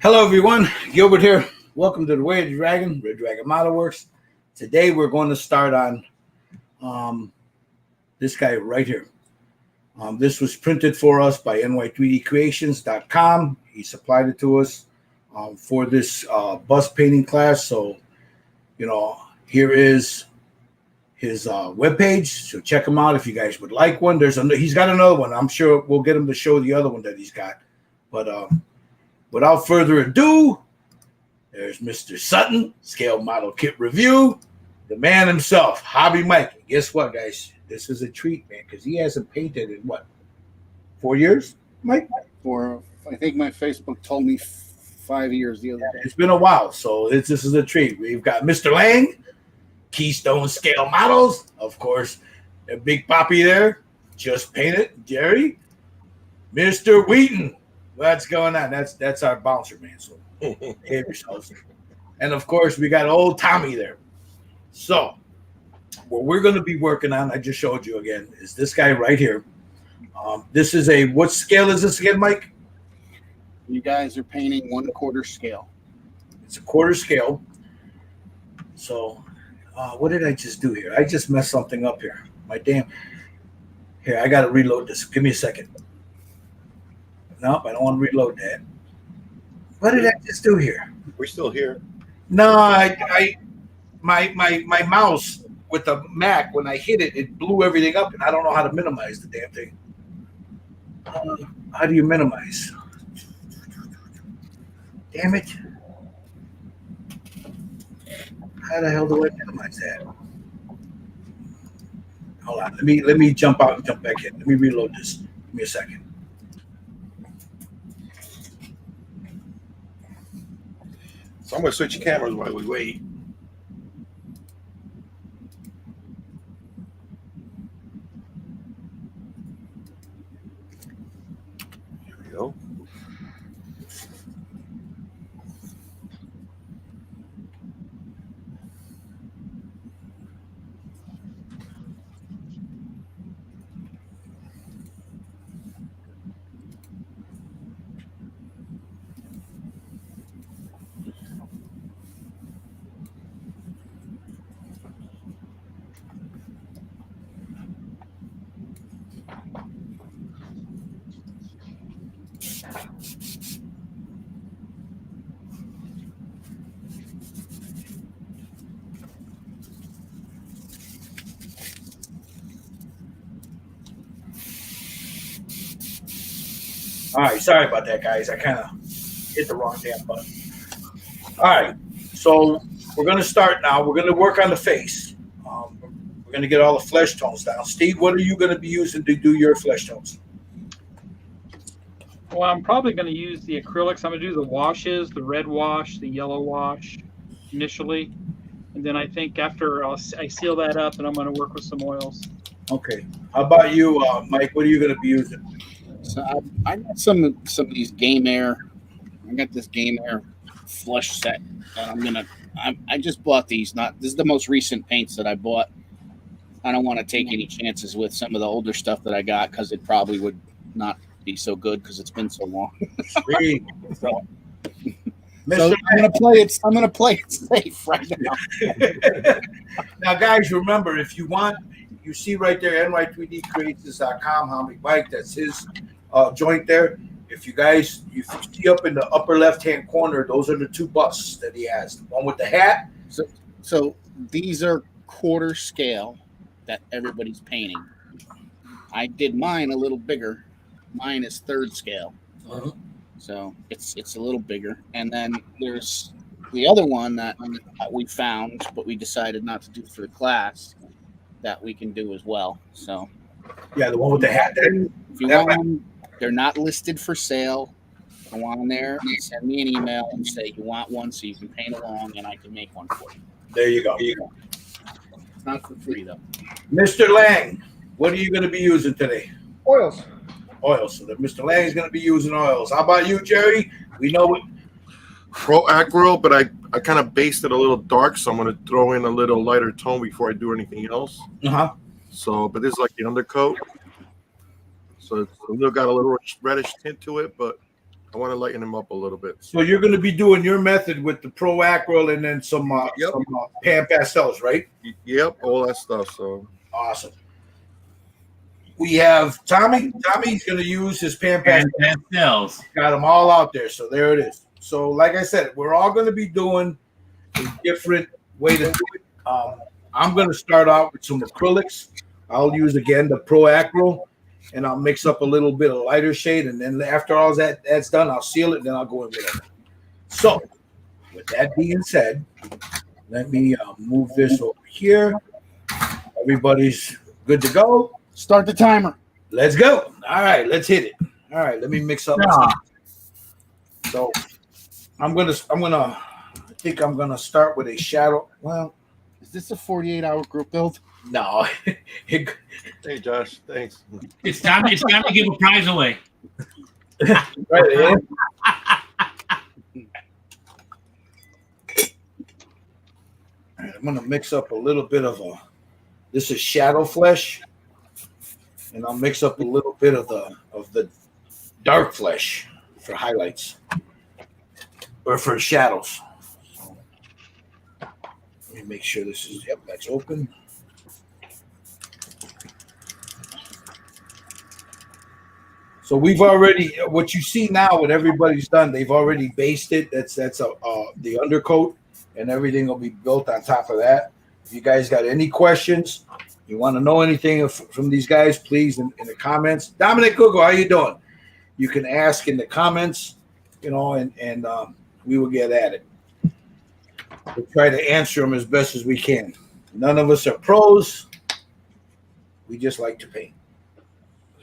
Hello, everyone. Gilbert here. Welcome to the Way of the Dragon, Red Dragon Model Works. Today, we're going to start on this guy right here. This was printed for us by ny3dcreations.com. He supplied it to us for this bust painting class. So, here is his webpage. So check him out if you guys would like one. He's got another one. I'm sure we'll get him to show the other one that he's got. But without further ado, there's Mr. Sutton, Scale Model Kit Review, the man himself, Hobby Mike. And guess what, guys? This is a treat, man, because he hasn't painted in, 4 years, Mike? I think my Facebook told me 5 years the other day. It's been a while, so this is a treat. We've got Mr. Lang, Keystone Scale Models, of course, a big poppy there, just painted, Jerry, Mr. Wheaton. What's going on? That's our bouncer, man. So behave yourselves. And of course, we got old Tommy there. So what we're going to be working on, I just showed you again, is this guy right here. This is what scale is this again, Mike? You guys are painting 1/4 scale. It's a quarter scale. So what did I just do here? I just messed something up here. Here, I got to reload this. Give me a second. Nope, I don't want to reload that. What did I just do here? We're still here. No, my mouse with the Mac, when I hit it, it blew everything up, and I don't know how to minimize the damn thing. How do you minimize? Damn it! How the hell do I minimize that? Hold on. Let me jump out and jump back in. Let me reload this. Give me a second. So I'm going to switch cameras while we wait. Here we go. All right, sorry about that, guys. I kind of hit the wrong damn button. All right, so we're going to start now. We're going to work on the face. We're going to get all the flesh tones down. Steve, what are you going to be using to do your flesh tones? Well, I'm probably going to use the acrylics. I'm going to do the washes, the red wash, the yellow wash initially. And then I think after I seal that up, and I'm going to work with some oils. Okay. How about you, Mike? What are you going to be using? So I got some of these Game Air. I got this Game Air flush set, and I just bought these. This is the most recent paints that I bought. I don't want to take any chances with some of the older stuff that I got because it probably would not be so good because it's been so long. So I'm gonna play it safe right now. Now, guys, remember, if you want, you see right there, ny3dcreations.com, Hobby Mike, that's his joint there. If you see up in the upper left-hand corner, those are the two busts that he has. The one with the hat. So these are quarter scale that everybody's painting. I did mine a little bigger. Mine is third scale. Uh-huh. So it's a little bigger. And then there's the other one that we found, but we decided not to do for the class, that we can do as well. So yeah, the one with the hat there. If you want one, they're not listed for sale. Go on there and send me an email and say you want one so you can paint along and I can make one for you. There you go. It's not for free though. Mr. Lang, what are you going to be using today? Oils. Oils. So that Mr. Lang is going to be using oils. How about you, Jerry? We know what. Pro Acryl, but I kind of based it a little dark, so I'm going to throw in a little lighter tone before I do anything else. Uh-huh. So, but this is like the undercoat. So it's got a little reddish tint to it, but I want to lighten them up a little bit. So you're going to be doing your method with the Pro Acryl and then some pan pastels, right? Yep, all that stuff. So awesome. We have Tommy. Tommy's going to use his pan pastels. Got them all out there. So there it is. So like I said, we're all going to be doing a different way to do it. I'm going to start out with some acrylics. I'll use, again, the Pro Acryl, and I'll mix up a little bit of lighter shade. And then after all that's done, I'll seal it, and then I'll go in with it. So with that being said, let me move this over here. Everybody's good to go. Start the timer. Let's go. All right, let's hit it. All right, let me mix up. So I think I'm gonna start with a shadow. Well, is this a 48-hour group build? No. Hey Josh, thanks. It's time to give a prize away. Right, I'm gonna mix up a little bit of this is shadow flesh, and I'll mix up a little bit of the dark flesh for highlights or for shadows. So, let me make sure this is that's open. So we've already, what you see now, what everybody's done, they've already based it. That's the undercoat, and everything will be built on top of that. If you guys got any questions, you want to know anything from these guys, please in the comments. Dominic Google, how you doing? You can ask in the comments, and we will get at it. We'll try to answer them as best as we can. None of us are pros. We just like to paint.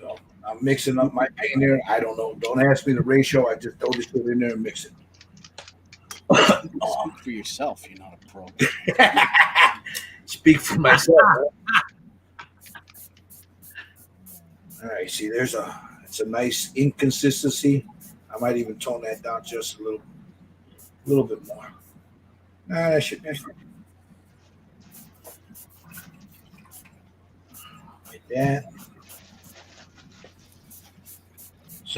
So I'm mixing up my paint here. I don't know. Don't ask me the ratio. I just throw this shit in there and mix it. Speak for yourself. You're not a pro. Speak for myself. All right. See, it's a nice inconsistency. I might even tone that down just a little bit more. Nah, that should be like that. It's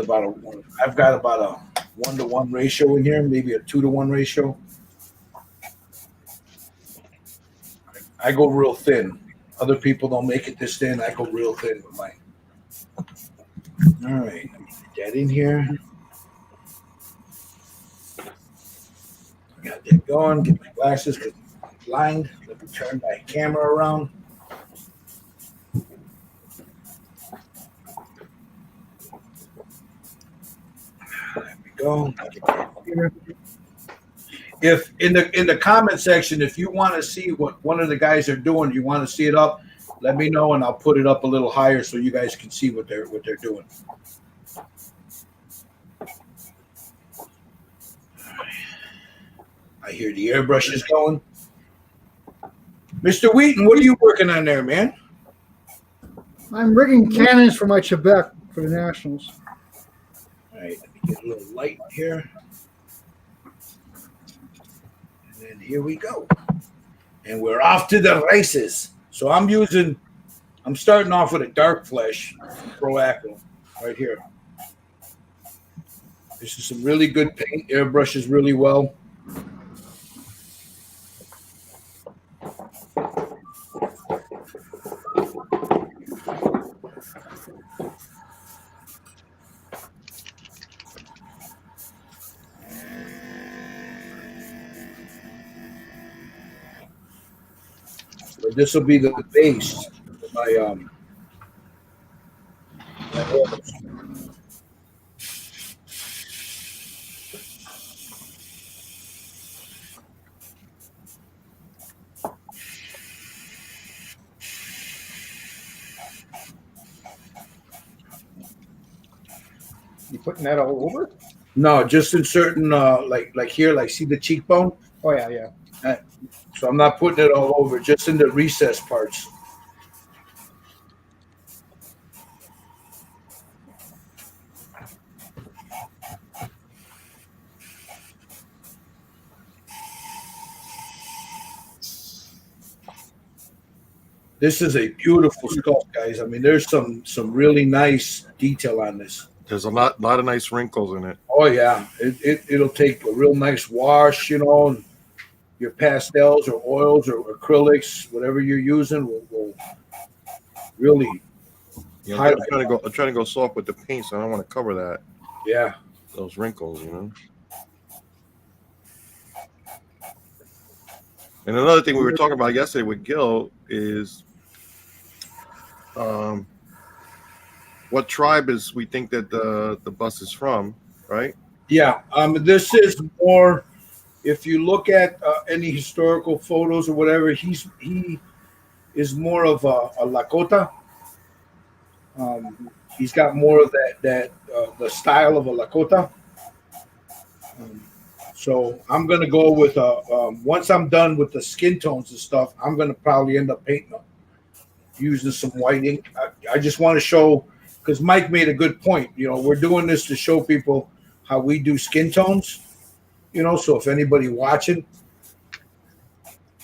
I've got about a 1-to-1 ratio in here, maybe a 2-to-1 ratio. I go real thin. Other people don't make it this thin. I go real thin with mine. All right, let me get that in here. Got that going. Get my glasses because I'm blind. Let me turn my camera around. There we go. If in the comment section, if you want to see what one of the guys are doing, you want to see it up, let me know and I'll put it up a little higher so you guys can see what they're doing. I hear the airbrush is going. Mr. Wheaton, what are you working on there, man? I'm rigging cannons for my Quebec for the Nationals. All right, let me get a little light here. And then here we go. And we're off to the races. So I'm starting off with a dark flesh from Pro Acryl right here. This is some really good paint. Airbrushes really well. But this will be the base of my You putting that all over? No, just in certain like here, like see the cheekbone? Oh yeah. So I'm not putting it all over, just in the recess parts. This is a beautiful sculpt, guys. I mean, there's some really nice detail on this. There's a lot of nice wrinkles in it. Oh yeah, it'll take a real nice wash, and your pastels or oils or acrylics, whatever you're using, will really You know, highlight. I'm trying to go soft with the paint, so I don't want to cover Yeah, those wrinkles. And another thing we were talking about yesterday with Gil is, what tribe is we think that the bus is from, right? yeah. This is more. If you look at any historical photos or whatever, he is more of a Lakota. He's got more of that the style of a Lakota. Um, so I'm gonna go with once I'm done with the skin tones and stuff, I'm gonna probably end up painting them using some white ink. I just want to show, because Mike made a good point. We're doing this to show people how we do skin tones. So if anybody watching,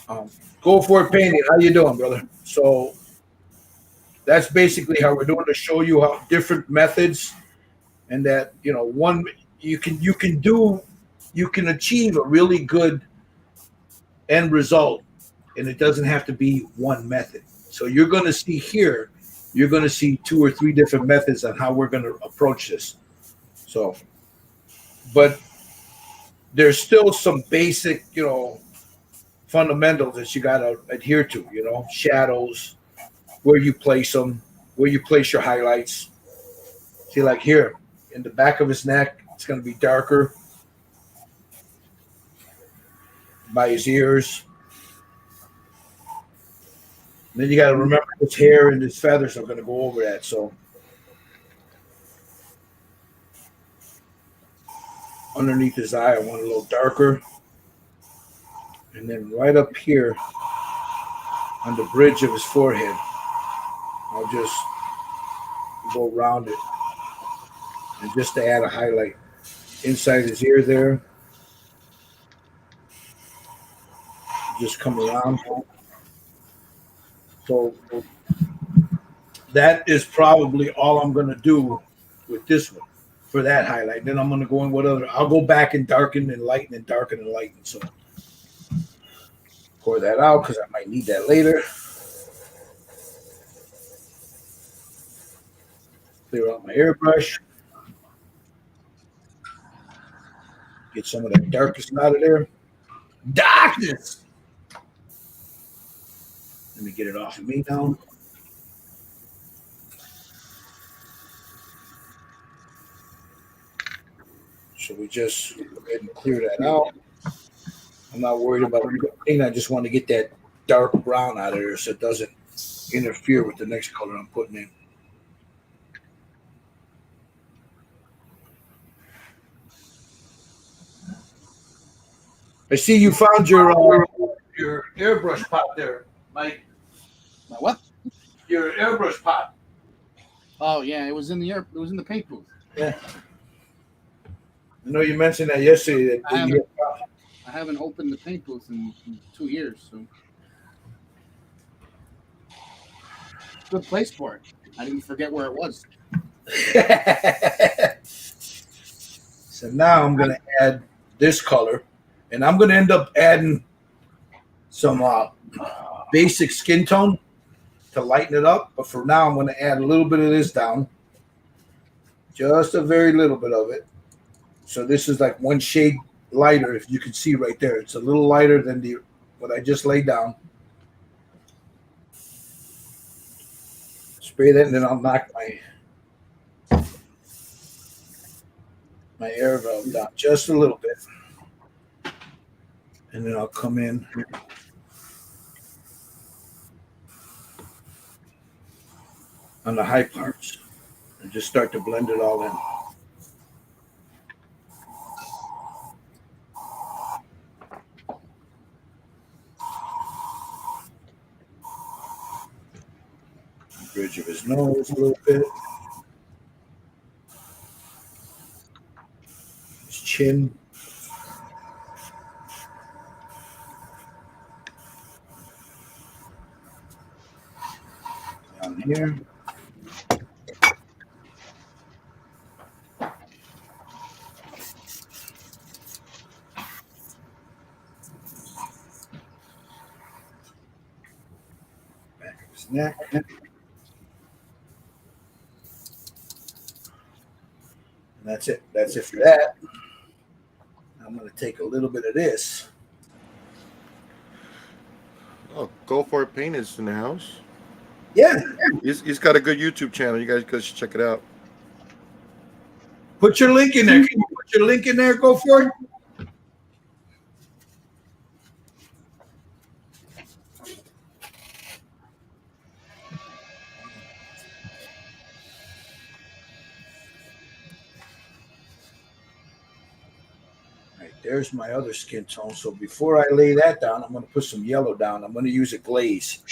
go for it, painting. How you doing, brother? So that's basically how we're doing, to show you how different methods, and that one you can achieve a really good end result, and it doesn't have to be one method. So you're going to see here, you're going to see 2 or 3 different methods on how we're going to approach this. So, but there's still some basic, fundamentals that you got to adhere to, shadows, where you place them, where you place your highlights. See, like here in the back of his neck, it's going to be darker. By his ears. And then you got to remember his hair and his feathers are going to go over that. So underneath his eye, I want a little darker. And then right up here on the bridge of his forehead, I'll just go around it. And just to add a highlight inside his ear there. Just come around. So that is probably all I'm going to do with this one for that highlight. Then I'm going to go in with other. I'll go back and darken and lighten and darken and lighten. So pour that out because I might need that later. Clear out my airbrush. Get some of that darkness out of there. Darkness! Let me get it off of me now. So we just go ahead and clear that out. I'm not worried about anything. I just want to get that dark brown out of there so it doesn't interfere with the next color I'm putting in. I see you found your airbrush pot there, Mike. My what? Your airbrush pot. Oh yeah, it was in the paint booth. Yeah. I know you mentioned that yesterday. I haven't opened the paint booth in 2 years, so good place for it. I didn't forget where it was. So now I'm going to add this color, and I'm going to end up adding some basic skin tone to lighten it up. But for now, I'm going to add a little bit of this down, just a very little bit of it. So this is like one shade lighter, if you can see right there. It's a little lighter than what I just laid down. Spray that, and then I'll knock my air valve down just a little bit. And then I'll come in on the high parts and just start to blend it all in. Bridge of his nose a little bit. His chin. Down here. neck. And that's it. That's it for that. I'm going to take a little bit of this. Oh, Go For It Paint is in the house. Yeah. He's got a good YouTube channel. You guys should check it out. Put your link in there. Can you put your link in there? Go for it. All right, there's my other skin tone. So before I lay that down, I'm going to put some yellow down. I'm going to use a glaze.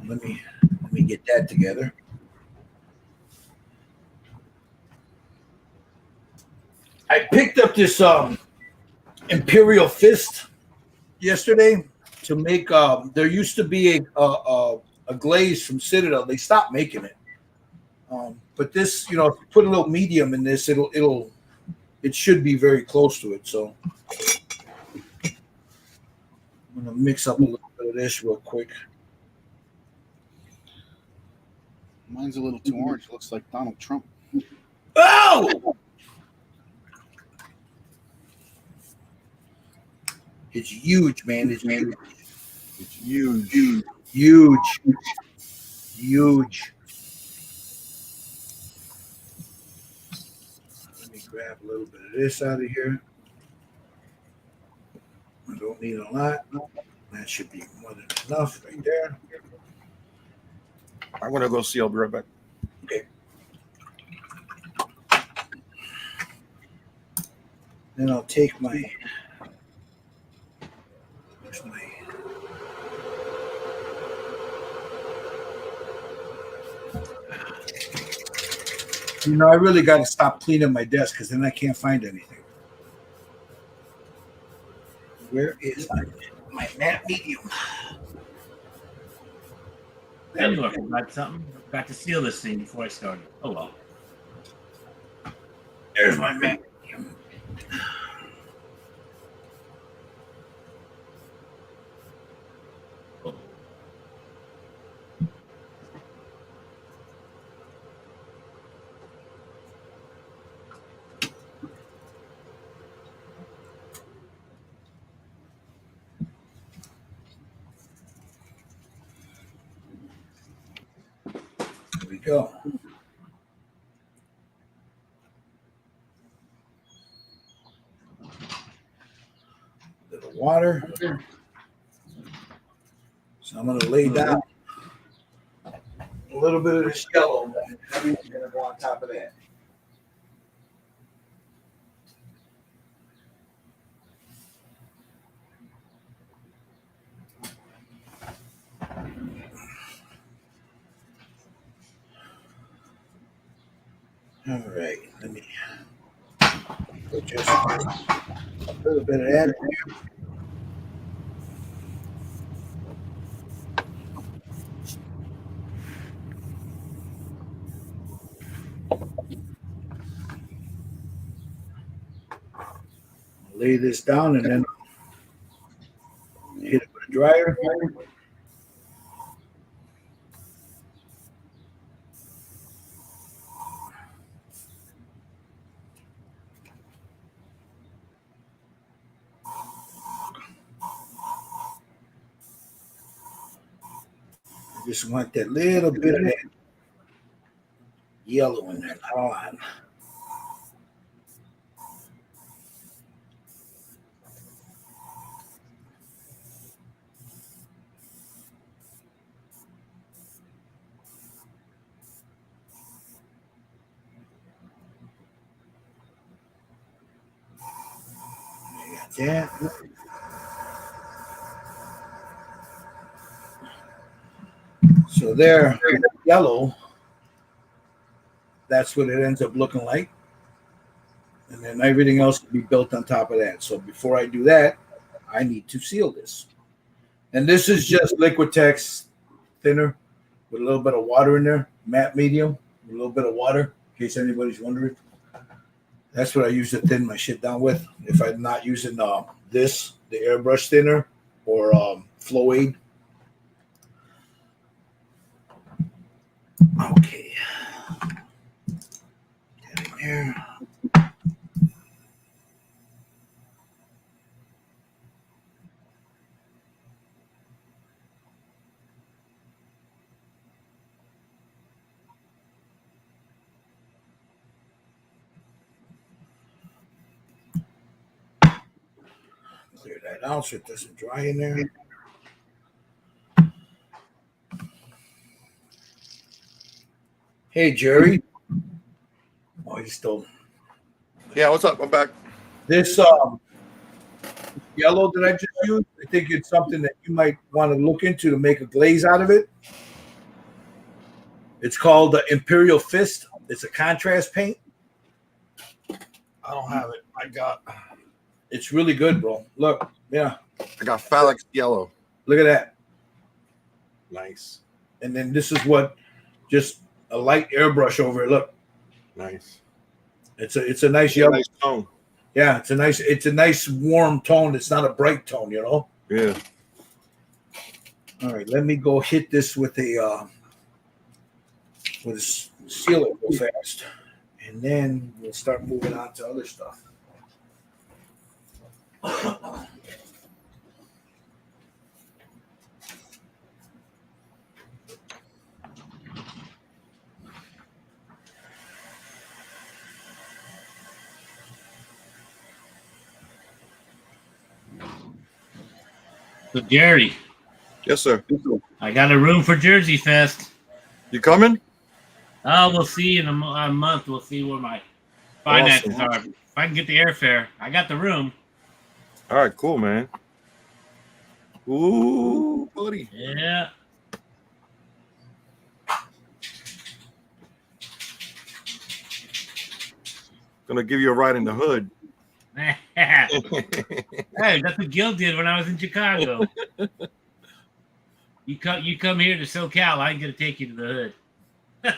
Let me get that together. I picked up this Imperial Fist yesterday to make. There used to be a glaze from Citadel. They stopped making it. But this, if you put a little medium in this, it should be very close to it. So I'm gonna mix up a little bit of this real quick. Mine's a little too orange. It looks like Donald Trump. Oh! It's huge, man. It's huge. It's huge. Huge. Huge. Let me grab a little bit of this out of here. I don't need a lot. That should be more than enough right there. I'm gonna go see. I'll be right back. Okay. Then I'll take my. Where's my. I really got to stop cleaning my desk because then I can't find anything. Where is my matte medium? I knew I forgot something. I forgot to seal this thing before I started. Oh well. There's my matte medium. Here we go. Little water. So I'm going to lay down a little bit of this yellow. Everything's going to go on top of that. All right, let me put just a little bit of that in there. Lay this down and then hit it with a dryer. I just want that little bit of that yellow in there, not a lot. Yeah. So there, yellow, that's what it ends up looking like. And then everything else can be built on top of that. So before I do that, I need to seal this. And this is just Liquitex thinner with a little bit of water in there, matte medium, with a little bit of water, in case anybody's wondering. That's what I use to thin my shit down with. If I'm not using the airbrush thinner or Flow Aid. Okay. Get in there. Clear that out so it doesn't dry in there. Hey, Jerry. Oh, he's still. Yeah, what's up? I'm back. This yellow that I just used, I think it's something that you might want to look into to make a glaze out of it. It's called the Imperial Fist. It's a contrast paint. I don't have it. It's really good, bro. Look, yeah, I got Phalanx yellow. look at that. Nice. And then this is what, just a light airbrush over it. Look, Nice. it's a nice yellow. Nice tone. Yeah, it's a nice warm tone. It's not a bright tone, you know. Yeah. All right, let me go hit this with a seal it real fast, and then we'll start moving on to other stuff. So Jerry, Yes, sir. I got a room for Jersey Fest. You coming? Oh, we'll see in a month. We'll see where my finances Awesome. are. If I can get the airfare, I got the room. All right, cool, man. Ooh, buddy. Yeah. Gonna give you a ride in the hood. Hey, that's what Gil did when I was in Chicago. You come here to SoCal, I'm gonna take you to the hood.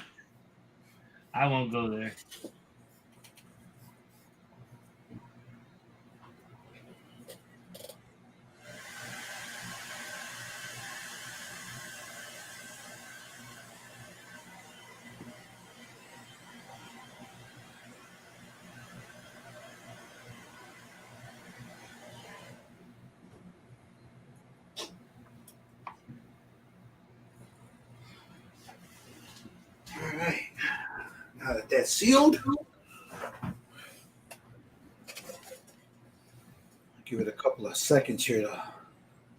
I won't go there. All right, now that that's sealed, give it a couple of seconds here to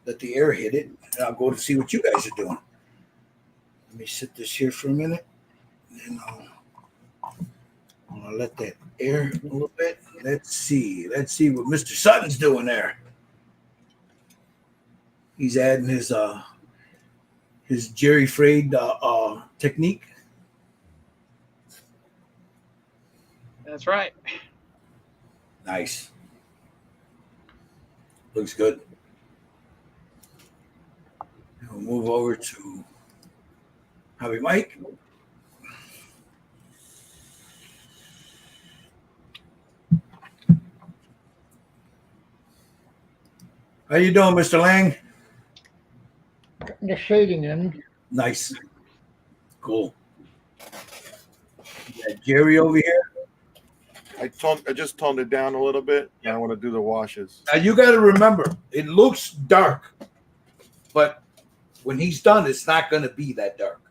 let the air hit it, and I'll go to see what you guys are doing. Let me sit this here for a minute, and then I'll let that air a little bit. Let's see what Mr. Sutton's doing there. He's adding his Jerry Frayed technique. That's right. Nice. Looks good. We'll move over to Hobby Mike. How you doing, Mr. Lang? Getting the shading in. Nice. Cool. You got Jerry over here. I just toned it down a little bit. And I want to do the washes. Now you got to remember, it looks dark, but when he's done, it's not going to be that dark.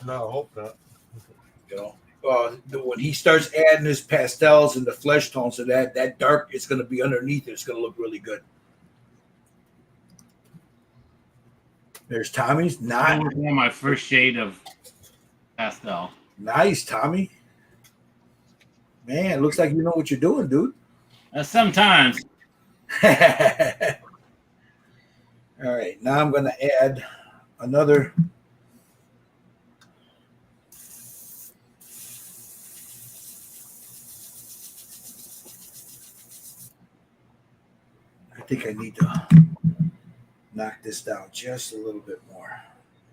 No, I hope not. You know, when he starts adding his pastels and the flesh tones to that dark is going to be underneath it. It's going to look really good. There's Tommy's. I wore my first shade of pastel. Nice, Tommy. Man, looks like you know what you're doing, dude. Sometimes. All right, now I'm going to add another. I think I need to knock this down just a little bit more.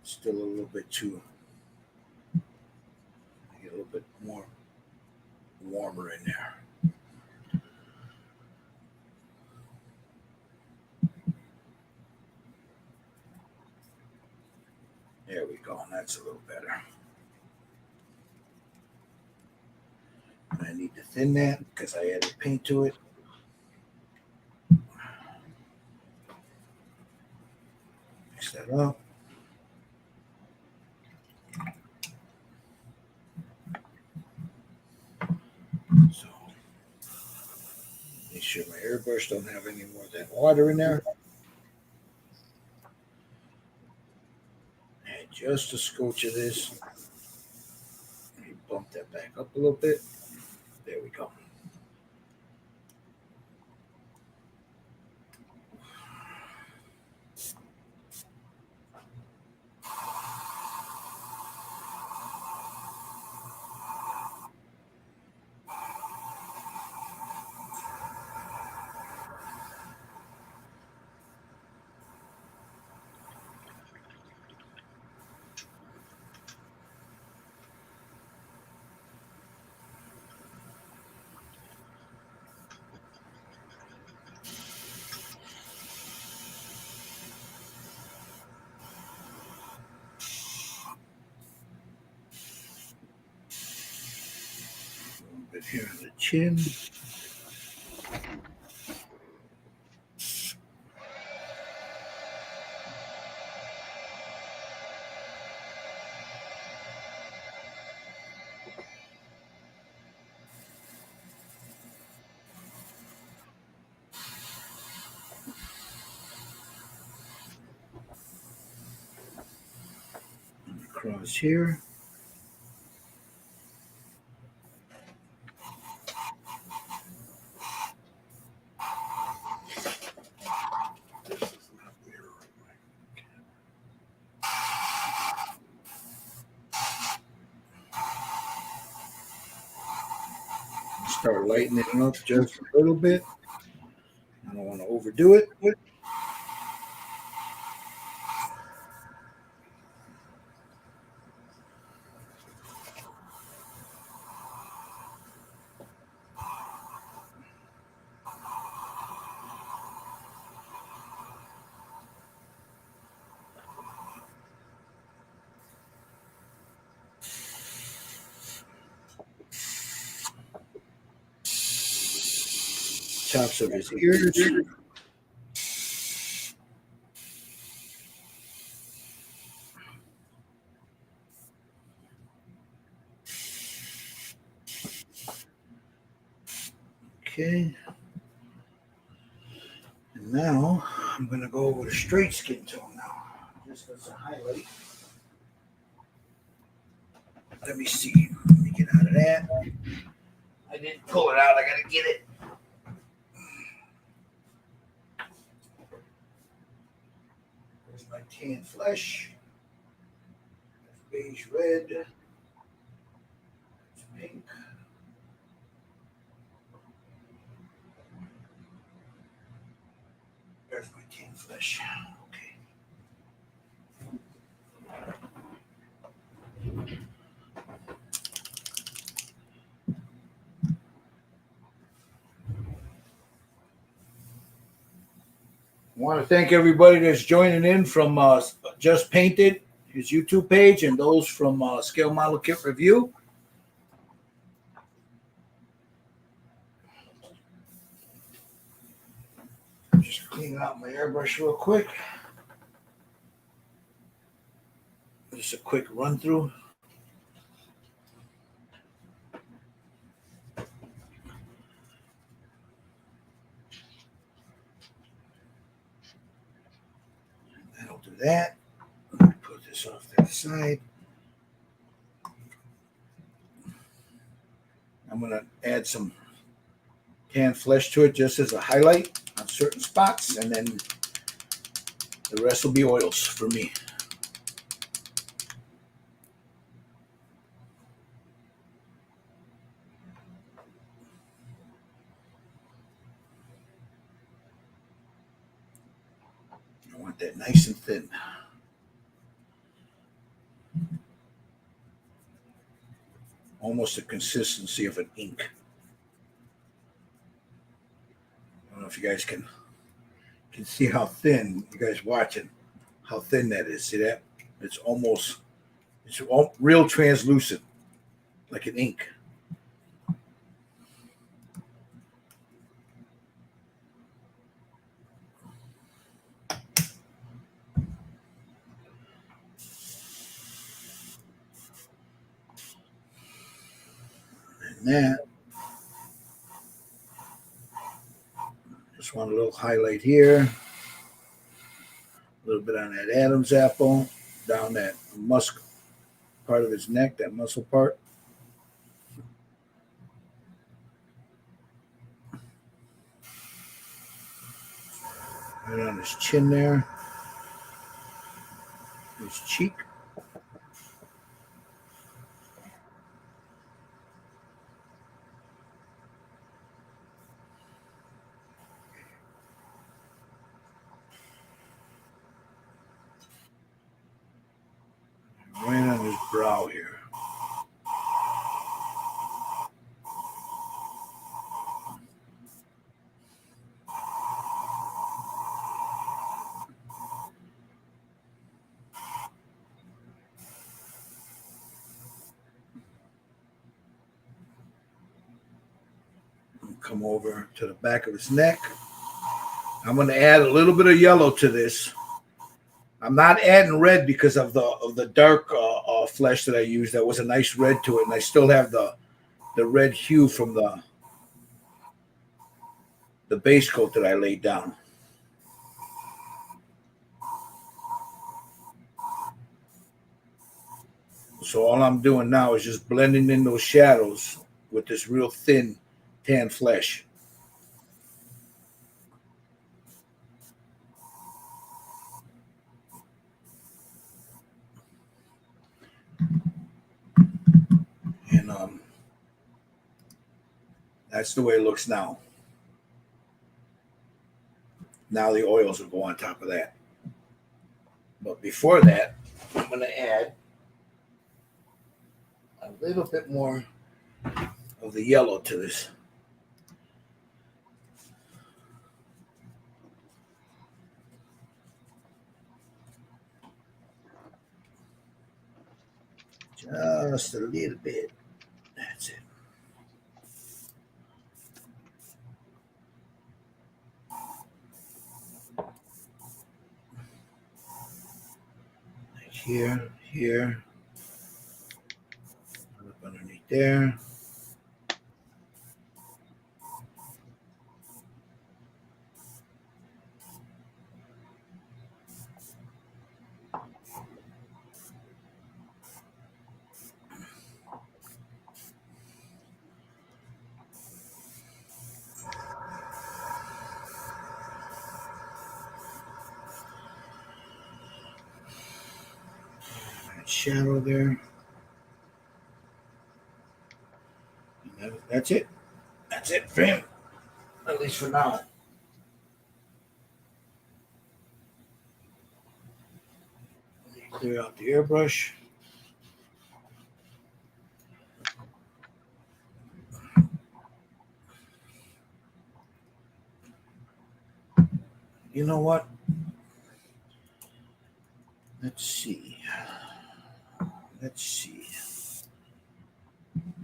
It's still a little bit too. Get a little bit more warmer in there. There we go. That's a little better. I need to thin that because I added paint to it. Mix that up. So make sure my airbrush don't have any more of that water in there. Add just a scotch of this. Let me bump that back up a little bit. There we go. A little bit here on the chin. Across here. Start lightening it up just a little bit. I don't want to overdo it. Tops of his ears. Okay. And now I'm going to go over the straight skin tone now. Just as a highlight. Let me see. Let me get out of that. I didn't pull it out. I got to get it. There's my tan flesh. That's beige red. That's pink. There's my tan flesh. Okay. I want to thank everybody that's joining in from Just Painted, his YouTube page, and those from Scale Model Kit Review. Just clean out my airbrush real quick. Just a quick run through. That'll do that. Put this off to the side. I'm going to add some tan flesh to it just as a highlight on certain spots, and then the rest will be oils for me. I want that nice and thin. Almost the consistency of an ink. I don't know if you guys can see how thin, you guys watching, how thin that is. See that? It's real translucent, like an ink. that. Just want a little highlight here. A little bit on that Adam's apple, down that musk part of his neck, that muscle part. Right on his chin there. His cheek. Right on his brow here. Come over to the back of his neck. I'm going to add a little bit of yellow to this. I'm not adding red because of the dark flesh that I used. That was a nice red to it, and I still have the red hue from the base coat that I laid down. So all I'm doing now is just blending in those shadows with this real thin tan flesh. And that's the way it looks now. Now the oils will go on top of that. But before that, I'm going to add a little bit more of the yellow to this. Just a little bit. That's it. Here, here. Up underneath there. Shadow there. And that's it. That's it for him. At least for now. Clear out the airbrush. You know what? Let's see. Let's see.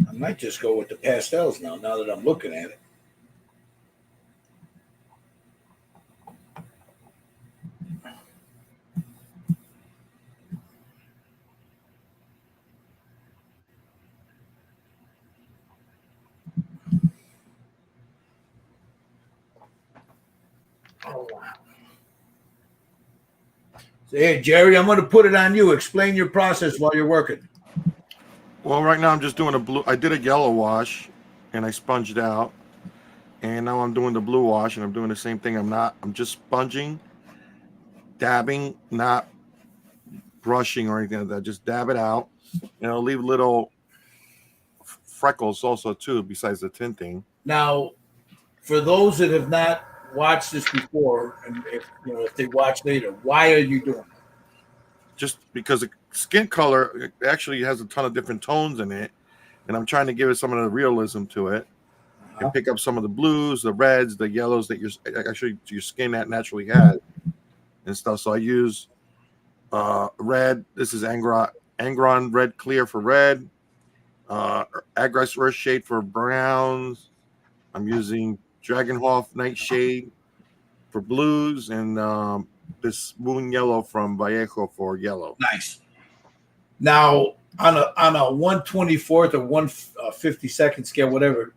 I might just go with the pastels now that I'm looking at it. Oh, wow. So, hey, Jerry, I'm going to put it on you. Explain your process while you're working. Well, right now I'm just doing a blue. I did a yellow wash, and I sponged out, and now I'm doing the blue wash, and I'm doing the same thing. I'm just sponging, dabbing, not brushing or anything like that. Just dab it out, and I'll leave little freckles also too, besides the tinting. Now, for those that have not watched this before, and if they watch later, why are you doing it? Just because the skin color actually has a ton of different tones in it, and I'm trying to give it some of the realism to it, and pick up some of the blues, the reds, the yellows that your skin that naturally has and stuff. So I use red. This is Angron Red Clear for red, Aggress Earth Shade for browns. I'm using Dragonhof Nightshade for blues, and this Moon Yellow from Vallejo for yellow. Nice. Now, on a 1/24 or 50-second scale, whatever,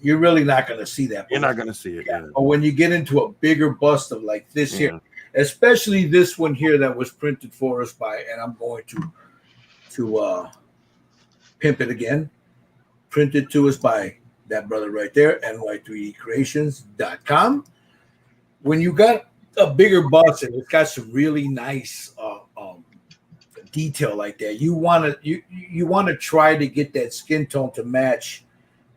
you're really not going to see that. You're not going to see it. Yeah. But when you get into a bigger bust of like this here, especially this one here that was printed for us by, and I'm going to pimp it again, printed to us by that brother right there, ny3dcreations.com. When you got a bigger bust and it's got some really nice detail like that, you want to try to get that skin tone to match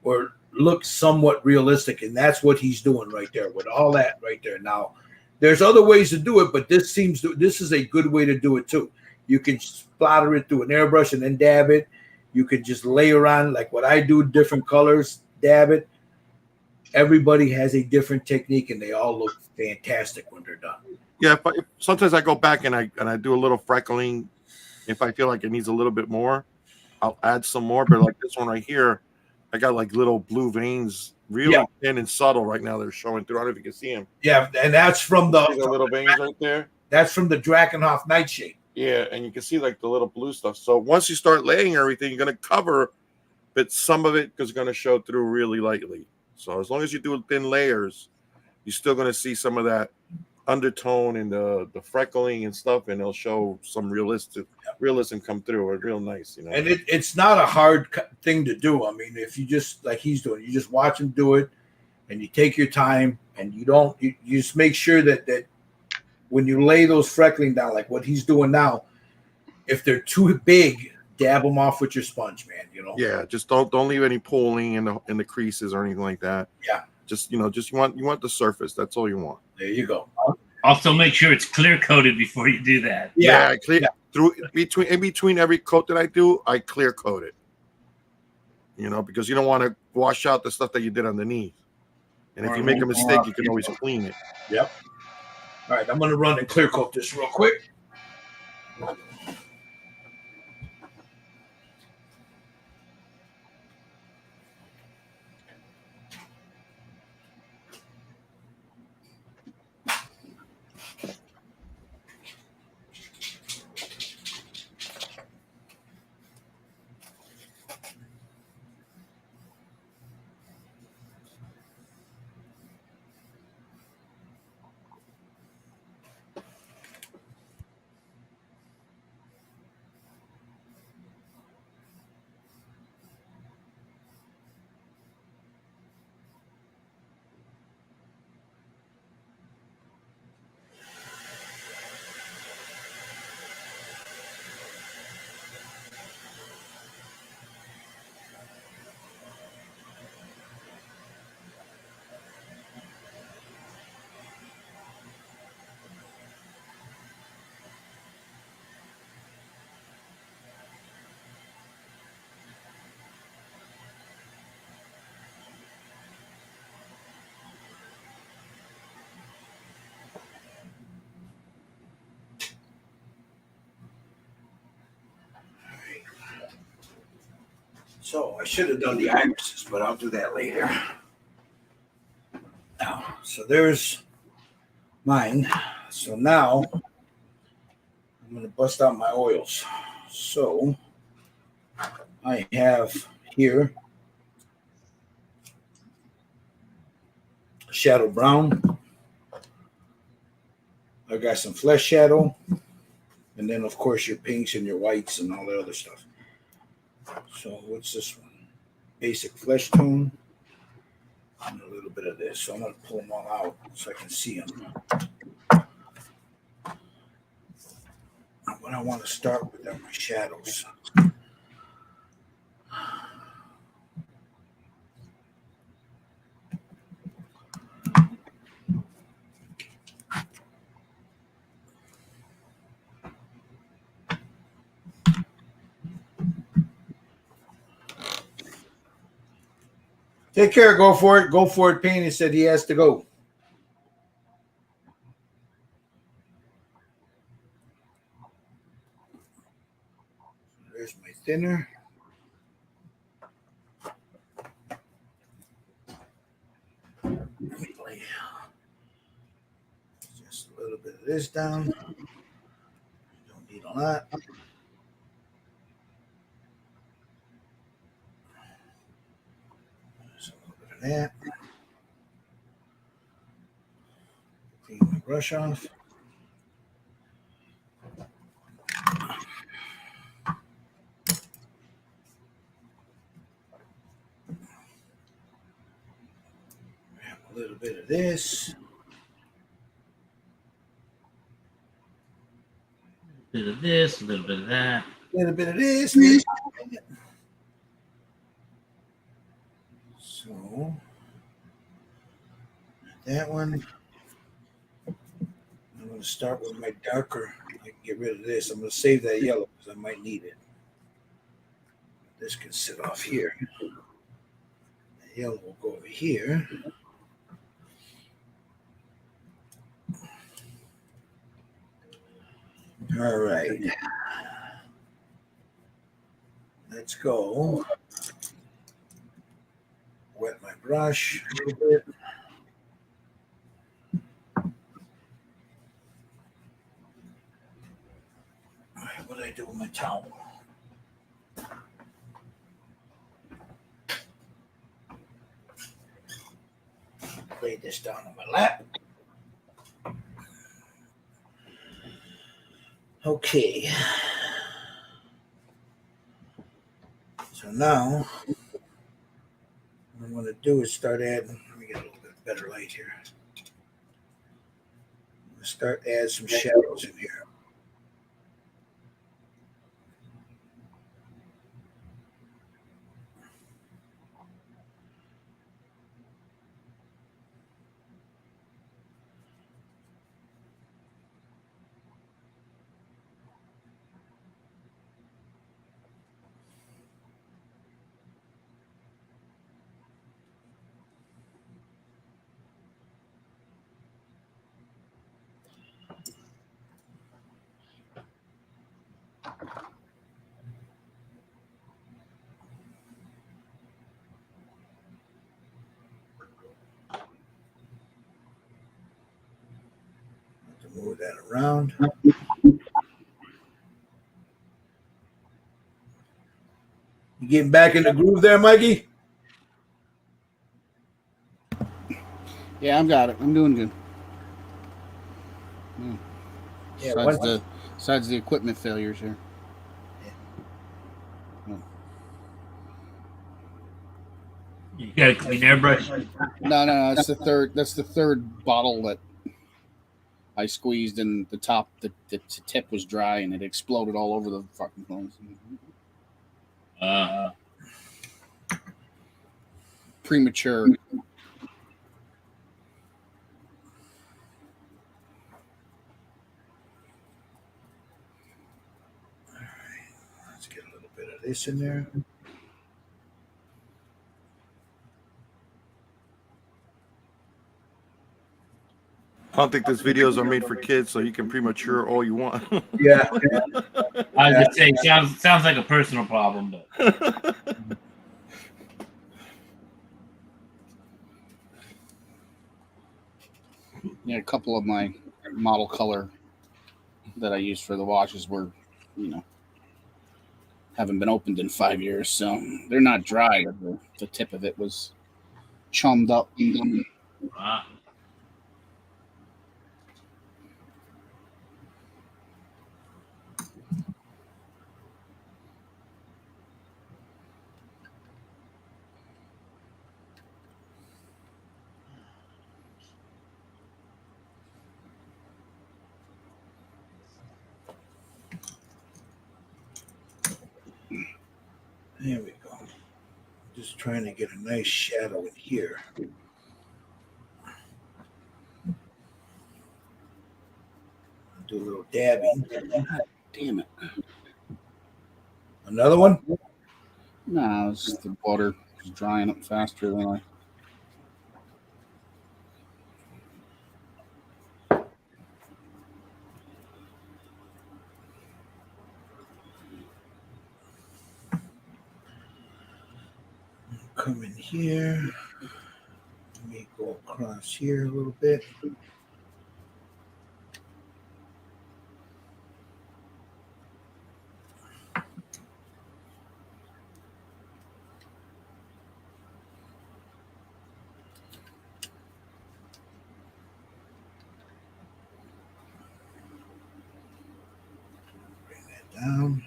or look somewhat realistic, and that's what he's doing right there with all that right there. Now, there's other ways to do it, but this is a good way to do it too. You can splatter it through an airbrush and then dab it. You could just layer on like what I do, different colors, dab it. Everybody has a different technique, and they all look fantastic when they're done. Yeah, sometimes I go back and I do a little freckling. If I feel like it needs a little bit more, I'll add some more. But like this one right here, I got like little blue veins, really thin and subtle right now. They're showing through. I don't know if you can see them. Yeah, and that's from the little veins right there. That's from the Drakenhof Nightshade. Yeah, and you can see like the little blue stuff. So once you start laying everything, you're going to cover, but some of it is going to show through really lightly. So as long as you do thin layers, you're still going to see some of that undertone and the freckling and stuff, and it'll show some realism come through. Or real nice, you know. And it's not a hard thing to do. I mean, if you just like he's doing, you just watch him do it, and you take your time, and you just make sure that when you lay those freckling down, like what he's doing now, if they're too big, dab them off with your sponge, man. You know. Yeah, just don't leave any pooling in the creases or anything like that. Yeah. Just you want the surface. That's all you want. There you go. Also, make sure it's clear coated before you do that. Yeah, through between every coat that I do, I clear coat it. You know, because you don't want to wash out the stuff that you did underneath. And if you make a mistake, you can always clean it. Yep. All right, I'm going to run and clear coat this real quick. So I should have done the irises, but I'll do that later. Now, so there's mine. So now I'm going to bust out my oils. So I have here shadow brown. I got some flesh shadow. And then, of course, your pinks and your whites and all the other stuff. So what's this one? Basic flesh tone. And a little bit of this. So I'm going to pull them all out so I can see them. What I want to start with are my shadows. Take care. Go for it. Go for it. Payne said he has to go. There's my thinner. Let me lay just a little bit of this down. Don't need a lot. that. Clean my brush off. A little bit of this. A bit of this, a little bit of that. A little bit of this. So that one. I'm going to start with my darker. I can get rid of this. I'm going to save that yellow because I might need it. This can sit off here. The yellow will go over here. All right. Let's go. Wet my brush a little bit. All right, what do I do with my towel? Lay this down on my lap. Okay. So now, what I'm going to do is start adding. Let me get a little bit better light here. I'm going to start add some shadows in here. Move that around. You getting back in the groove there, Mikey? Yeah, I've got it. I'm doing good. Yeah, Besides the equipment failures here. You got a clean airbrush. No. That's the third bottle that I squeezed, and the tip was dry, and it exploded all over the fucking place. Premature. Let's get a little bit of this in there. I don't think these videos are made for kids, so you can premature all you want. Yeah. I was just saying, sounds like a personal problem, but Yeah, a couple of my model color that I used for the washes were, haven't been opened in 5 years, so they're not dry. But the tip of it was chummed up. There we go. Just trying to get a nice shadow in here. Do a little dabbing. God damn it. Another one? No, it's just the water was drying up faster than I. Come in here. Let me go across here a little bit. down.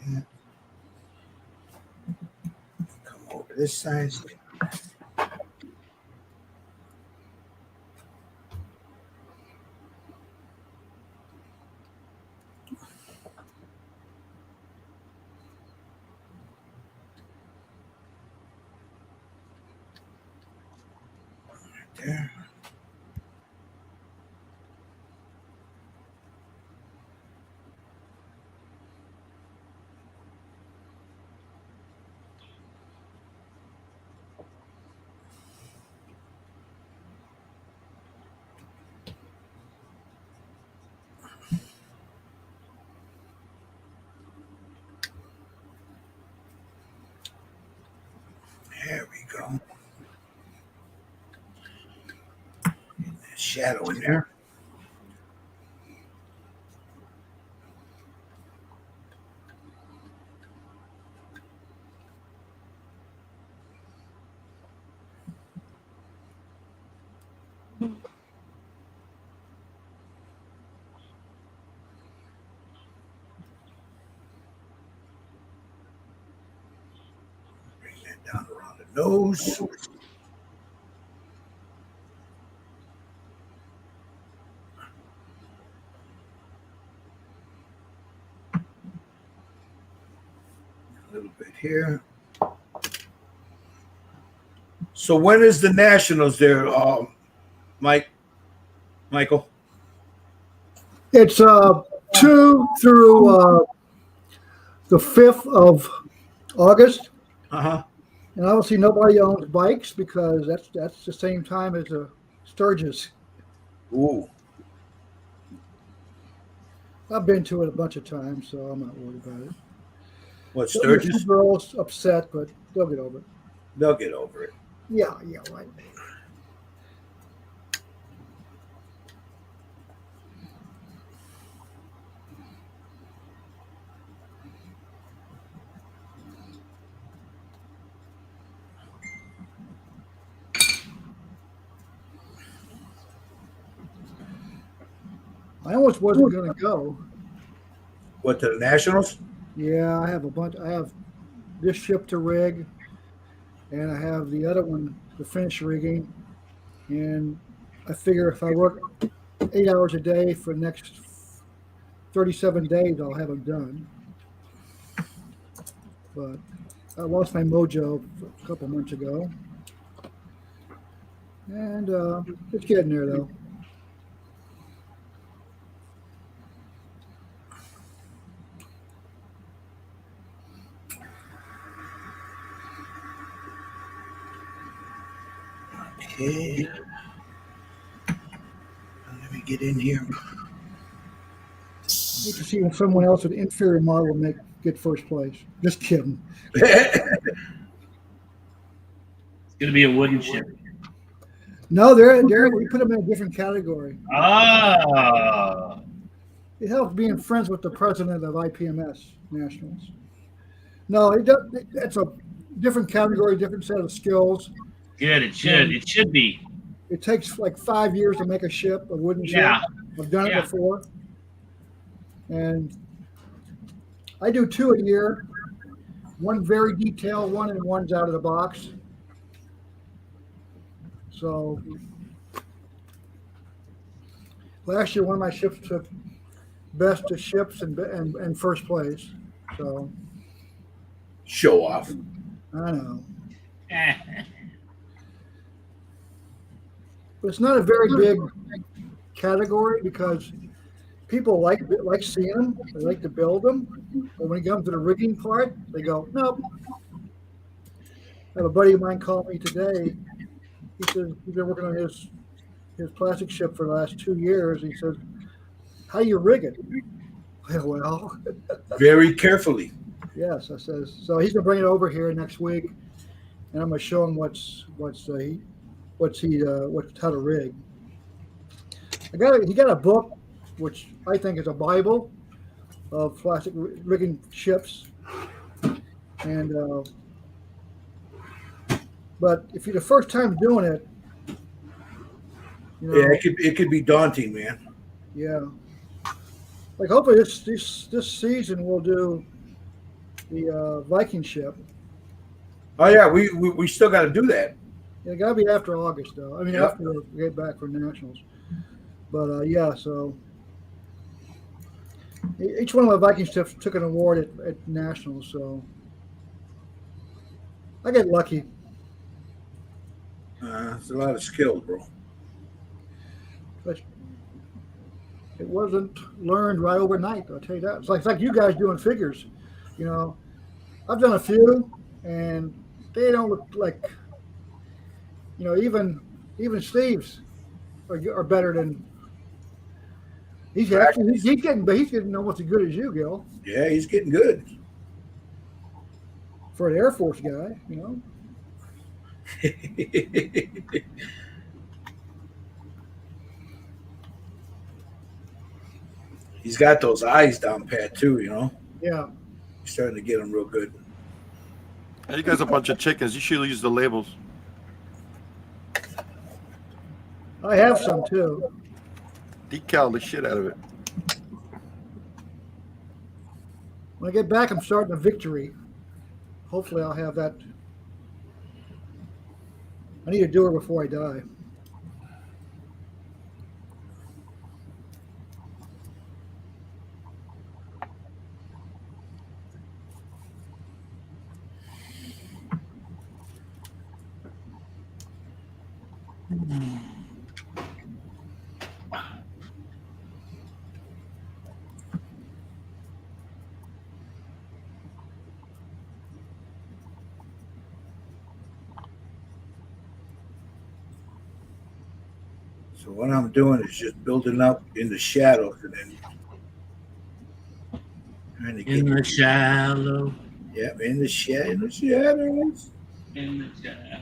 Yeah. Come over this side. There. There we go. Shadow in there. Bring that down around the nose. A little bit here. So when is the Nationals there, Michael? It's 2 through the 5th of August, Uh-huh. and obviously nobody owns bikes because that's the same time as the Sturgis. Ooh. I've been to it a bunch of times, so I'm not worried about it. What, There'll be a few Sturgis? girls upset, but they'll get over it. They'll get over it. Yeah, right. I almost wasn't going to go. What, to the Nationals? Yeah, I have a bunch. I have this ship to rig, and I have the other one to finish rigging. And I figure if I work 8 hours a day for the next 37 days, I'll have it done. But I lost my mojo a couple months ago. And it's getting there, though. Okay. Let me get in here. I need to see if someone else with inferior model will get first place. Just kidding. It's gonna be a wooden ship. No, we put them in a different category. Ah, It helps being friends with the president of IPMS Nationals. No, it's a different category, different set of skills. good. It should. It should be. It takes like 5 years to make a wooden ship. Yeah. I've done it Yeah. before. And I do 2 a year. One very detailed one and one's out of the box. So last year one of my ships took best of ships and first place. So Show off. I know. But it's not a very big category because people like seeing them. They like to build them. But when it comes to the rigging part, they go, nope. I have a buddy of mine called me today. He says he's been working on his plastic ship for the last 2 years. He says, how you rig it? Well, Very carefully. yes, I says. So he's gonna bring it over here next week, and I'm gonna show him how to rig. He got a book, which I think is a Bible of plastic rigging ships. And but if you're the first time doing it, Yeah, it could be daunting, man. Yeah. Like hopefully this season we'll do the Viking ship. Oh yeah, we still got to do that. It got to be after August though. I mean Yep. after we get back from nationals. But yeah, so each one of my Viking ships took an award at nationals. So I get lucky. It's a lot of skill, bro. But it wasn't learned right overnight. I'll tell you that. It's like you guys doing figures. You know, I've done a few, and they don't look like. You know, even Steve's are better than. He's getting almost as good as you, Gil, Yeah, he's getting good. for an Air Force guy. You know, He's got those eyes down pat too, you know. yeah. He's starting to get them real good. Hey, you guys are a bunch of chickens. You should use the labels. I have some too. Decal the shit out of it. When I get back, I'm starting a victory. Hopefully, I'll have that. I need to do it before I die. So what I'm doing is just building up in the shadows and then trying to get In the shallow. yeah, in the shadows. In the shadow.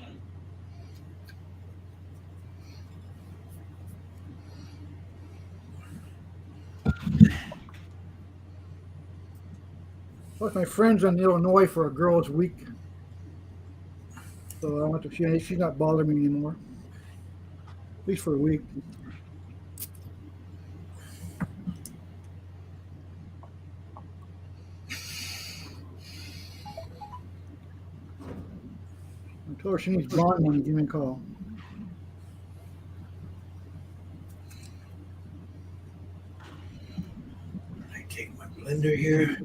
Plus, my friend's in Illinois for a girls' week, so I don't have to. She's not bothering me anymore. At least for a week. I told her she needs bond money. Give me a call. I take my blender here,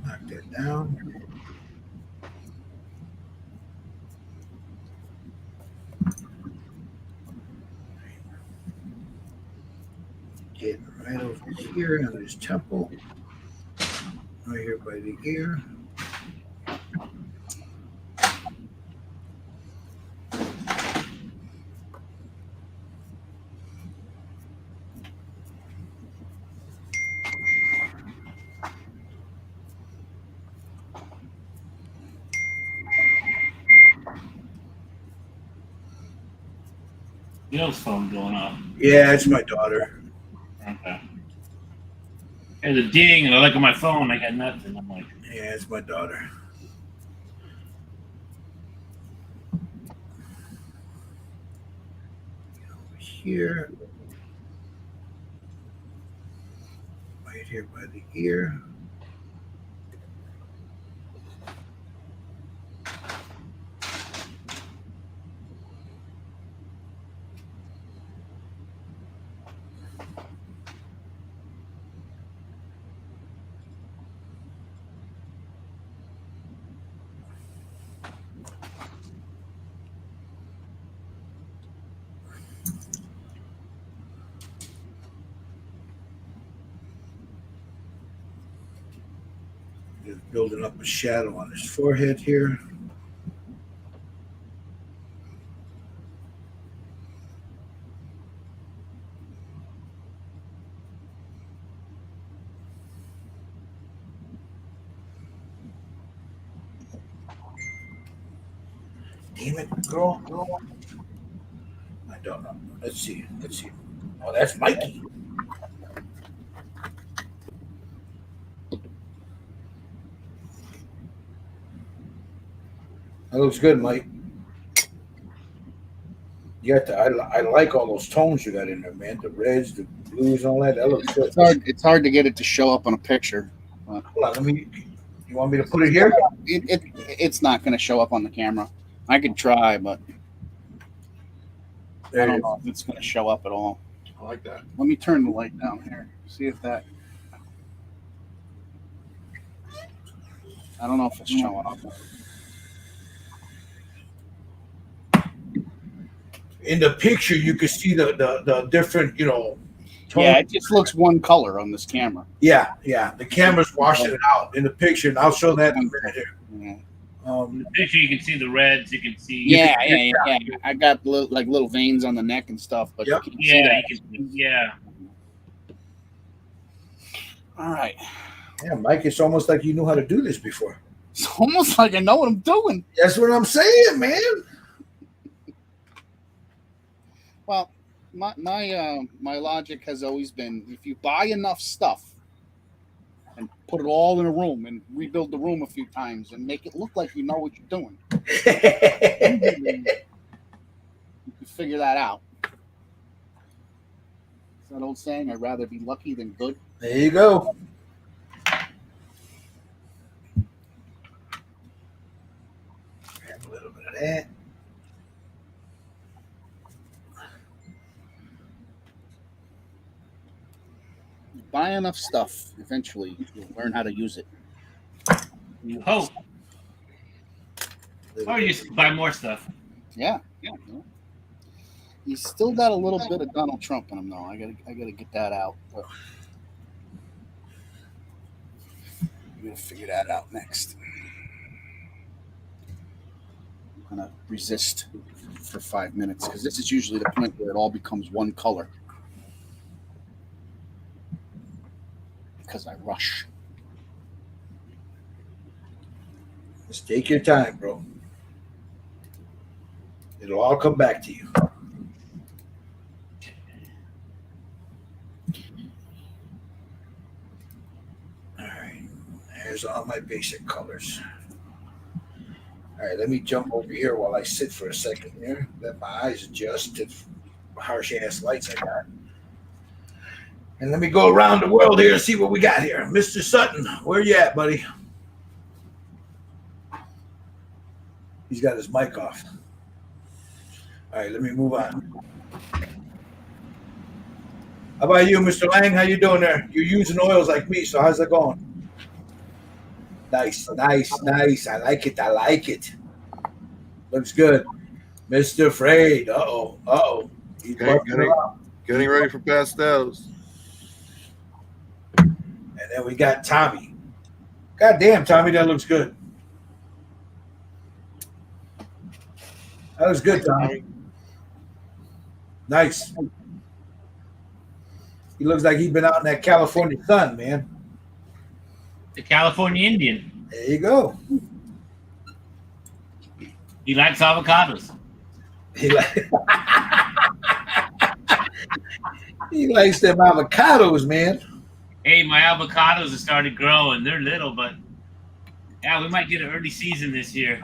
knock that down. Get right over here on his temple, right here by the ear. Gil's phone going off. Yeah, it's my daughter. Okay. There's a ding, and I look at my phone. I got nothing. I'm like, Yeah, it's my daughter. Over here, right here by the ear. Just building up a shadow on his forehead here. Damn it, girl. I don't know. Let's see. Oh, that's Mikey. looks good, Mike. You got the, I like all those tones you got in there, man. The reds, the blues, all that. That looks good. It's hard to get it to show up on a picture. Hold on, let me. You want me to put it here? It's not going to show up on the camera. I could try, but I don't know if it's going to show up at all. I like that. Let me turn the light down here. See if that. I don't know if it's showing up. In the picture, you can see the different, tones. Yeah, it just looks one color on this camera. Yeah. The camera's washing it out in the picture, and I'll show that in a minute here. Yeah. In the picture, you can see the reds. You can see. Yeah. I got little veins on the neck and stuff, but Yep. you can see that. Yeah. All right. Yeah, Mike, it's almost like you knew how to do this before. It's almost like I know what I'm doing. That's what I'm saying, man. Well, my logic has always been: if you buy enough stuff and put it all in a room and rebuild the room a few times and make it look like you know what you're doing, you can figure that out. It's that old saying: "I'd rather be lucky than good." There you go. Grab a little bit of that. Buy enough stuff, eventually you'll learn how to use it. You hope. Or you just buy more stuff. Yeah. He's still got a little bit of Donald Trump in him, though. I gotta get that out. But I'm gonna figure that out next. I'm gonna resist for 5 minutes because this is usually the point where it all becomes one color. Because I rush. Just take your time, bro. It'll all come back to you. All right. There's all my basic colors. All right, let me jump over here while I sit for a second here. Let my eyes adjust to harsh ass lights I got. And let me go around the world here and see what we got here. Mr. Sutton, where you at, buddy? He's got his mic off. All right, let me move on. How about you, Mr. Lang? How you doing there? You're using oils like me, so how's that going? Nice. I like it. Looks good. Mr. Frade. Uh-oh. He's Getting ready for pastels. And then we got Tommy. God damn, Tommy, that looks good. That was good, Tommy. Nice. He looks like he's been out in that California sun, man. The California Indian. There you go. He likes avocados. He likes them avocados, man. Hey, my avocados have started growing. They're little, but yeah, we might get an early season this year.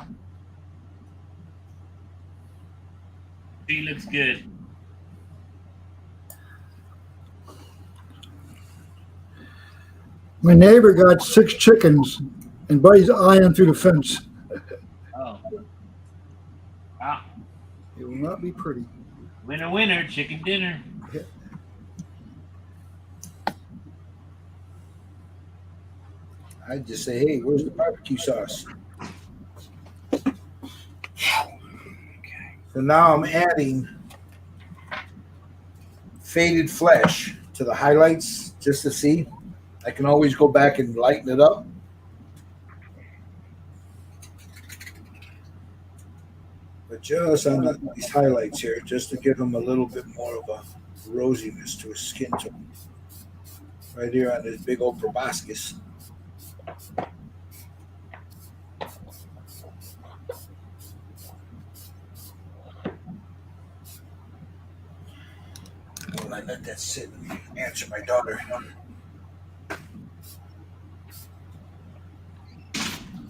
He looks good. My neighbor got 6 chickens, and Buddy's eyeing through the fence. Oh. Wow. It will not be pretty. Winner, chicken dinner. I just say, hey, where's the barbecue sauce? Okay. So now I'm adding faded flesh to the highlights just to see. I can always go back and lighten it up. But just on these highlights here, just to give them a little bit more of a rosiness to his skin tone. Right here on this big old proboscis. Well, I let that sit and answer my daughter.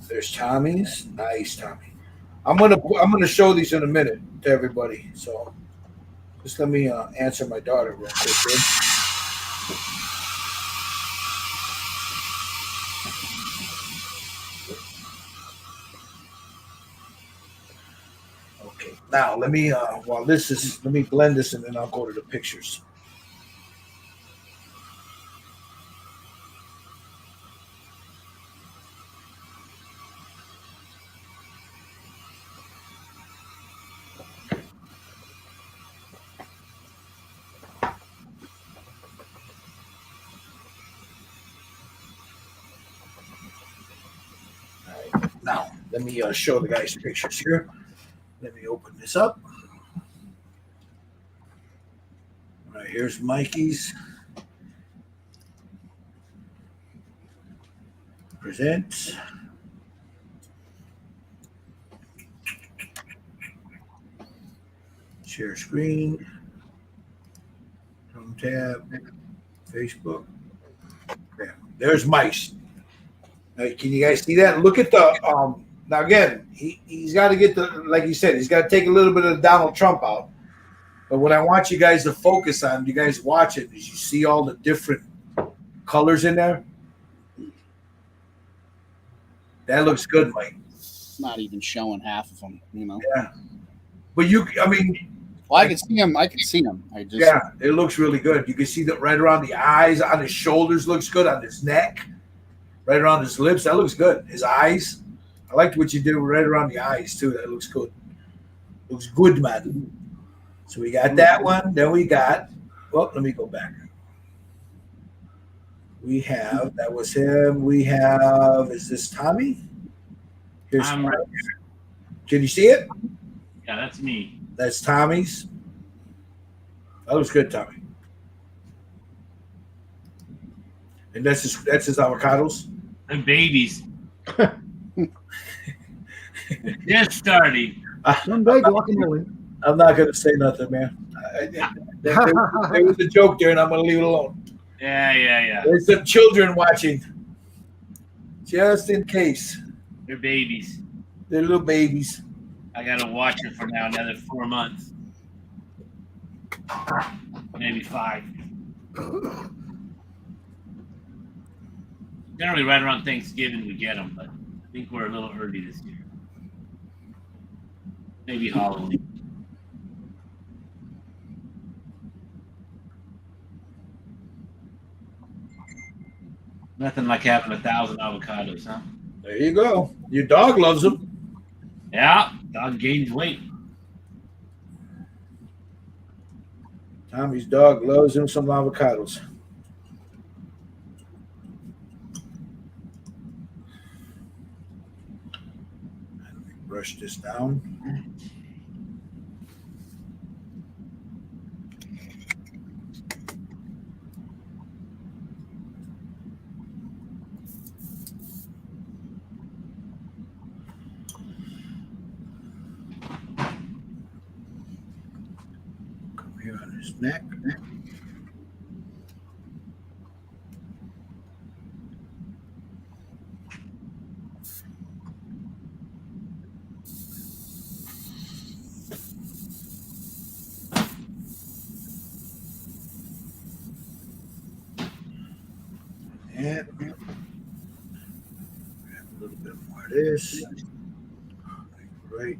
There's Tommy's. Nice, Tommy. I'm gonna show these in a minute to everybody. So just let me answer my daughter real quick. Here. Okay, now let me let me blend this and then I'll go to the pictures. All right, now let me show the guys pictures here. Let me open this up. All right, here's Mikey's. Present. Share screen. Home tab. Facebook. Yeah, there's Mike's. Can you guys see that? Look at the now again, he's got to get the, like you said, he's got to take a little bit of Donald Trump out. But what I want you guys to focus on, you guys watch it, is you see all the different colors in there. That looks good, Mike. Not even showing half of them, you know. Yeah. But I mean. Well, I can see him. I just. Yeah, it looks really good. You can see that right around the eyes, on his shoulders looks good, on his neck, right around his lips. That looks good. His eyes. I liked what you did right around the eyes, too. That looks good. Looks good, man. So we got that one. Then we got, well, let me go back. We have, that was him. We have, is this Tommy? Here's I'm right. Can you see it? Yeah, that's me. That's Tommy's. That looks good, Tommy. And that's his avocados. The babies. Just starting. Someday guacamole. I'm not going to say nothing, man. There was a joke there, and I'm going to leave it alone. Yeah. There's some children watching, just in case. They're babies. They're little babies. I gotta watch it for now another 4 months, maybe 5. Generally, right around Thanksgiving we get them, but I think we're a little early this year. Maybe Halloween. Nothing like having 1,000 avocados, huh? There you go. Your dog loves them. Yeah, dog gains weight. Tommy's dog loves him some avocados. Let me brush this down. Here on his neck. And a little bit more of this right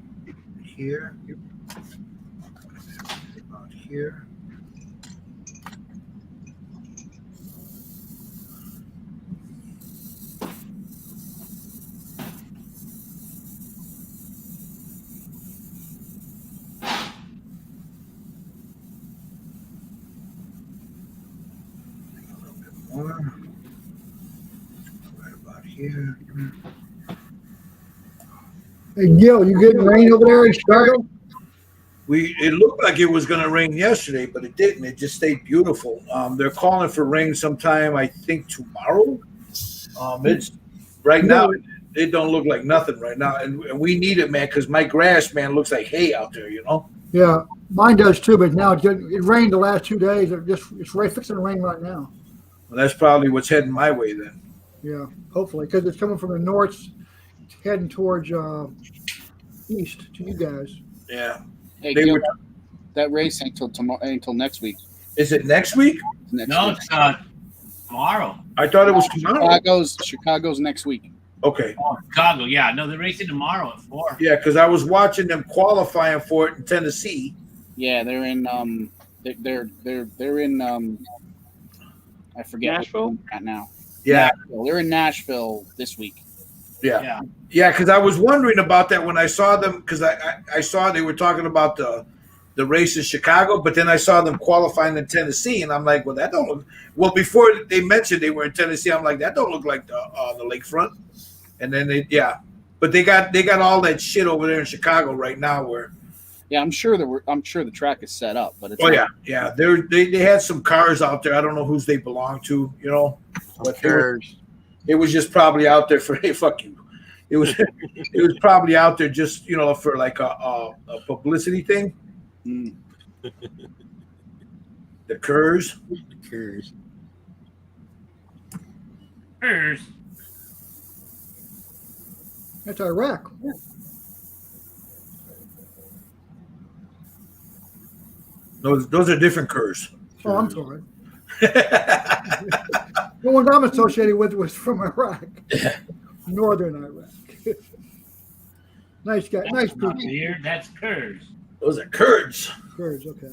here. About here. A little bit more. Right about here. Hey, Gil, you getting rain over there in Chicago? It looked like it was going to rain yesterday, but it didn't. It just stayed beautiful. They're calling for rain sometime, I think, tomorrow. It's right now. It don't look like nothing right now, and we need it, man, because my grass, man, looks like hay out there. You know. Yeah, mine does too. But now it rained the last 2 days. It's right fixing to rain right now. Well, that's probably what's heading my way then. Yeah, hopefully, because it's coming from the north, heading towards east to you guys. Yeah. Hey, They Gil, were. that race ain't till tomorrow, ain't till next week. Is it next week? Next No, week. it's tomorrow. I thought it was tomorrow. Chicago's next week. Okay. Oh, Chicago. Yeah, no, they're racing tomorrow at 4. Yeah, because I was watching them qualifying for it in Tennessee. Yeah, they're in they're in I forget Nashville? what they're at now. Yeah. Nashville. They're in Nashville this week. Yeah. Yeah, because I was wondering about that when I saw them, because I saw they were talking about the race in Chicago, but then I saw them qualifying in Tennessee, and I'm like, well, that don't look. Well, before they mentioned they were in Tennessee, I'm like, that don't look like the lakefront. And then but they got all that shit over there in Chicago right now. Where Yeah, I'm sure the track is set up, but it's yeah, they had some cars out there. I don't know whose they belong to, but it was just probably out there for hey, fuck you. It was probably out there just for like a publicity thing. Mm. The Curs. Hers. That's Iraq. Those are different Curs. Oh, I'm sorry. The ones I'm associated with was from Iraq, northern Iraq. Nice guy, nice people. Not here. That's Hers. Those are Kurds. Kurds, okay.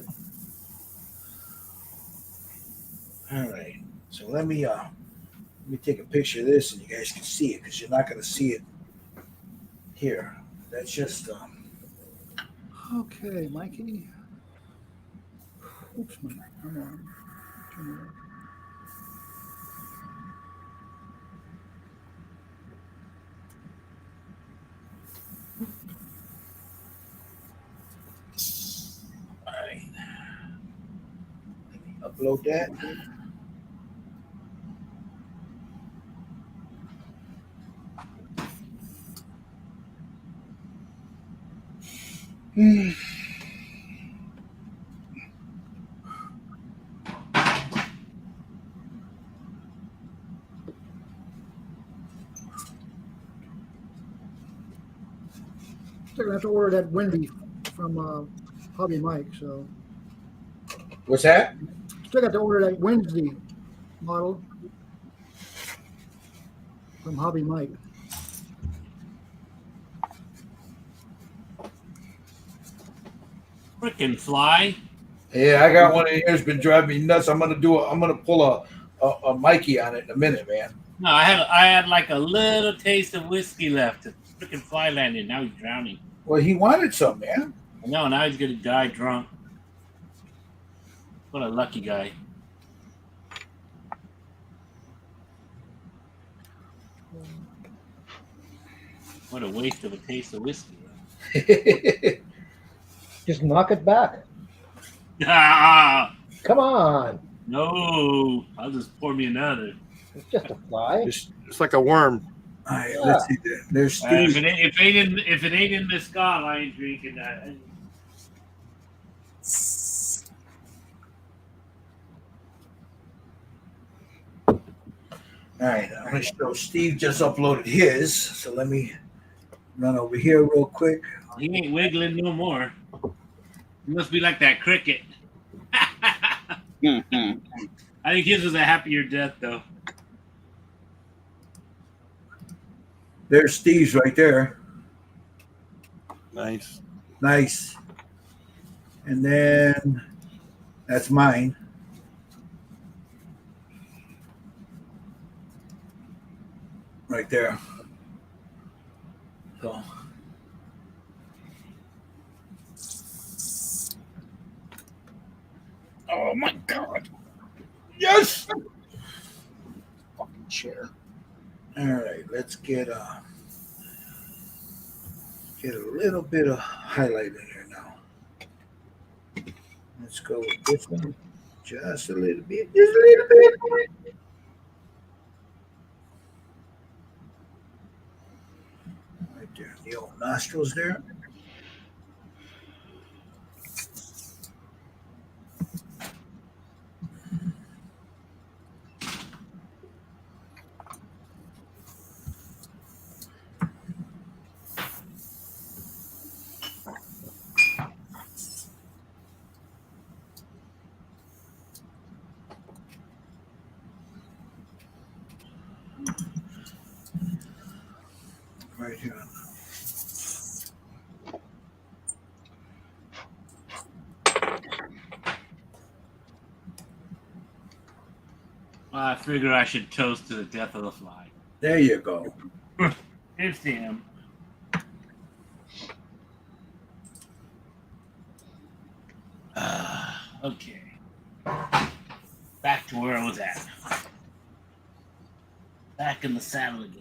All right. So let me take a picture of this, and you guys can see it because you're not going to see it here. That's just. Okay, Mikey. Oops, come on. Turn it on. All right. Let me upload that. Still gonna have to order that Wendy from Hobby Mike. So What's that? still got to order that Wednesday model from Hobby Mike. Frickin' fly. Yeah, I got one in here. It's been driving me nuts. I'm gonna pull a Mikey on it in a minute, man. No, I had like a little taste of whiskey left. The frickin' fly landed. Now he's drowning. Well, he wanted some, man. I know. Now he's gonna die drunk. What a lucky guy. What a waste of a taste of whiskey. Just knock it back. Ah, Come on. no. I'll just pour me another. It's just a fly. It's like a worm. All right, let's see. There's Steve. If it ain't in Mescal, I ain't drinking that. All right, I'm gonna show Steve just uploaded his. So let me run over here real quick. He ain't wiggling no more. He must be like that cricket. Mhm. I think his was a happier death, though. There's Steve's right there. Nice. Nice. And then that's mine. Right there. So. Oh my god. Yes. Fucking chair. All right, let's get a little bit of highlight in here now. Let's go with this one. Just a little bit. Just a little bit. Right there. The old nostrils there. right here. I figure I should toast to the death of the fly. There you go. Here's him. Okay. Back to where I was at. Back in the saddle again.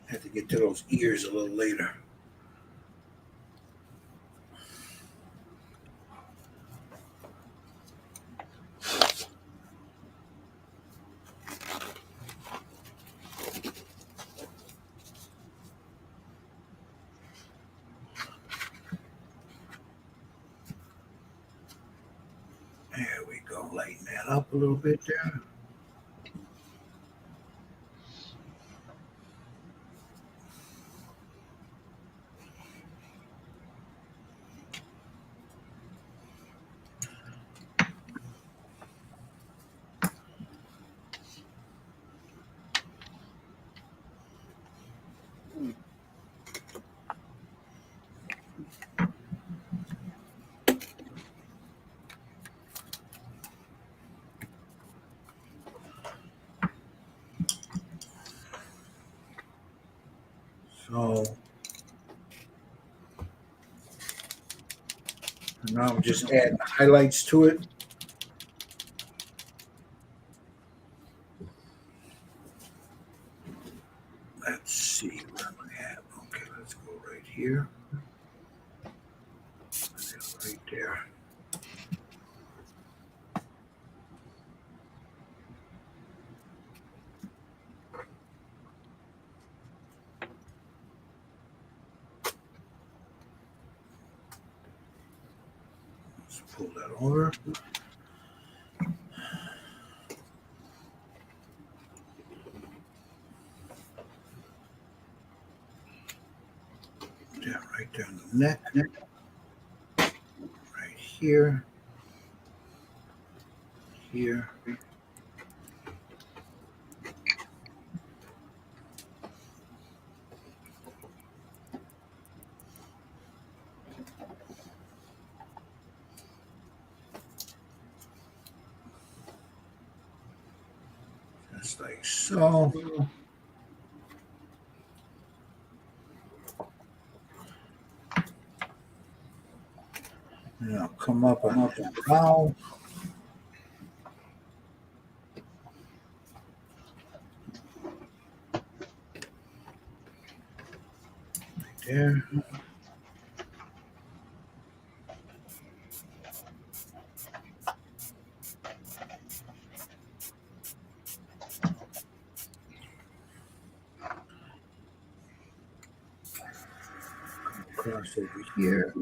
Had to get to those ears a little later. There we go. Lighten that up a little bit there. So now I'm just adding highlights to it. Let's see where am I at. Okay, let's go right here. Right there. Let's pull that over. Yeah, right there on the neck. Right here. Here. Just like so. Now come up and up and down. Right there. Cross over here.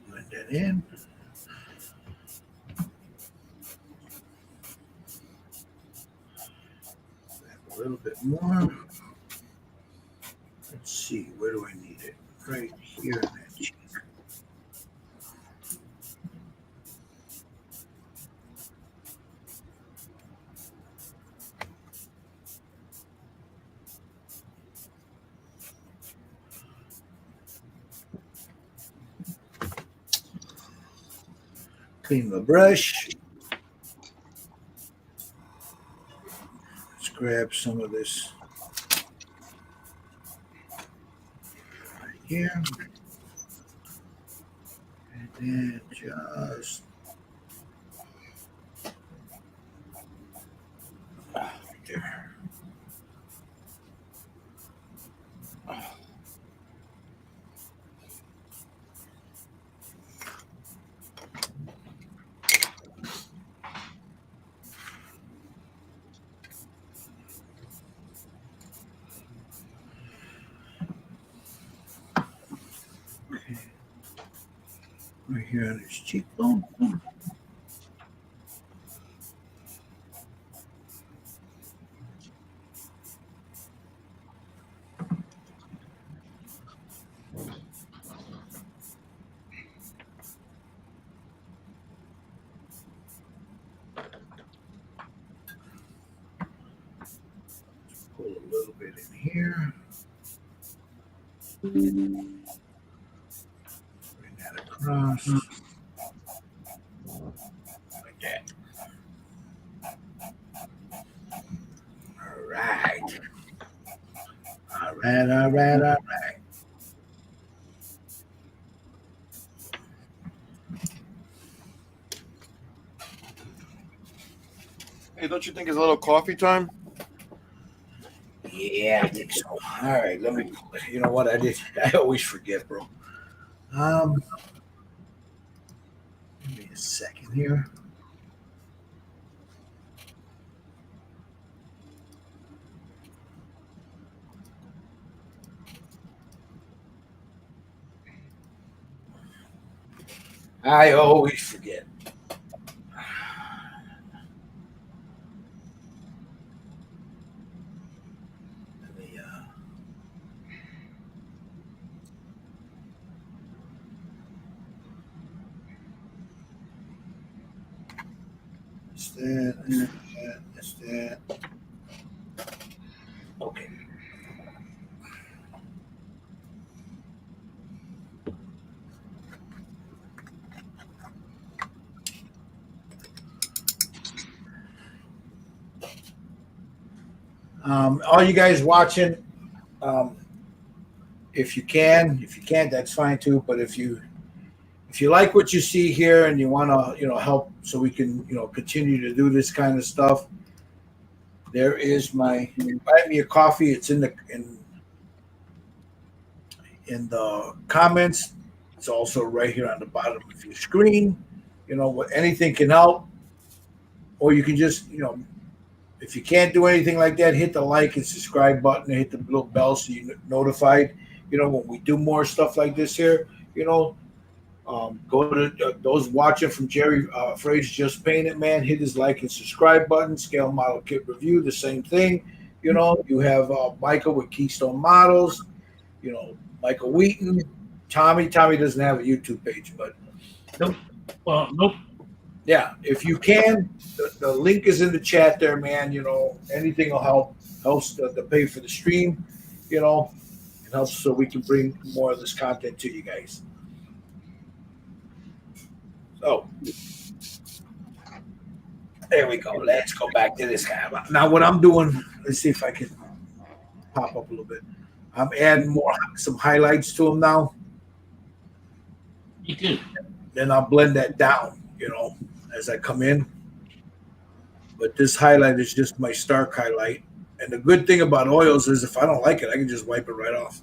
Blend that in. A little bit more. Let's see, where do I need it? Right here in that cheek. Clean the brush. Let's grab some of this right here. And then just right there. Okay. Right here on his cheekbone. Pull a little bit in here. Bring that across. Like that. All right. All right, all right, all right. Hey, don't you think it's a little coffee time? Yeah, I think so. All right, let me. You know what I did? I always forget, bro. Give me a second here. I always forget. Let me, that's that, that's that. Okay. All you guys watching, if you can, if you can't, that's fine too. But if you like what you see here and you want to, help so we can, continue to do this kind of stuff, there is my buy me a coffee. It's in the comments. It's also right here on the bottom of your screen. What anything can help, or you can just, if you can't do anything like that, hit the like and subscribe button and hit the little bell so you're notified. When we do more stuff like this here, go to those watching from Jerry Fraser Just Paint It Man, hit his like and subscribe button. Scale Model Kit Review, the same thing. You have Michael with Keystone Models, Michael Wheaton, Tommy. Tommy doesn't have a YouTube page, but Nope. Well, nope. yeah, if you can, the link is in the chat there, man. Anything will help. Helps to pay for the stream. It helps so we can bring more of this content to you guys. So there we go. Let's go back to this guy. Now, what I'm doing, let's see if I can pop up a little bit. I'm adding some highlights to him now. You too. Then I'll blend that down, as I come in. But this highlight is just my stark highlight. And the good thing about oils is if I don't like it, I can just wipe it right off.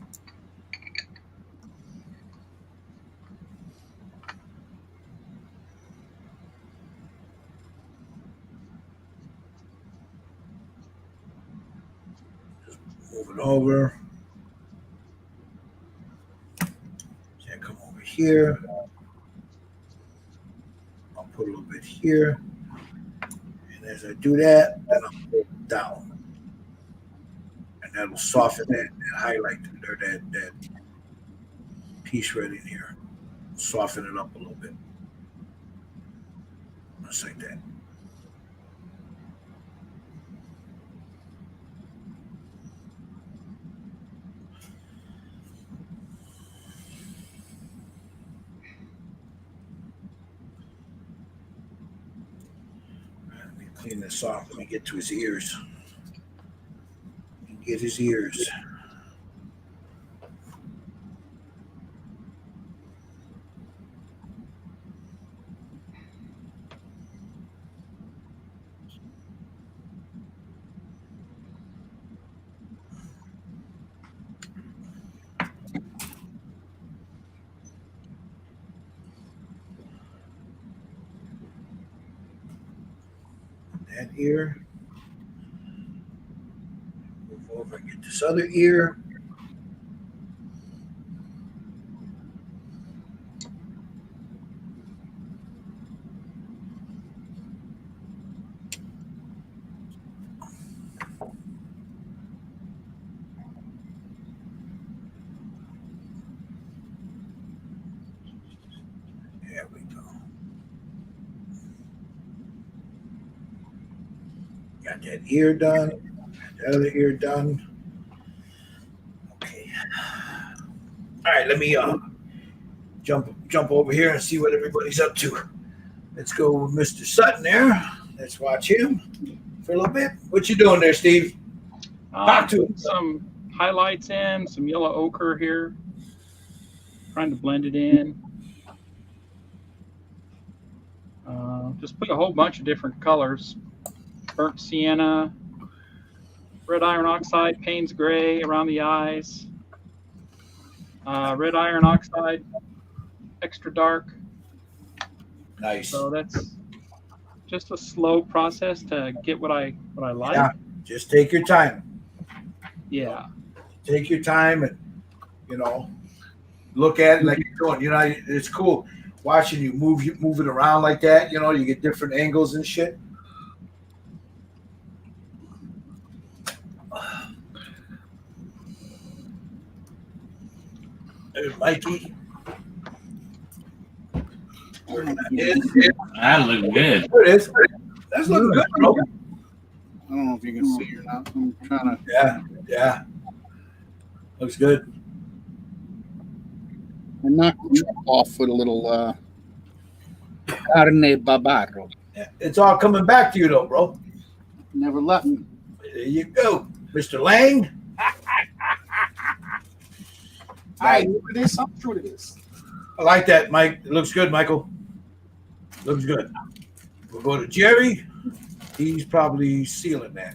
Just move it over. Can I come over here? I'll put a little bit here. And as I do that, then I'll pull it down. And that'll soften that highlight or that piece right in here. Soften it up a little bit. Just like that. Clean this off. Let me get to his ears. Get his ears. That ear. Move over and get this other ear. There we go. Got that ear done. Got the other ear done. Okay. All right, let me jump over here and see what everybody's up to. Let's go with Mr. Sutton there. Let's watch him for a little bit. What you doing there, Steve? Talk to him. Some highlights in, some yellow ochre here. Trying to blend it in. Just put a whole bunch of different colors. Burnt sienna, red iron oxide, Payne's gray around the eyes. Red iron oxide, extra dark. Nice. So that's just a slow process to get what I like. Yeah, just take your time. Yeah. Take your time and, look at it like you're doing. It's cool watching you move it around like that. You get different angles and shit. There's Mikey. That looked good. There it is. That's looking good, bro. I don't know if you can see or not. I'm trying to. Yeah. Looks good. I knocked the truck off with a little carne babaro. Yeah. It's all coming back to you, though, bro. Never left me. There you go, Mr. Lang. Hey, look at this. I'm sure it is. I like that, Mike. It looks good, Michael. Looks good. We'll go to Jerry. He's probably sealing that.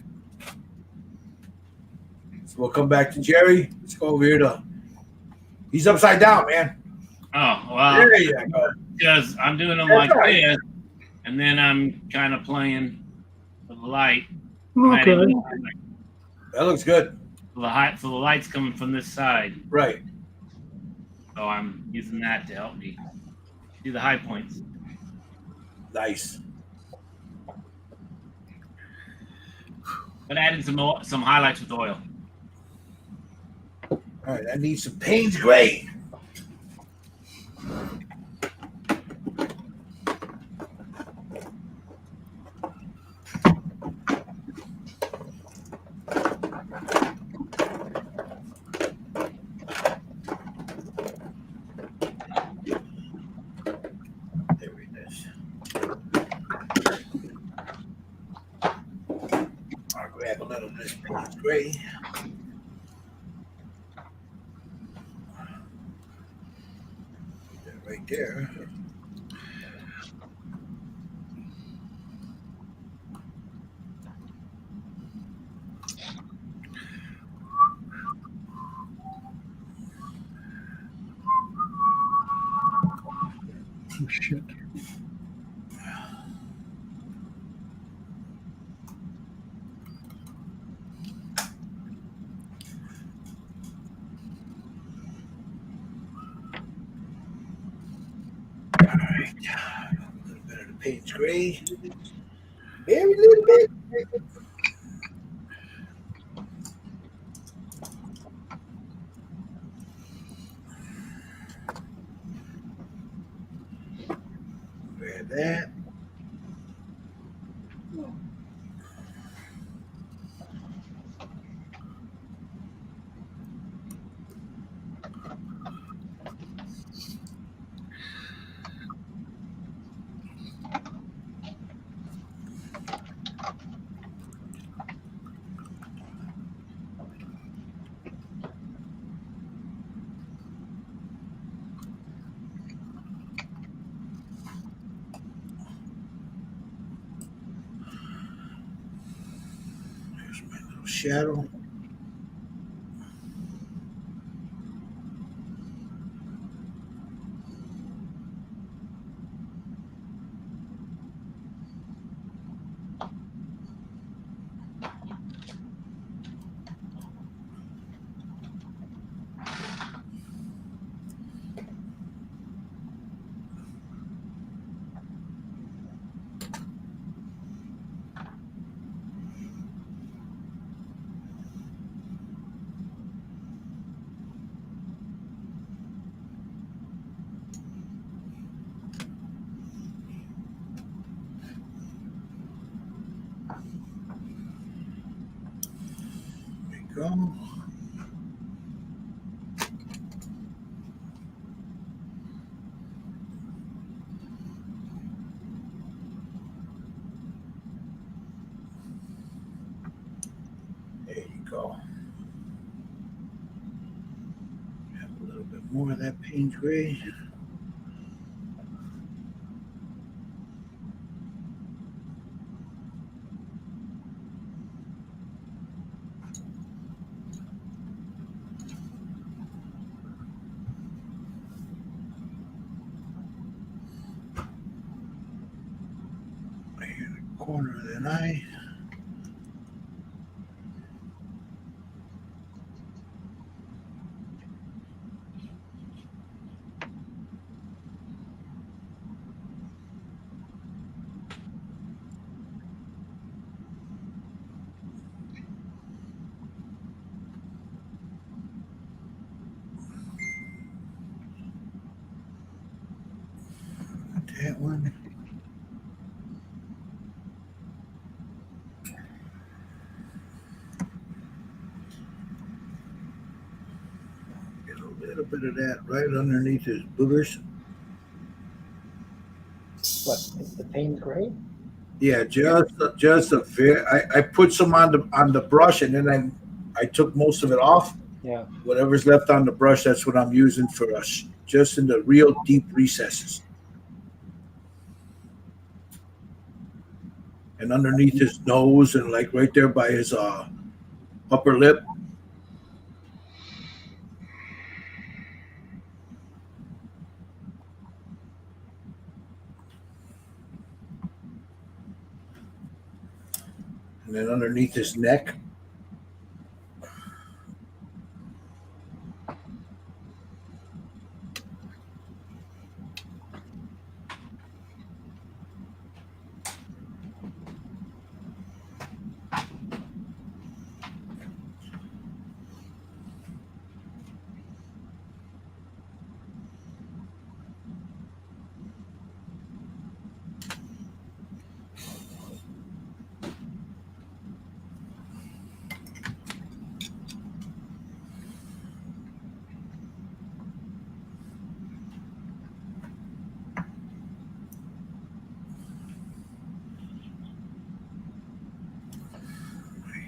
So we'll come back to Jerry. Let's go over here to. He's upside down, man. Oh, well, There you go. because I'm doing them That's like right. this, and then I'm kind of playing with the light. Okay. That looks good. So the light's coming from this side, Right. so I'm using that to help me do the high points. Nice. But adding some highlights with oil. All right. I need some Payne's Gray. There it is. I'll grab a little of this Payne's Gray. Right there. Oh, shit. All right. A little bit of the Payne's Gray. Very little bit. Grab that. shadow. There we go. There you go. Have a little bit more of that Payne's gray. Right here in the corner of that eye. That one. Get a little bit of that right underneath his boogers. What? The Payne's gray? Yeah, just a very. I put some on the brush, and then I took most of it off. Yeah. Whatever's left on the brush, that's what I'm using for us, just in the real deep recesses. And underneath his nose and like right there by his upper lip. And then underneath his neck.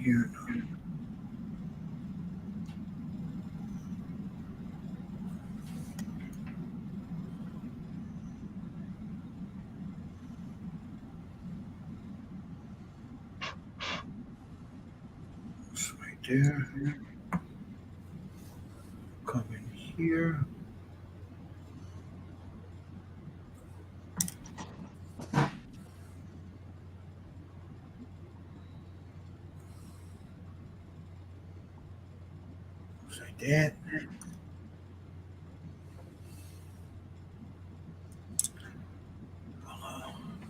Here. It's right there. Come in here. It's like that.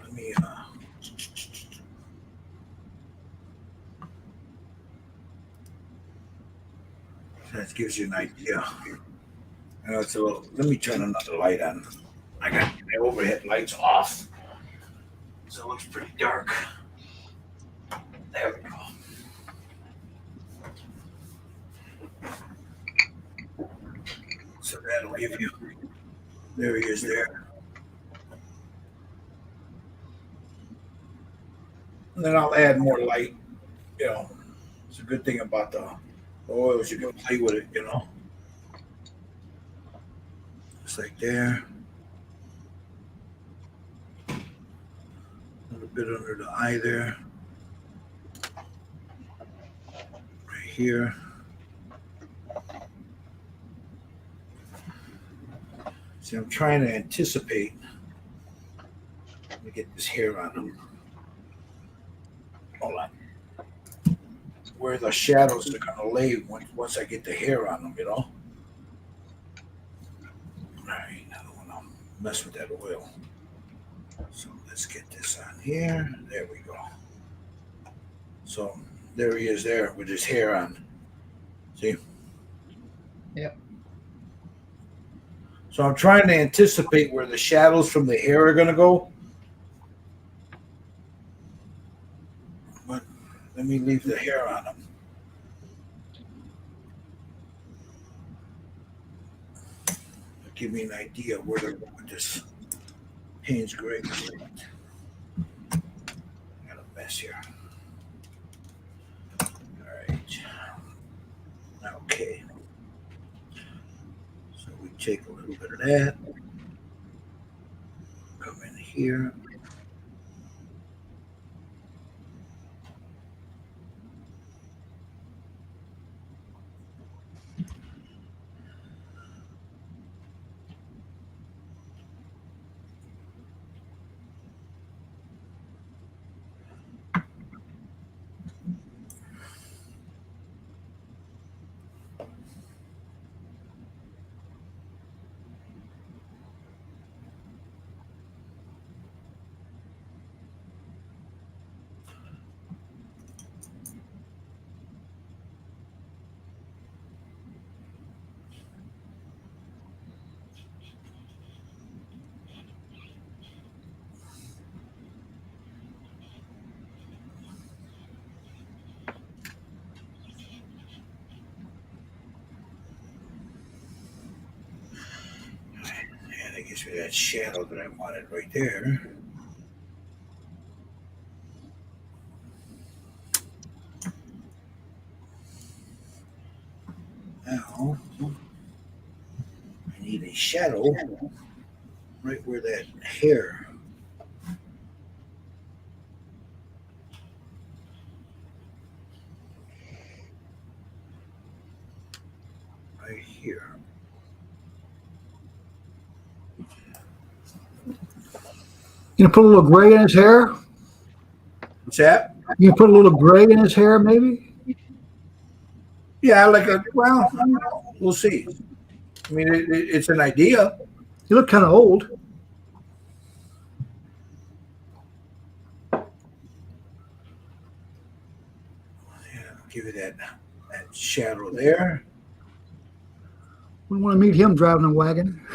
Let me that gives you an idea. I know it's a little. Let me turn another light on. I got the overhead lights off, so it looks pretty dark. There we go. So that'll give you. There he is there. And then I'll add more light. You know, it's a good thing about the oils. You can play with it. You know, just like there. A little bit under the eye there. here. See, I'm trying to anticipate. Let me get this hair on them. Hold on. Where the shadows are gonna lay once I get the hair on them, you know. All right, I don't want to mess with that oil. So let's get this on here. There we go. So there he is there with his hair on. See? Yep. So I'm trying to anticipate where the shadows from the hair are gonna go. But let me leave the hair on them. Give me an idea where they're going with this Payne's Gray. Got a mess here. All right. Okay. So we take a little bit of that. Come in here. And it gives me that shadow that I wanted right there. Now, I need a shadow right where that hair. Right here. You know, put a little gray in his hair. What's that? You can put a little gray in his hair, maybe. Yeah, like a, well, I don't know. We'll see. I mean, it's an idea. You look kind of old. Yeah, give it that shadow there. We want to meet him driving a wagon.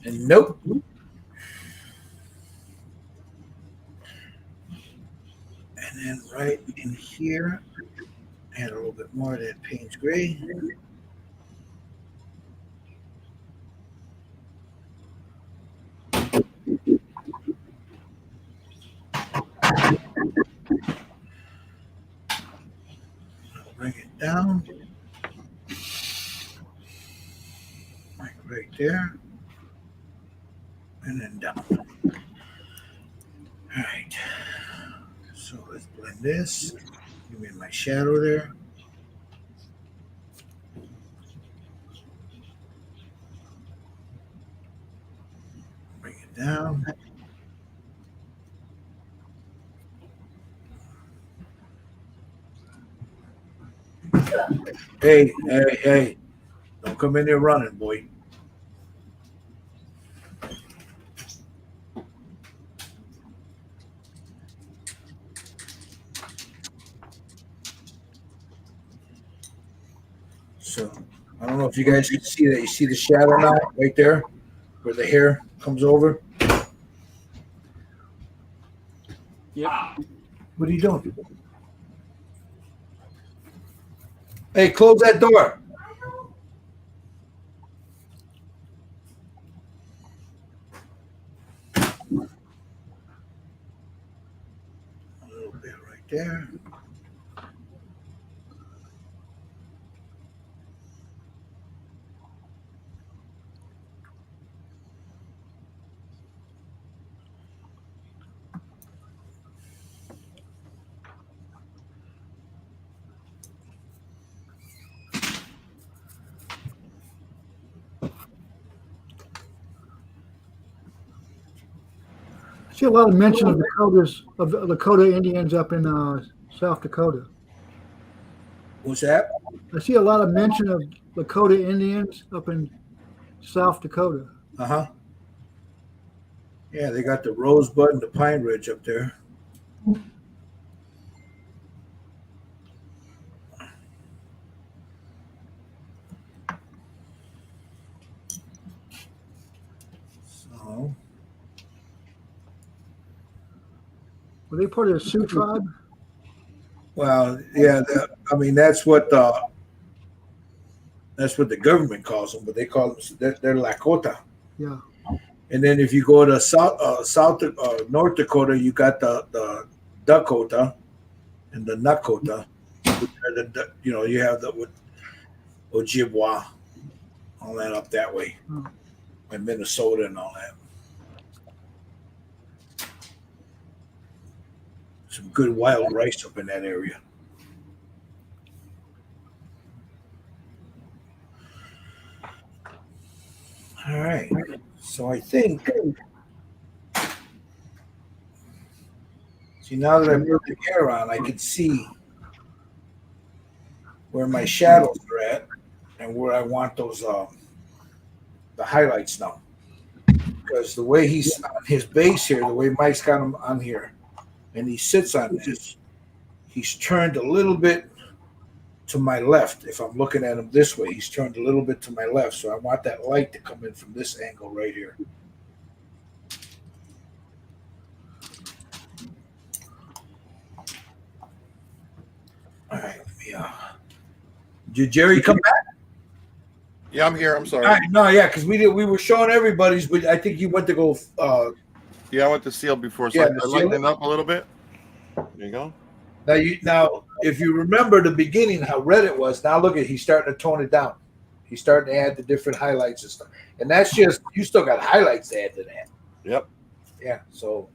And nope. And then right in here, add a little bit more of that Payne's Gray. Bring it down. Like right there. And then down. All right. So let's blend this. Give me my shadow there. Bring it down. Hey, hey, hey. Don't come in here running, boy. So I don't know if you guys can see that. You see the shadow now right there where the hair comes over? Yep. What are you doing? Hey, close that door. A little bit right there. See a lot of mention of Lakota Indians up in South Dakota. What's that? I see a lot of mention of Lakota Indians up in South Dakota. Uh-huh. Yeah, they got the Rosebud and the Pine Ridge up there. So, Were they part of the Sioux tribe? well, yeah, I mean that's what the government calls them, but they call them they're Lakota. Yeah. And then if you go to North Dakota, you got the Dakota and the Nakota. You have the with Ojibwa, all that up that way, and Minnesota and all that. Some good wild rice up in that area. All right. So I think, see, now that I put the gear on, I can see where my shadows are at and where I want those the highlights now. Because the way he's on his base here, the way Mike's got him on here, and he sits on this, he's turned a little bit to my left. If I'm looking at him this way, he's turned a little bit to my left. So I want that light to come in from this angle right here. All right. Did Jerry come back? Yeah, I'm here. I'm sorry. All right, no, yeah, because we were showing everybody's, but I think you went to go. Yeah, I went to seal before, so Yeah, I lightened it up a little bit. There you go. Now, if you remember the beginning, how red it was. Now look at he's starting to tone it down. He's starting to add the different highlights and stuff. And that's just you still got highlights to add to that. Yep. Yeah, so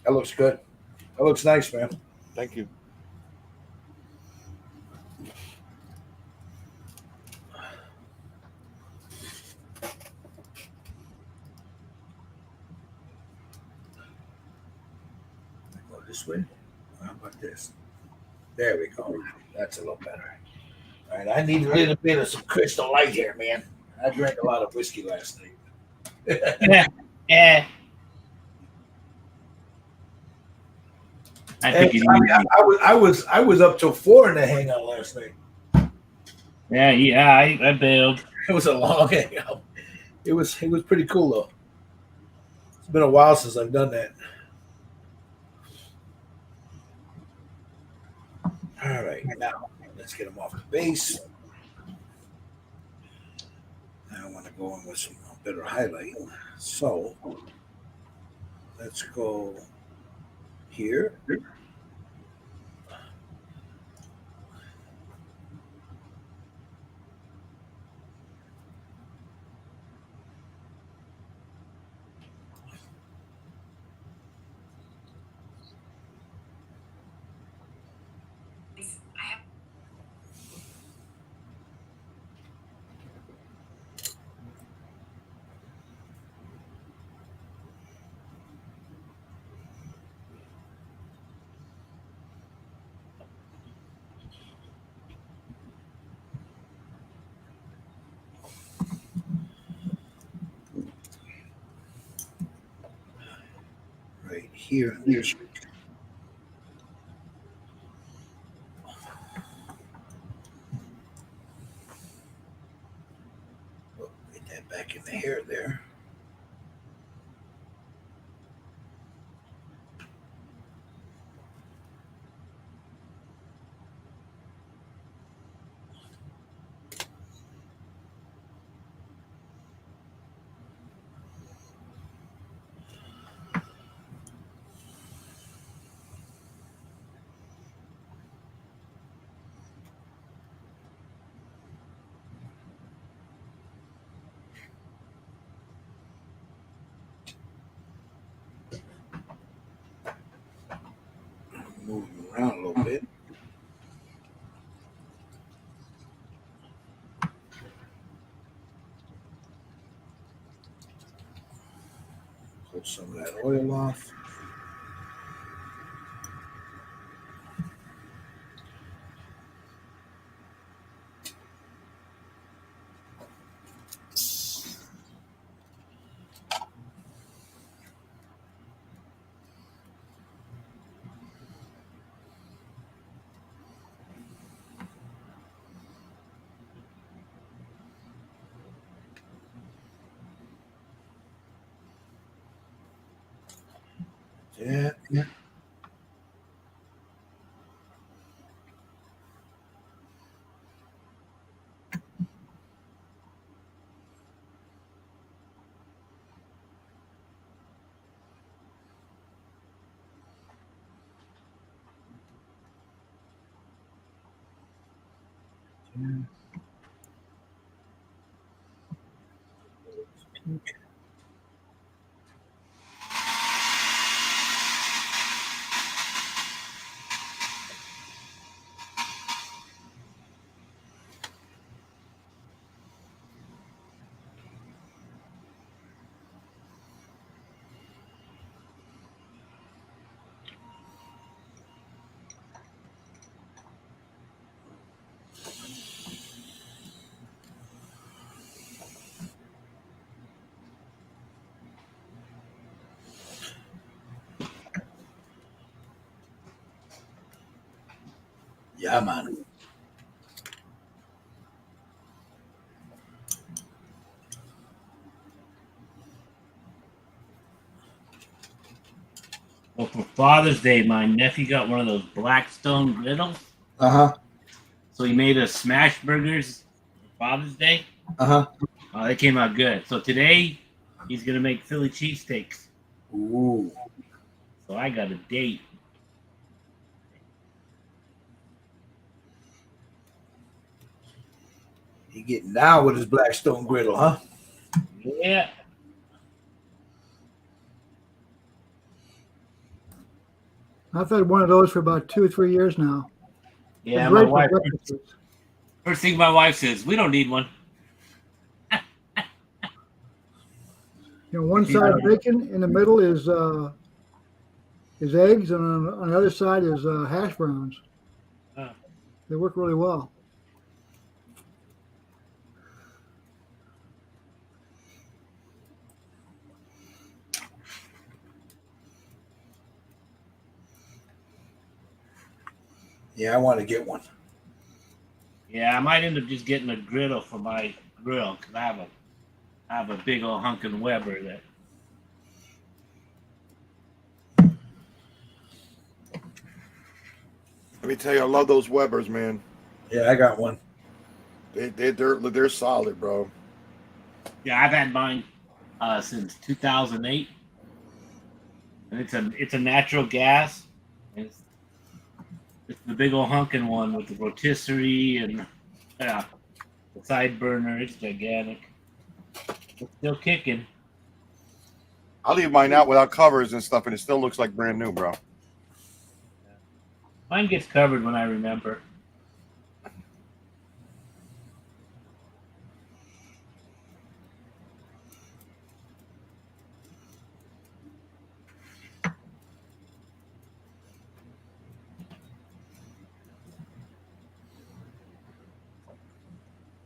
that looks good. That looks nice, man. Thank you. Go this way. How about this? There we go. That's a little better. All right, I need a little bit of some crystal light here, man. I drank a lot of whiskey last night. Yeah. I think I was up till 4 in the hangout last night. I bailed. It was a long hangout. It was pretty cool though. It's been a while since I've done that. All right, now let's get them off the base. I want to go in with some better highlight. So let's go here. Right here. Get that back in the hair there. Moving around a little bit. Close some of that oil off. Yeah. Yeah, man. Well, for Father's Day, my nephew got one of those Blackstone griddles. Uh-huh. So he made us smash burgers for Father's Day. Uh-huh. They came out good. So today he's gonna make Philly cheesesteaks. Ooh. So I got a date. He getting down with his Blackstone griddle, huh? Yeah. I've had one of those for about 2 or 3 years now. Yeah, They're my great for wife. breakfast. First thing my wife says, we don't need one. You know, one side bacon, in the middle is eggs, and on the other side is hash browns. Oh. They work really well. Yeah, I want to get one. Yeah, I might end up just getting a griddle for my grill because I have a big old hunkin' Weber that. Let me tell you, I love those Webers, man. Yeah, I got one. They're solid, bro. Yeah, I've had mine since 2008, and it's a natural gas. And it's the big old hunkin' one with the rotisserie and the side burner. It's gigantic. It's still kicking. I'll leave mine out without covers and stuff, and it still looks like brand new, bro. Mine gets covered when I remember.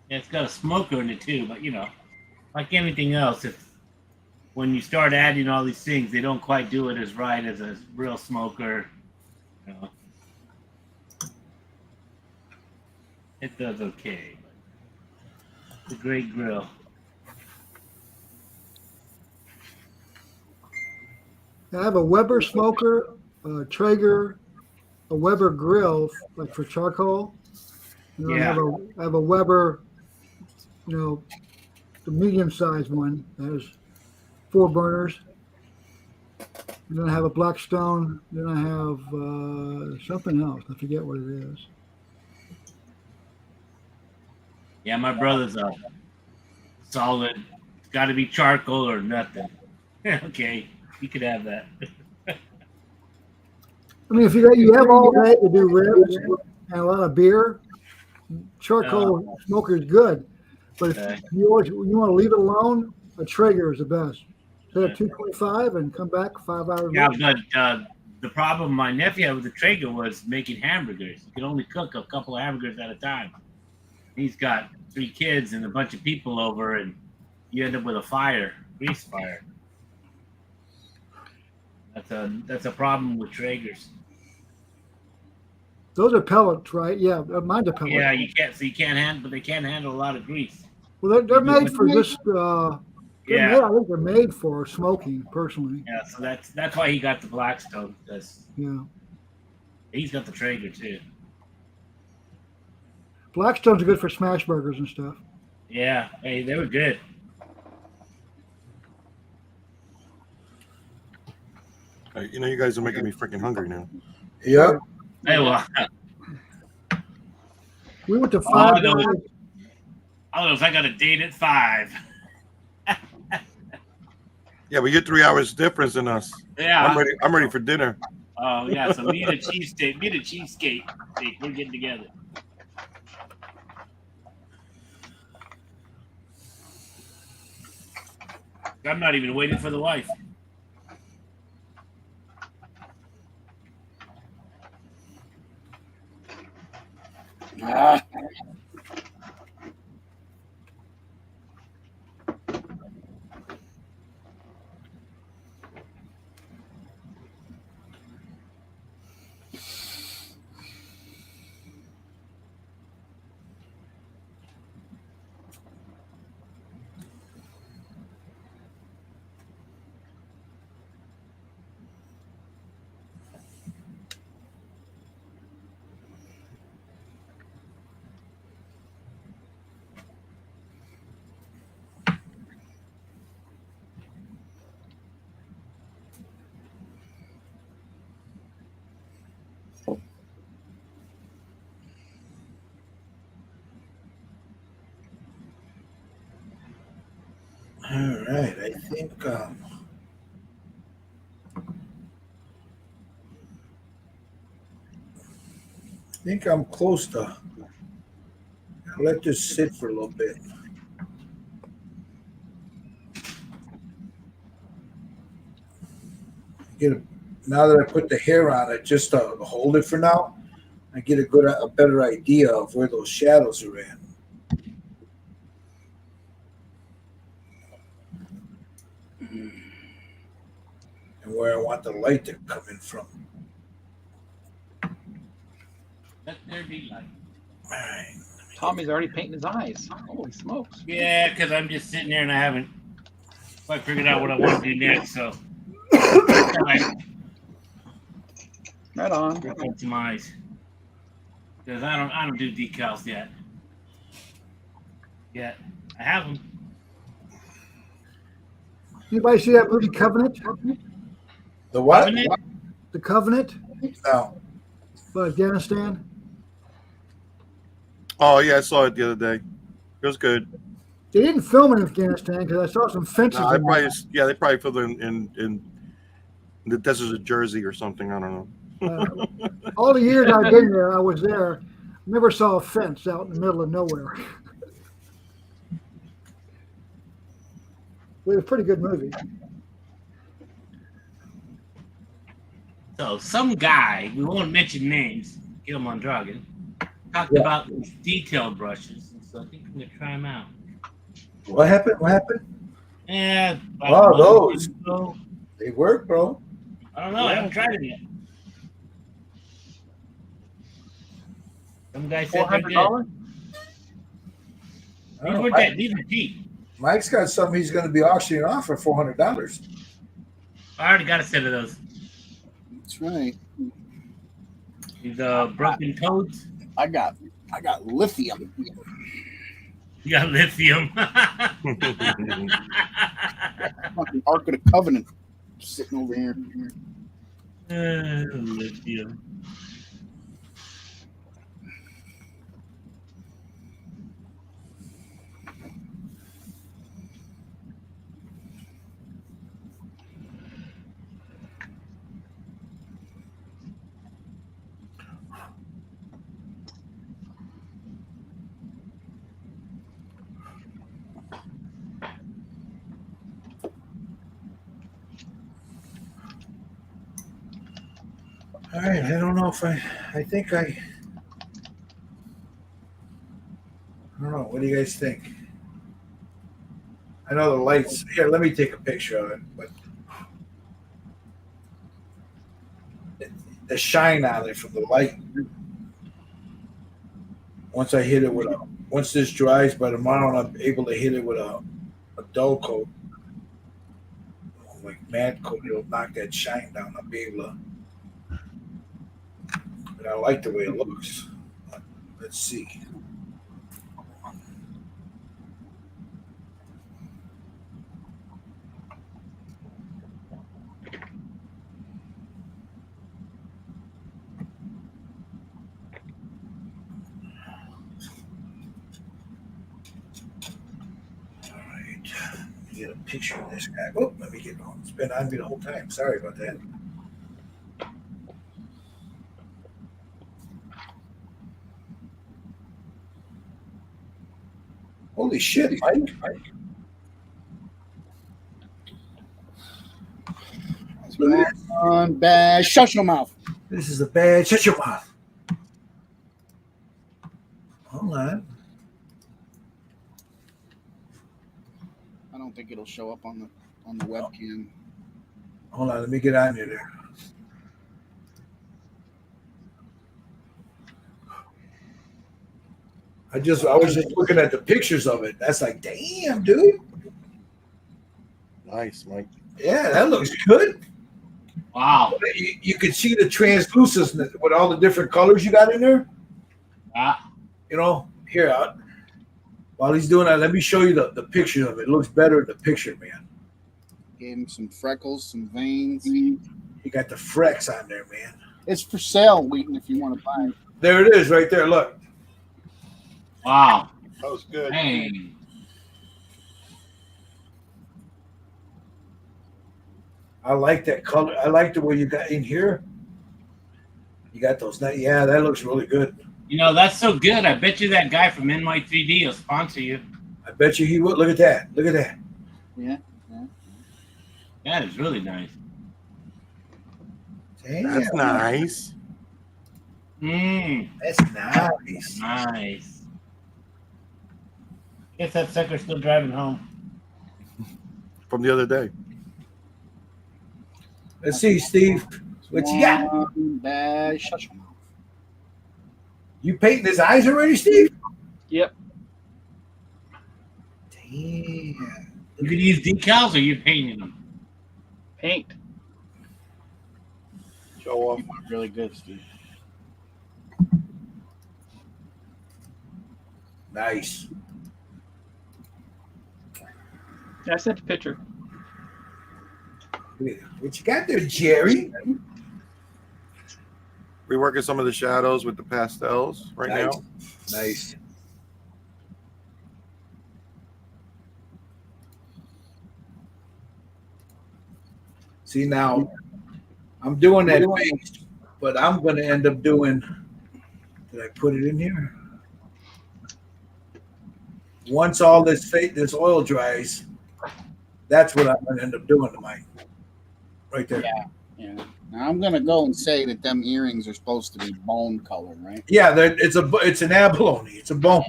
Yeah, it's got a smoker in it too, but like anything else, when you start adding all these things, they don't quite do it as right as a real smoker. It does okay. But it's a great grill. I have a Weber smoker, a Traeger, a Weber grill, like for charcoal. And then Yeah. I have a Weber, the medium-sized one that has 4 burners. And then I have a Blackstone. Then I have something else. I forget what it is. Yeah, my brother's a solid. It's got to be charcoal or nothing. Okay, you could have that. I mean, if you have all day to do ribs and a lot of beer, charcoal smoker is good. But if you want to leave it alone, a Traeger is the best. Hit a 225 and come back 5 hours Yeah, later. but the problem my nephew had with the Traeger was making hamburgers. You could only cook a couple of hamburgers at a time. He's got 3 kids and a bunch of people over, and you end up with a grease fire. That's a problem with Traegers. Those are pellets, right? Yeah, mine's a pellet. Yeah, you can't handle, but they can handle a lot of grease. Well, they're made for just. Yeah. I think they're made for smoking, personally. Yeah, so that's why he got the Blackstone, because Yeah. he's got the Traeger too. Blackstones are good for smash burgers and stuff. Yeah, hey, they were good. You know, you guys are making me freaking hungry now. Yep. Hey, well, We went to I Five don't Guys. know if I got a date at 5. Yeah, but you're 3 hours difference than us. Yeah. I'm ready for dinner. Oh yeah, so me and a cheesesteak. We're getting together. I'm not even waiting for the wife. Ah. All right. I think I'm close to. Let this sit for a little bit. Now that I put the hair on it, just to hold it for now, I get a better idea of where those shadows are at. And where I want the light to come in from. Let there be light. All right. Tommy's already painting his eyes. Holy smokes. Yeah, because I'm just sitting there and I haven't quite figured out what I want to do next. So Right on. work on some eyes, because I don't do decals yet. I have them. Anybody see that movie Covenant? The what? Covenant? The Covenant No. about Afghanistan. Oh yeah, I saw it the other day. It was good. They didn't film in Afghanistan because I saw some fences. No, in there. they probably filmed in the deserts of Jersey or something. I don't know. All the years I've been there, I was there. Never saw a fence out in the middle of nowhere. It was a pretty good movie. So some guy, we won't mention names, get him on Dragon, talked about these detailed brushes, and so I think I'm gonna try them out. What happened? What happened? Yeah. Oh, those. They work, bro. I don't know. I haven't tried it yet. Some guy said they're good. $400? These are cheap. Mike's got something he's going to be auctioning off for $400. I already got a set of those. That's right. These broken toads. I got lithium. You got lithium. Fucking Ark of the Covenant sitting over here. Lithium. All right, I don't know if I think I don't know. What do you guys think? I know the lights. Here, let me take a picture of it. But the shine on it from the light. Once I hit it with a, once this dries by tomorrow, I'm able to hit it with a dull coat, like matte coat. It'll knock that shine down. I'll be able to. But I like the way it looks. Let's see. Get a picture of this guy. Oh, let me get on. It's been on me the whole time. Sorry about that. Holy shit, Mike. On bad. Shut your mouth. This is a bad. Shut your mouth. Hold on. I don't think it'll show up on the webcam. Hold on. Let me get on you there. I was just looking at the pictures of it. That's like, damn, dude. Nice, Mike. Yeah, that looks good. Wow. You can see the translucence with all the different colors you got in there. Ah, You know, here, while he's doing that, let me show you the picture of it. It looks better in the picture, man. Gave him some freckles, some veins. You got the frecks on there, man. It's for sale, Wheaton, if you want to buy it. There it is right there. Look. wow. That was good. Dang. I like that color. I like the way you got in here. You got those. Yeah, that looks really good. You know, that's so good. I bet you that guy from NY3D will sponsor you. I bet you he would. Look at that. Look at that. Yeah. That is really nice. Damn, That's nice. that's nice. Nice. Guess that sucker's still driving home. From the other day. Let's see, Steve. What you got? Bad. Shut your mouth. You painting his eyes already, Steve? Yep. Damn. You can use decals or you painting them? Paint. Show off. Really good, Steve. Nice. I sent a picture. What you got there, Jerry? Reworking some of the shadows with the pastels right Nice. now. Nice. See, now I'm doing that face, but I'm going to end up doing. Did I put it in here? Once all this oil dries, that's what I'm going to end up doing to mine. Right there. Yeah. Now I'm gonna go and say that them earrings are supposed to be bone color, right? Yeah, it's an abalone. It's a bone.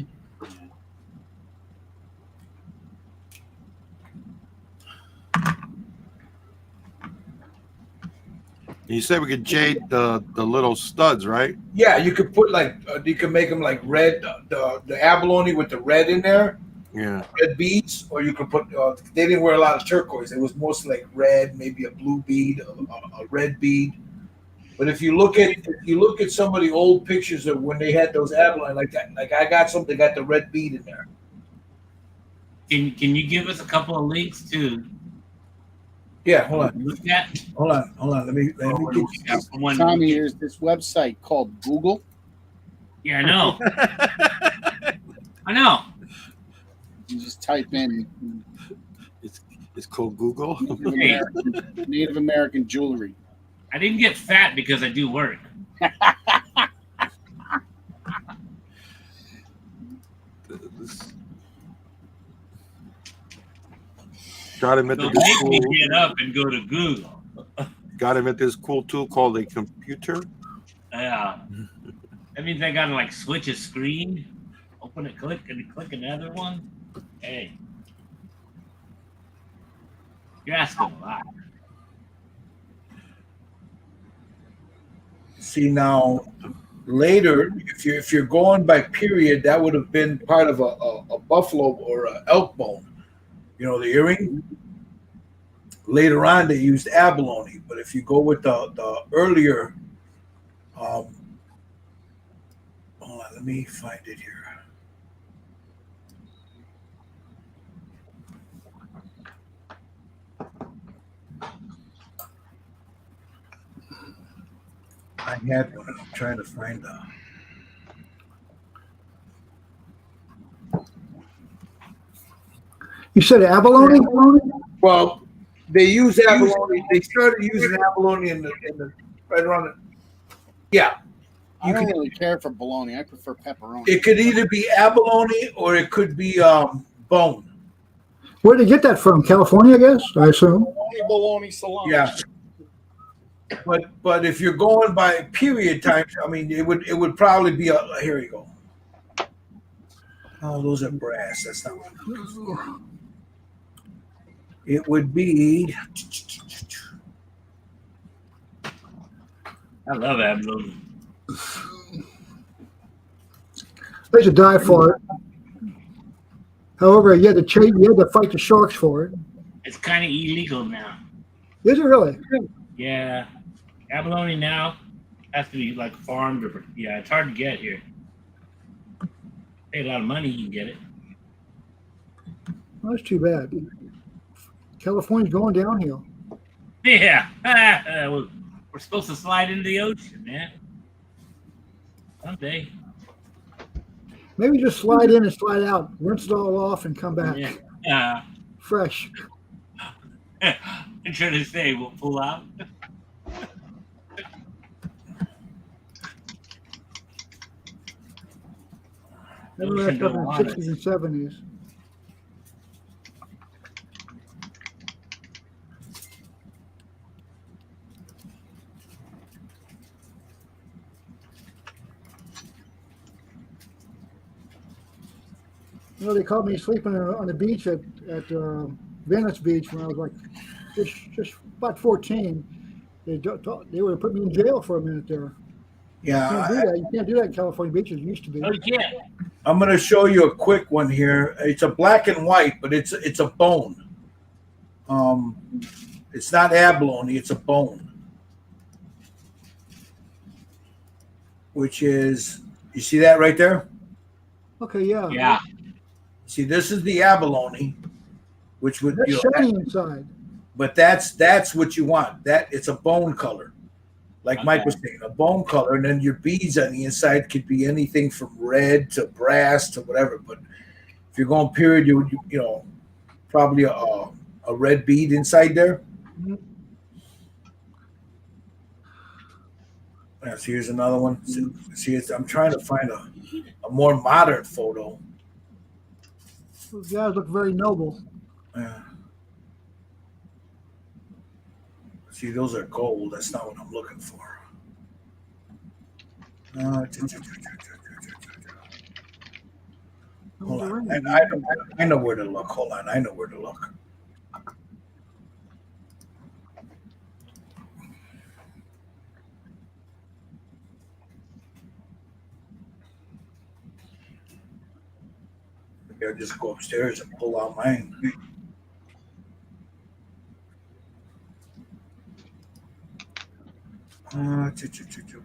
You said we could jade the little studs, right? Yeah, you could put you can make them like red, the abalone with the red in there, Yeah. red beads, or you could put. They didn't wear a lot of turquoise. It was mostly like red, maybe a blue bead, a red bead. But if you look at some of the old pictures of when they had those abalone like that, like I got some, they got the red bead in there. Can you give us a couple of links to Yeah, hold on, look at? hold on. Let me get. One. Tommy, there's this website called Google. Yeah, I know. I know. You just type in It's called Google. Native American jewelry. I didn't get fat because I do work. Got him at So the make me school. get up and go to Google. got to invent this cool tool called a computer. Yeah. That means I gotta like switch a screen, open it, click, and click another one. Hey, you're asking a lot. See now, later, if you're going by period, that would have been part of a buffalo or a elk bone. You know, the earring. Later on, they used abalone, but if you go with the earlier, hold on, let me find it here. I had one. I'm trying to find the. You said abalone? Well, they use abalone. They started using abalone in the right around the. Yeah, I don't really care for bologna. I prefer pepperoni. it could either be abalone or it could be bone. Where did you get that from? California, I guess, I assume. Bologna salami. Yeah. But if you're going by period times, I mean, it would probably be a. Here you go. Oh, those are brass. That's not what I'm looking for. It would be. I love abalone. I used to die for it. However, you had to fight the sharks for it. It's kind of illegal now. Is it really? Yeah, abalone now has to be like farmed or yeah, it's hard to get here. Pay a lot of money, you can get it. Well, that's too bad. California's going downhill. Yeah, we're supposed to slide into the ocean, man. Someday. Maybe just slide in and slide out, rinse it all off, and come back Yeah. fresh. I'm trying to say we'll pull out. Remember that stuff in the 60s and 70s. You know, they caught me sleeping on the beach at Venice Beach when I was like just about 14. They would have put me in jail for a minute there. Yeah, You can't do that. You can't do that in California beaches. It used to be. Oh, you can't. I'm going to show you a quick one here. It's a black and white, but it's a bone. It's not abalone. It's a bone, which is, you see that right there? Okay, yeah. Yeah. See, this is the abalone, which would That's shiny inside. but that's what you want. That it's a bone color, like Mike Okay. was saying, a bone color, and then your beads on the inside could be anything from red to brass to whatever. But if you're going period, you know probably a red bead inside there. Mhm. Yeah, so here's another one. See, I'm trying to find a more modern photo. Those guys look very noble. Yeah. See, those are gold. That's not what I'm looking for. Hold on. I know where to look. Hold on. I know where to look. Maybe I'll just go upstairs and pull out mine.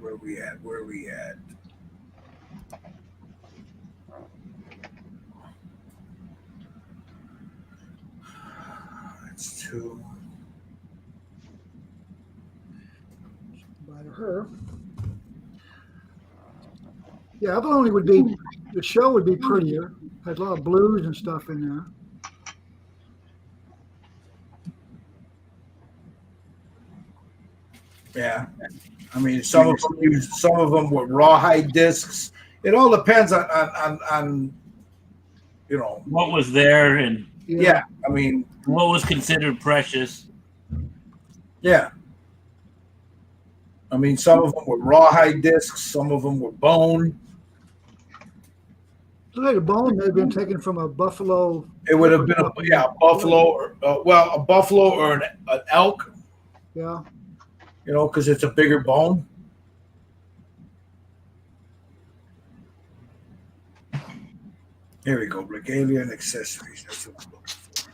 Where we at? Where we at? That's two. By her. Yeah, abalone would be, the show would be prettier. Has a lot of blues and stuff in there. Yeah, I mean, some of them were rawhide discs. It all depends on you know. What was there and Yeah, I mean, what was considered precious? yeah. I mean, some of them were rawhide discs, some of them were bone. Look like a bone may have been taken from a buffalo. It would have been a buffalo, or a buffalo or an elk. Yeah. You know, because it's a bigger bone. Here we go, regalia and accessories. That's what I'm looking for.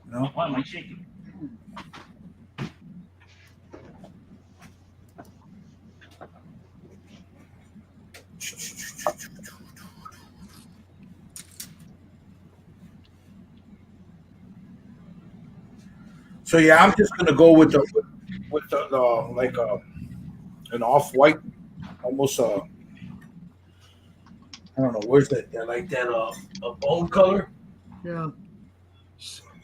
You know? Why am I shaking? So yeah, I'm just gonna go with the like an off white, almost I don't know, where's that? Like that a bone color. Yeah.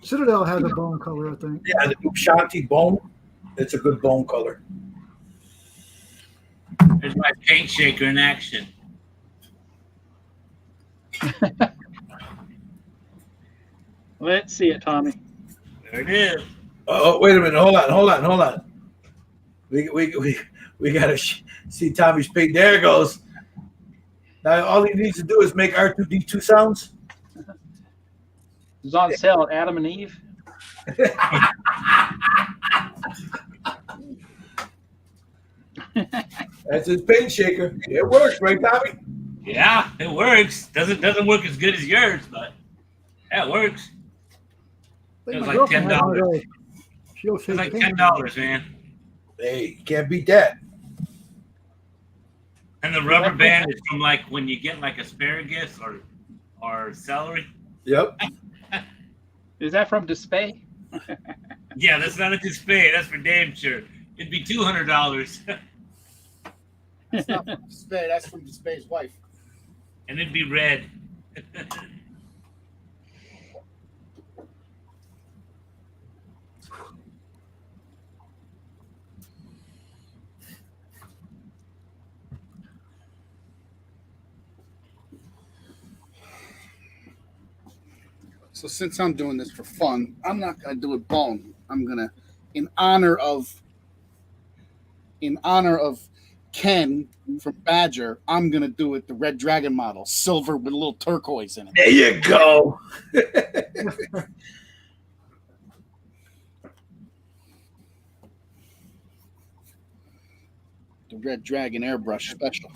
Citadel has a bone color, I think. Yeah, the Ushanti bone. It's a good bone color. There's my paint shaker in action. Let's see it, Tommy. There it is. Oh, wait a minute. Hold on. We gotta see Tommy's paint. There it goes. Now all he needs to do is make R2D2 sounds. It's on sale at Adam and Eve. That's his paint shaker. It works, right, Tommy? Yeah, it works. Doesn't work as good as yours, but yeah, it works. I It was think my like girlfriend had one of $10. those. She'll It's say like paint. $10, man. Hey, you can't beat that. And the rubber band is from like when you get like asparagus or celery. Yep. Is that from Dispay? Yeah, that's not a display. That's for damn sure. It'd be $200, That's not from Spade. That's from Spade's wife. and it'd be red. So since I'm doing this for fun, I'm not gonna do it bone. I'm gonna, in honor of Ken from Badger, I'm gonna do it the Red Dragon model, silver with a little turquoise in it. There you go. The Red Dragon airbrush special.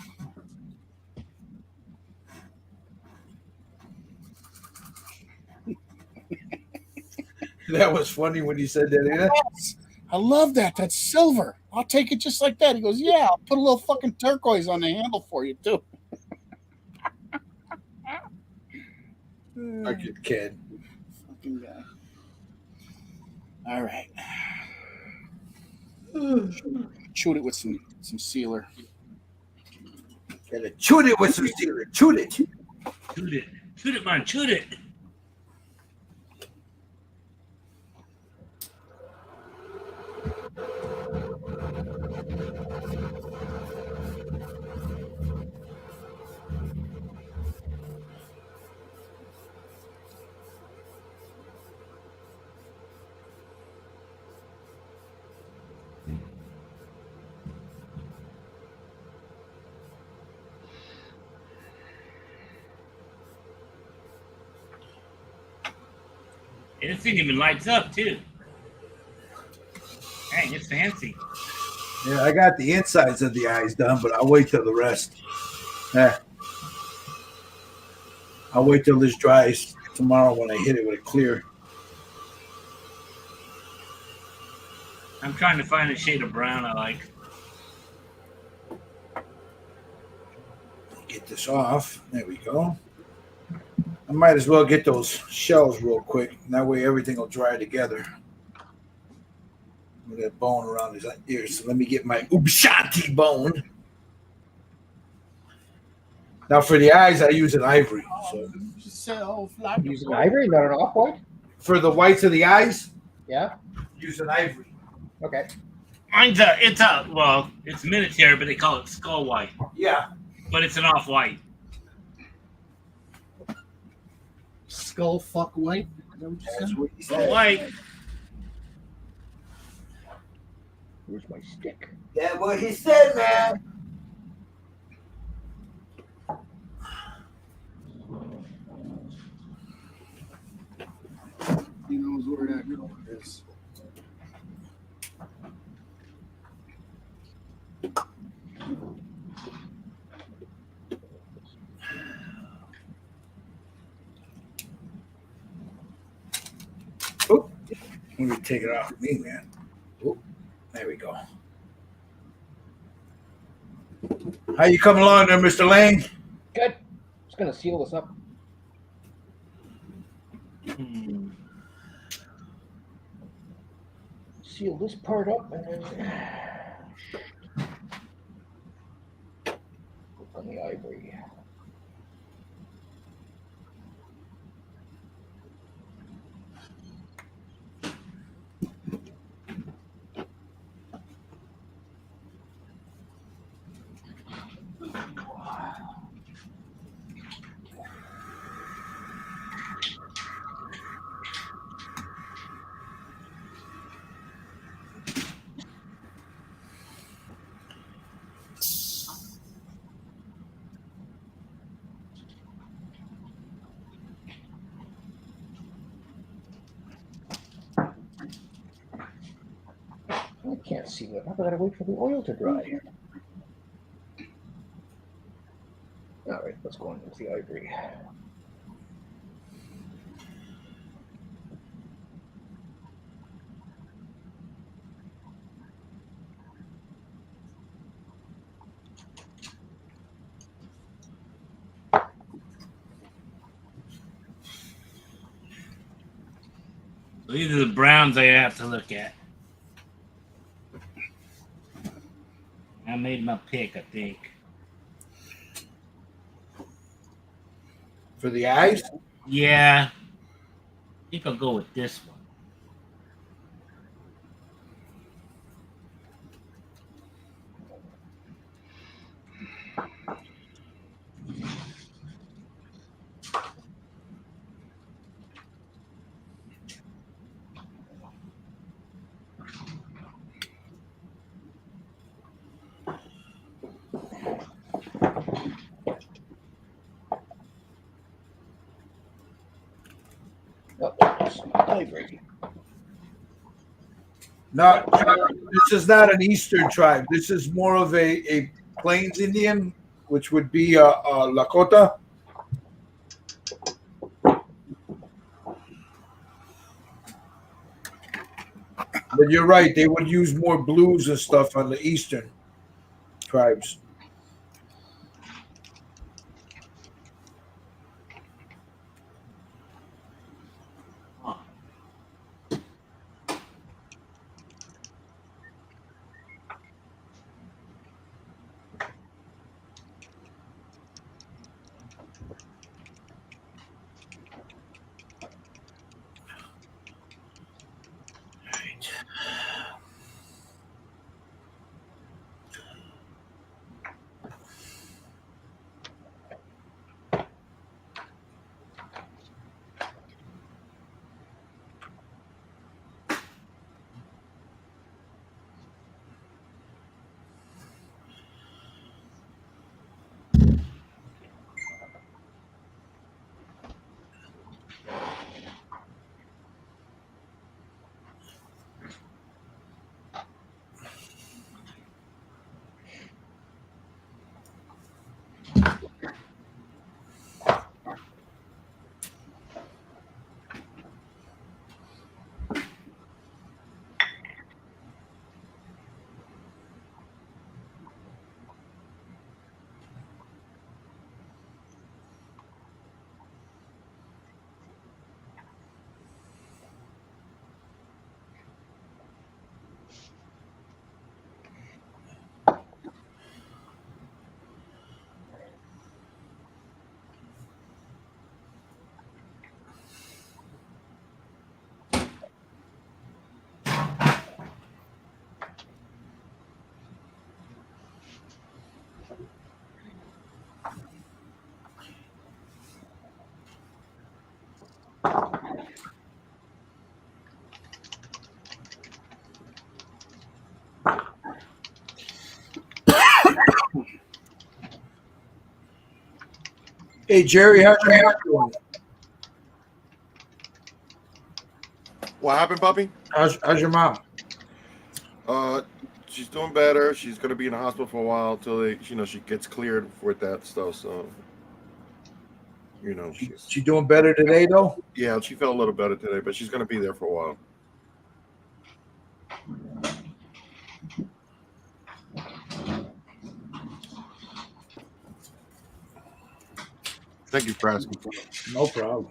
That was funny when you said that, ain't it? Yes, I love that. That's silver. I'll take it just like that. He goes, yeah, I'll put a little fucking turquoise on the handle for you too. I could kid. Fucking guy. All right. Shoot it with some sealer. Gotta shoot it with some sealer. Shoot it. Shoot it. Shoot it, man. Shoot it. And this thing even lights up too. Dang, it's fancy. Yeah, I got the insides of the eyes done, but I'll wait till the rest. I'll wait till this dries tomorrow when I hit it with a clear. I'm trying to find a shade of brown I like. Get this off. There we go. I might as well get those shells real quick. That way everything will dry together. With that bone around his ear. So let me get my Ushanti bone. Now for the eyes, I use an ivory. So Use an ivory, not an off-white? for the whites of the eyes, Yeah. use an ivory. Okay. Mine's it's military, but they call it skull white. Yeah. But it's an off-white. Skull fuck white. Is that what you said? That's what he Skull said. white. Where's my stick? That's what he said, man. He knows where that is. Let me take it off me, man. Oh, there we go. How you coming along there, Mr. Lane? Good. Just gonna seal this up. Seal this part up and then look on the ivory. I can't seal it up. I gotta wait for the oil to dry. All right, let's go on with the ivory. So these are the browns I have to look at. I made my pick, I think. For the eyes? Yeah. I think I'll go with this one. Oh, that's ivory. No, this is not an Eastern tribe. This is more of a Plains Indian, which would be Lakota. But you're right; they would use more blues and stuff on the Eastern tribes. Huh. Hey, Jerry, how's your mom doing? What happened, puppy? How's your mom? She's doing better. She's gonna be in the hospital for a while till she gets cleared with that stuff. So, She doing better today, though? yeah, she felt a little better today, but she's gonna be there for a while. Thank you for asking. No problem.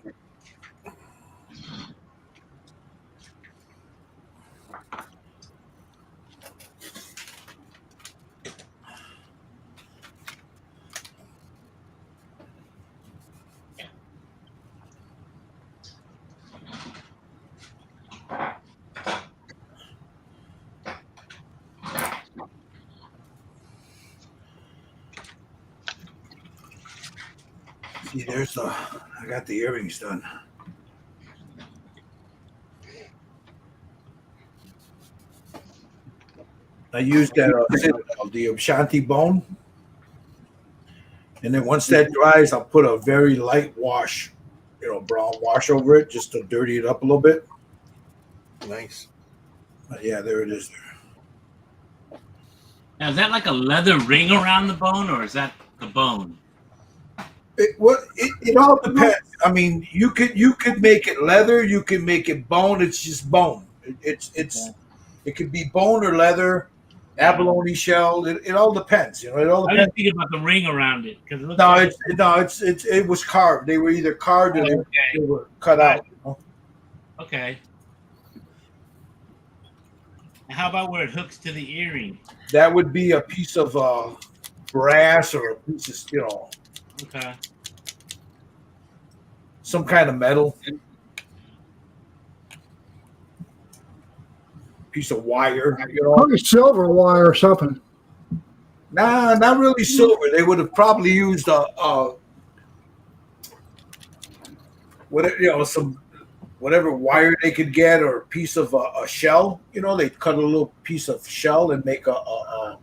See, I got the earrings done. I used that the Ashanti bone, and then once that dries, I'll put a very light wash, brown wash over it just to dirty it up a little bit. Nice. But yeah, there it is. Now, is that like a leather ring around the bone, or is that the bone? It all depends. I mean, you could make it leather, you can make it bone. It's just bone. It could be bone or leather, abalone shell. It all depends. It all I depends. was thinking about the ring around it because it looks It was carved. They were either carved or they were cut out. Okay. And how about where it hooks to the earring? That would be a piece of brass or a piece of Okay. some kind of metal, piece of wire. Probably silver wire or something. Nah, not really silver. They would have probably used whatever wire they could get, or a piece of a shell. They cut a little piece of shell and make a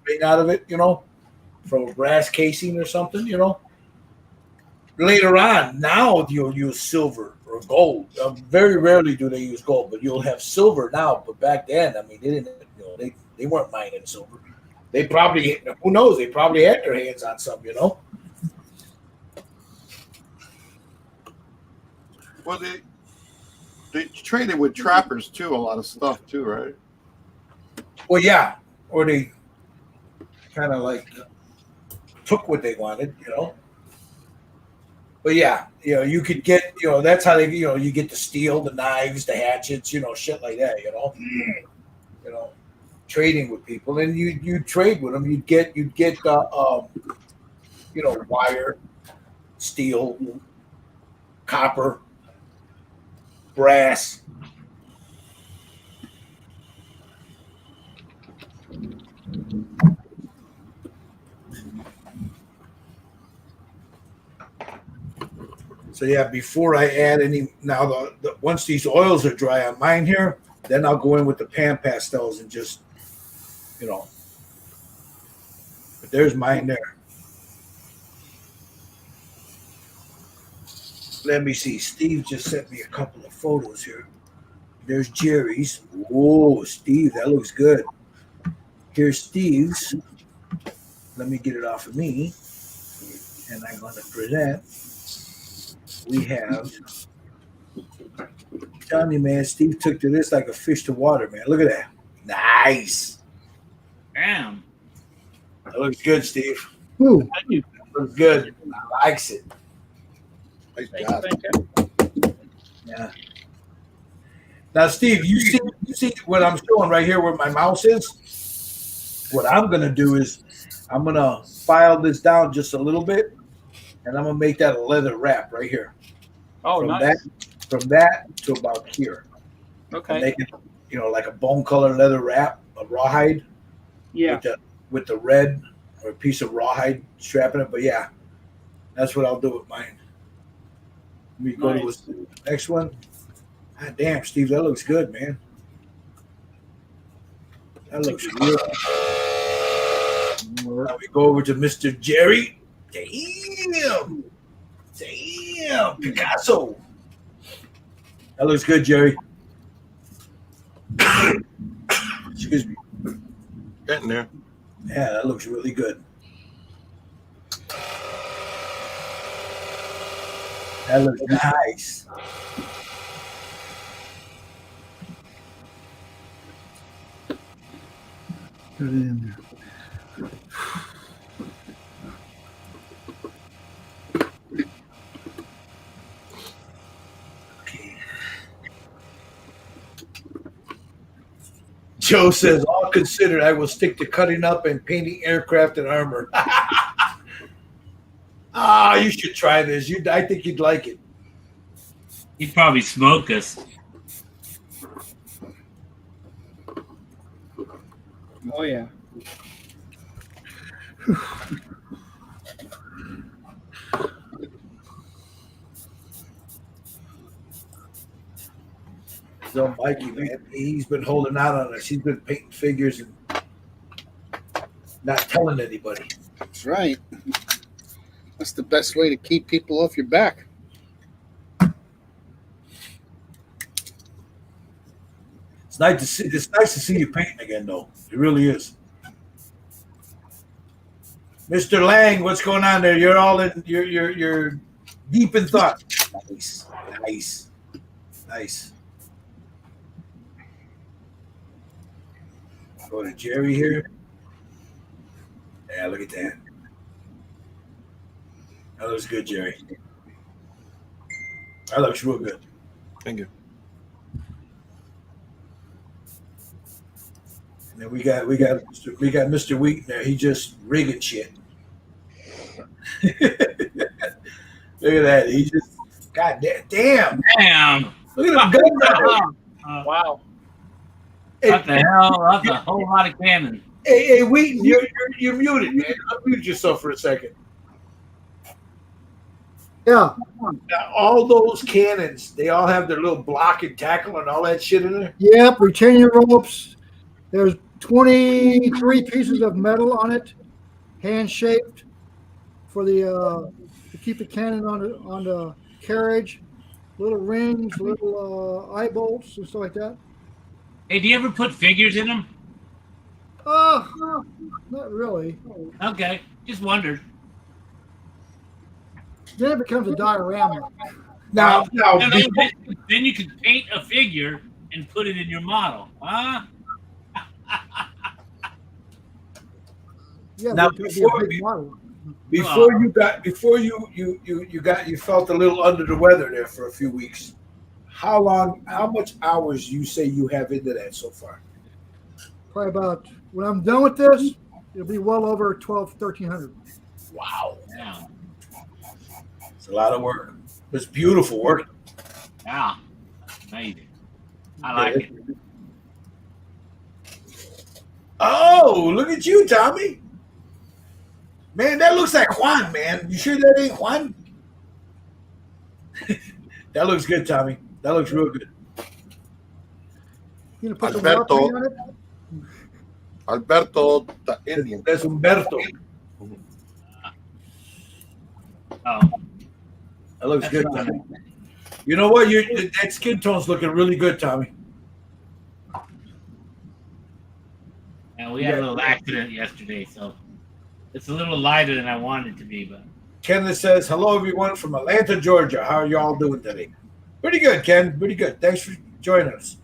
ring out of it. From a brass casing or something. Later on, now you'll use silver or gold. Very rarely do they use gold, but you'll have silver now. But back then, I mean, they didn't. They weren't mining silver. They probably, who knows? They probably had their hands on some. Well, they traded with trappers too. A lot of stuff too, right? Well, yeah, or they kind of like took what they wanted. But yeah, you could get, that's how they, you get the steel, the knives, the hatchets, shit like that, trading with people, and you trade with them. You'd get wire, steel, copper, brass. So yeah, before I add any, now once these oils are dry on mine here, then I'll go in with the pan pastels and just, but there's mine there. Let me see. Steve just sent me a couple of photos here. There's Jerry's. Whoa, Steve, that looks good. Here's Steve's. Let me get it off of me. And I'm going to present. We have, I'm telling you, man, Steve took to this like a fish to water, man. Look at that. Nice. Damn. That looks good, Steve. Ooh. Looks good. I likes it. Nice Thank job. you. Yeah. Now, Steve, you see what I'm showing right here where my mouse is? What I'm going to do is I'm going to file this down just a little bit, and I'm going to make that a leather wrap right here. Oh, nice. From that to about here. Okay. Make it, like a bone color leather wrap, a rawhide. Yeah. With the red or a piece of rawhide strapping it. But yeah, that's what I'll do with mine. Let me go to the next one. God damn, Steve, that looks good, man. That looks real. Now we go over to Mr. Jerry. Damn, Damn, Picasso. That looks good, Jerry. Excuse me. Getting there. Yeah, that looks really good. That looks nice. Put it in there. Joe says, all considered, I will stick to cutting up and painting aircraft and armor. You should try this. I think you'd like it. He'd probably smoke us. Oh yeah. So Mikey, man, he's been holding out on us. He's been painting figures and not telling anybody. That's right. That's the best way to keep people off your back. It's nice to see. It's nice to see you painting again, though. It really is. Mr. Lang, what's going on there? You're all in. You're deep in thought. Nice. Go to Jerry here. Yeah, look at that. That looks good, Jerry. That looks real good. Thank you. And then we got Mr. Wheaton there. He just rigging shit. Look at that. He just damn. Look at them guns out there. Wow. What the hell? That's a whole lot of cannon. Hey, Wheaton, you're muted, man. Unmute yourself for a second. Yeah. Now, all those cannons, they all have their little block and tackle and all that shit in there. Yep. Retaining ropes. There's 23 pieces of metal on it, hand shaped, for the to keep the cannon on the carriage. Little rings, little eye bolts and stuff like that. Hey, do you ever put figures in them? Not really. Okay, just wondered. Then it becomes a diorama. Now, Then you can paint a figure and put it in your model. Huh? Yeah, now that could be a big model. before you felt a little under the weather there for a few weeks. How much hours you say you have into that so far? Probably about, when I'm done with this, it'll be well over 1,300. Wow. Yeah. It's a lot of work. It's beautiful work. Yeah. Amazing. I like it. Oh, look at you, Tommy. Man, that looks like Juan, man. You sure that ain't Juan? That looks good, Tommy. That looks real good. You gonna put some Alberto. war paint on it? Alberto, the Indian. That's Umberto. Oh, That looks that's good, fine. Tommy. You know what? That skin tone's looking really good, Tommy. And we had a little accident yesterday, so it's a little lighter than I wanted it to be, but Kenneth says, hello, everyone from Atlanta, Georgia. How are you all doing today? Pretty good, Ken. Pretty good. Thanks for joining us.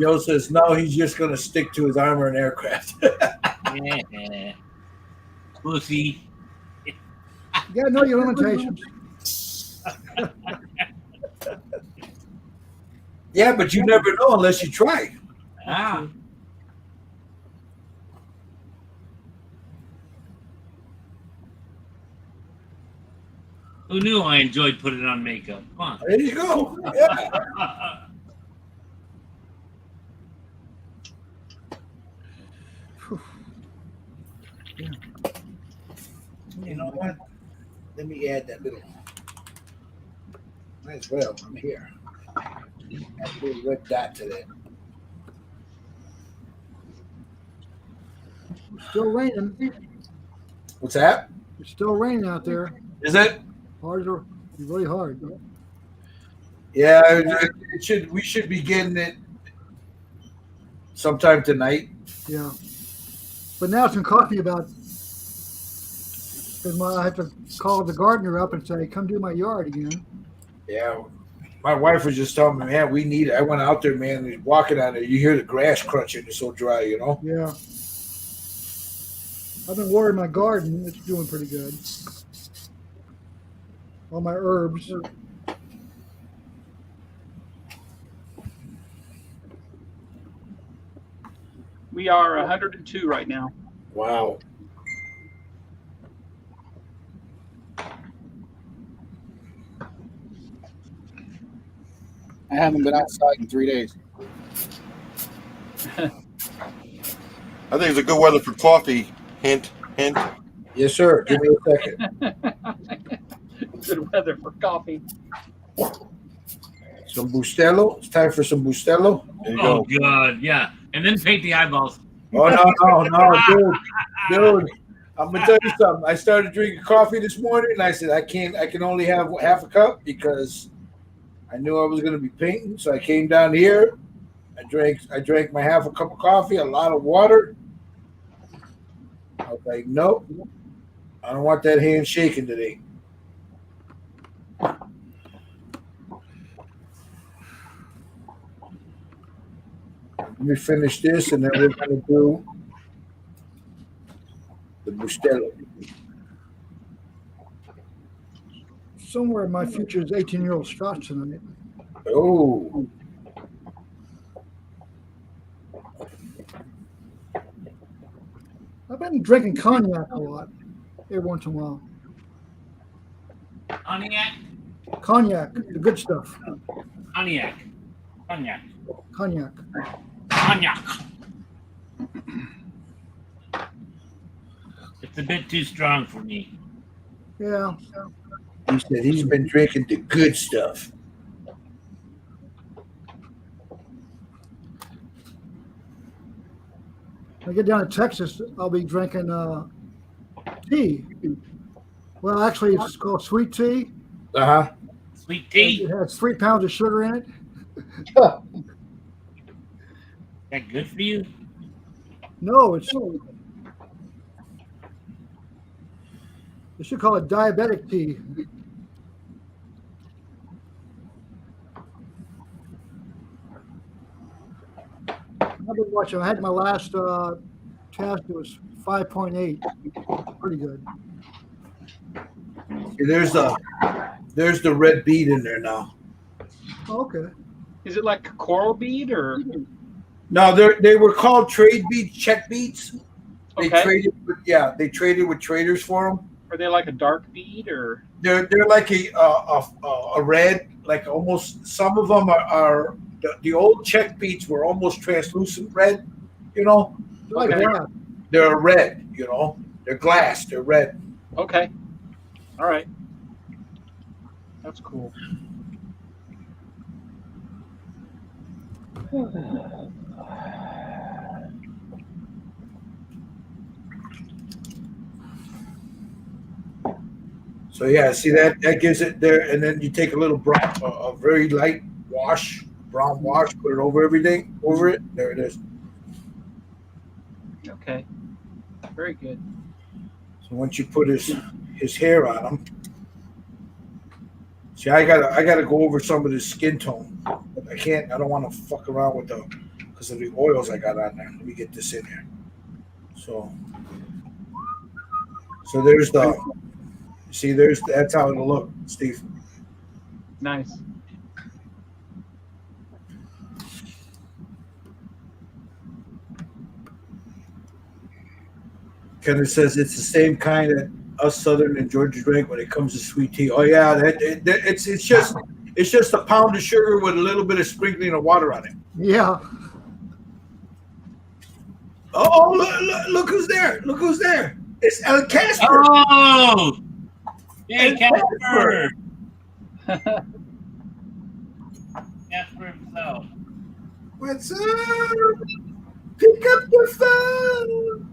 Joe says, no, he's just going to stick to his armor and aircraft. yeah. Pussy. You gotta know your limitations. Yeah, but you never know unless you try. Ah. Who knew I enjoyed putting on makeup? Come There you go. Yeah. on. You know what? Let me add that little. Might as well. I'm here. Add a little red dot to that. Still raining. What's that? It's still raining out there. Is it? Hard to really hard. Yeah, it should. We should be getting it sometime tonight. Yeah. But now it's going to cost me about. Because I have to call the gardener up and say, "Come do my yard again." Yeah, my wife was just telling me, man, we need it. I went out there, man, walking on it. You hear the grass crunching. It's so dry, you know. Yeah. I've been watering my garden. It's doing pretty good. All my herbs. We are 102 right now. Wow. I haven't been outside in 3 days. I think it's a good weather for coffee. Hint, hint. Yes, sir. Give me a second. Good weather for coffee. Some Bustelo. It's time for some Bustelo. There you Oh go. God, yeah. And then paint the eyeballs. Oh no, dude. I'm gonna tell you something. I started drinking coffee this morning, and I said I can only have half a cup because I knew I was gonna be painting. So I came down here. I drank my half a cup of coffee, a lot of water. I was like, nope, I don't want that hand shaking today. Let me finish this, and then we're gonna do the Bustelo. Somewhere in my future is 18-year-old scotch tonight. Oh, I've been drinking cognac a lot, every once in a while. Cognac, Cognac, the good stuff. cognac, cognac, Cognac. cognac. It's a bit too strong for me. Yeah. he said he's been drinking the good stuff. When I get down to Texas, I'll be drinking tea. Well, actually, it's called sweet tea. Uh huh. Sweet tea. It has 3 pounds of sugar in it. That good for you? No, they should call it diabetic tea. I've been watching. I had my last test. It was 5.8. Pretty good. There's the red bead in there now. Oh, okay. Is it like a coral bead or? No, they were called trade beads, check beads. They Okay. they traded with traders for them. Are they like a dark bead or? They're like a red, like almost. Some of them are the old check beads were almost translucent red, you know. They're like Okay. glass. They're red, you know. They're glass. They're red. Okay. All right. That's cool. So yeah, see that gives it there, and then you take a little brown, a very light brown wash, put it over everything, over it. There it is. Okay. Very good. So once you put his hair on him, see, I gotta go over some of the skin tone, but I can't. I don't want to fuck around with because of the oils I got on there. Let me get this in here. So there's see, that's how it'll look, Steve. Nice. Kenneth says it's the same kind that us Southern and Georgia drink when it comes to sweet tea. Oh yeah, it's just a pound of sugar with a little bit of sprinkling of water on it. Yeah. Oh, look who's there! Look who's there! It's El Casper. Oh, yeah, El Casper. Casper himself. What's up? Pick up the phone.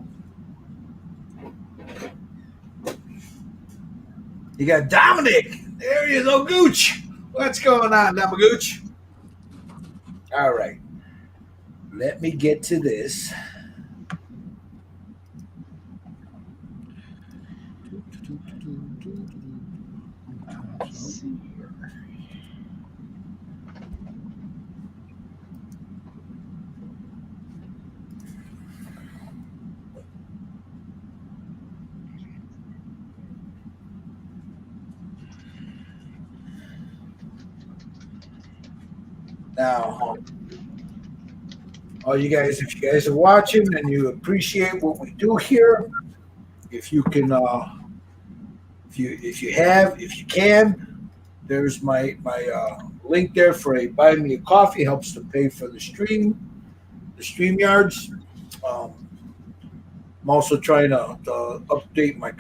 You got Dominic. There he is. Oh, Gooch. What's going on, Gooch? All right. Let me get to this. Let's see here. Now, all you guys, if you guys are watching and you appreciate what we do here, if you can, if you can, there's my link there for a buy me a coffee. Helps to pay for the stream yards. I'm also trying to update my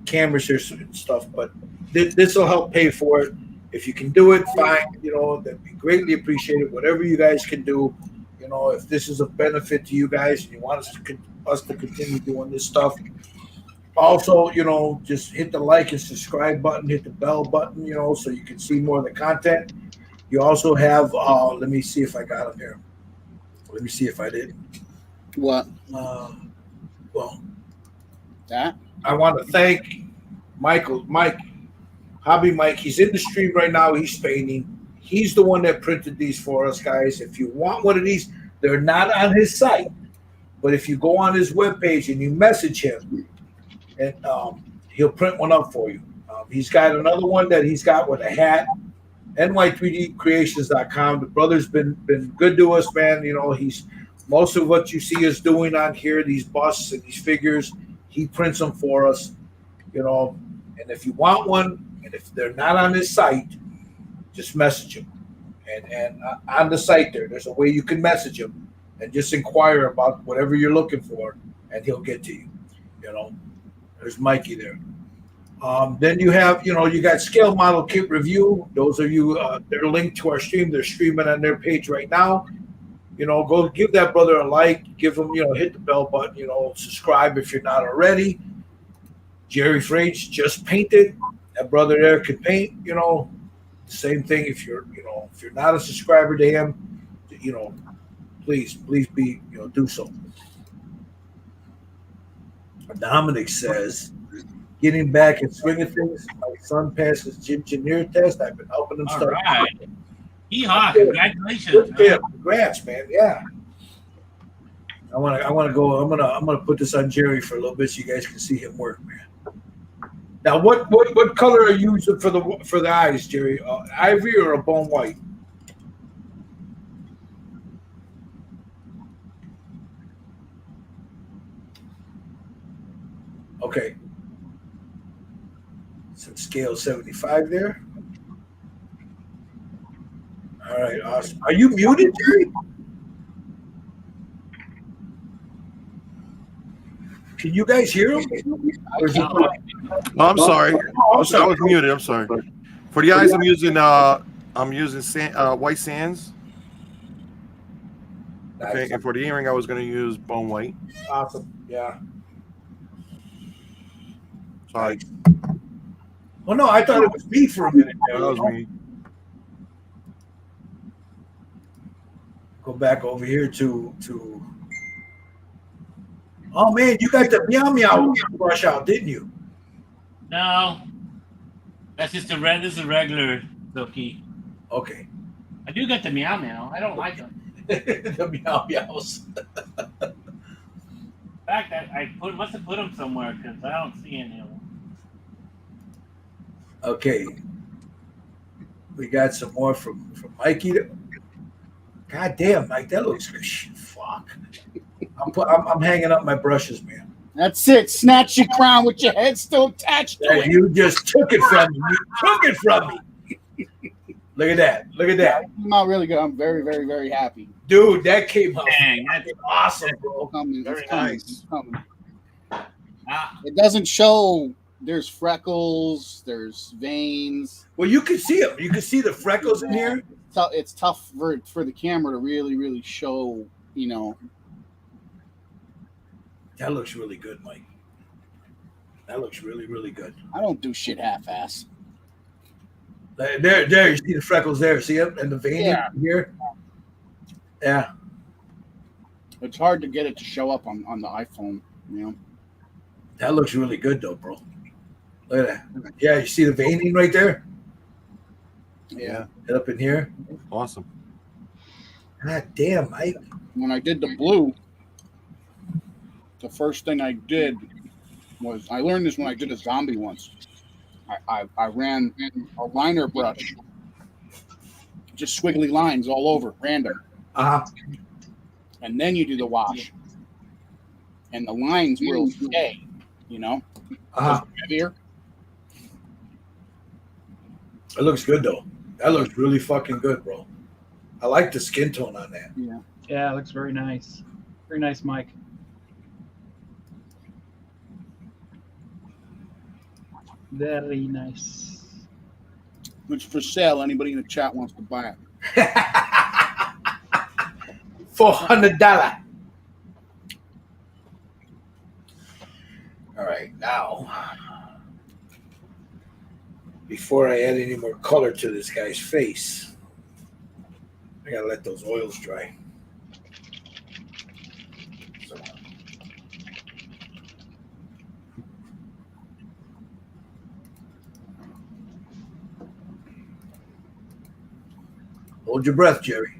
cameras here and stuff, but this will help pay for it. If you can do it, fine. That'd be greatly appreciated. Whatever you guys can do, if this is a benefit to you guys and you want us to continue doing this stuff. Also, just hit the like and subscribe button, hit the bell button, so you can see more of the content. You also have, let me see if I got them here. Let me see if I did. What? Well, That? I want to thank Mike, Hobby Mike. He's in the stream right now. He's painting. He's the one that printed these for us, guys. If you want one of these, they're not on his site. But if you go on his webpage and you message him, and he'll print one up for you. He's got another one that he's got with a hat. ny3dcreations.com. The brother's been good to us, man. He's most of what you see us doing on here, these busts and these figures, he prints them for us. And if you want one, and if they're not on his site, just message him. And on the site there's a way you can message him and just inquire about whatever you're looking for, and he'll get to you. There's Mikey there. Then you have, you got Scale Model Kit Review. Those of you, they're linked to our stream. They're streaming on their page right now. Go give that brother a like. Give him, hit the bell button. Subscribe if you're not already. Jerry Frage just painted. That brother there can paint. Same thing. If you're not a subscriber to him, please be, do so. Dominic says, getting back and swinging things. My son passed his engineer test. I've been helping him All start. right. Yeehaw, congratulations. Good for him. Congrats, man. Yeah. I want to go. I'm gonna put this on Jerry for a little bit so you guys can see him work, man. Now, what color are you using for the eyes, Jerry? Ivory or a bone white? Okay. Some scale 75 there. All right, awesome. Are you muted, Jerry? Can you guys hear him? Or is he- Oh, I'm sorry. Oh, I'm I sorry. was muted. I'm sorry. For the eyes, I'm using white sands. Okay, and for the earring, I was going to use bone white. Awesome. Yeah. Sorry, Well, no, I thought it was me for a minute. that was me. Go back over here to. Oh man, you got the meow meow brush out, didn't you? No, that's just a red. This is a regular Silky. Okay. I do get the meow meow. I don't like them. The meow meows. In fact, I must have put them somewhere because I don't see any of them. Okay. We got some more from Mikey. God damn, Mike, that looks good. Fuck. I'm hanging up my brushes, man. That's it. Snatch your crown with your head still attached to Yeah, it. you just took it from me. You took it from me. Look at that. Look at that. Came out really good. I'm very, very, very happy. Dude, that came out Dang, that's awesome, bro. Coming, Very it's coming, nice. it's coming. ah, It doesn't show. There's freckles. There's veins. Well, you can see them. You can see the freckles in here. It's tough for the camera to really, really show. That looks really good, Mike. That looks really, really good. I don't do shit half-ass. There. You see the freckles there. See it? And the veining here. Yeah. It's hard to get it to show up on the iPhone, you know. That looks really good, though, bro. Look at that. Yeah, you see the veining right there? Yeah. Get up in here. Awesome. God damn, Mike. When I did the blue, the first thing I did was I learned this when I did a zombie once. I ran a liner brush, just squiggly lines all over, random. And then you do the wash, and the lines will stay, you know. Heavier. It looks good though. That looks really fucking good, bro. I like the skin tone on that. Yeah. Yeah, it looks very nice. Very nice, Mike. Very nice. It's for sale. Anybody in the chat wants to buy it. $400. All right, now, before I add any more color to this guy's face, I gotta let those oils dry. Hold your breath, Jerry.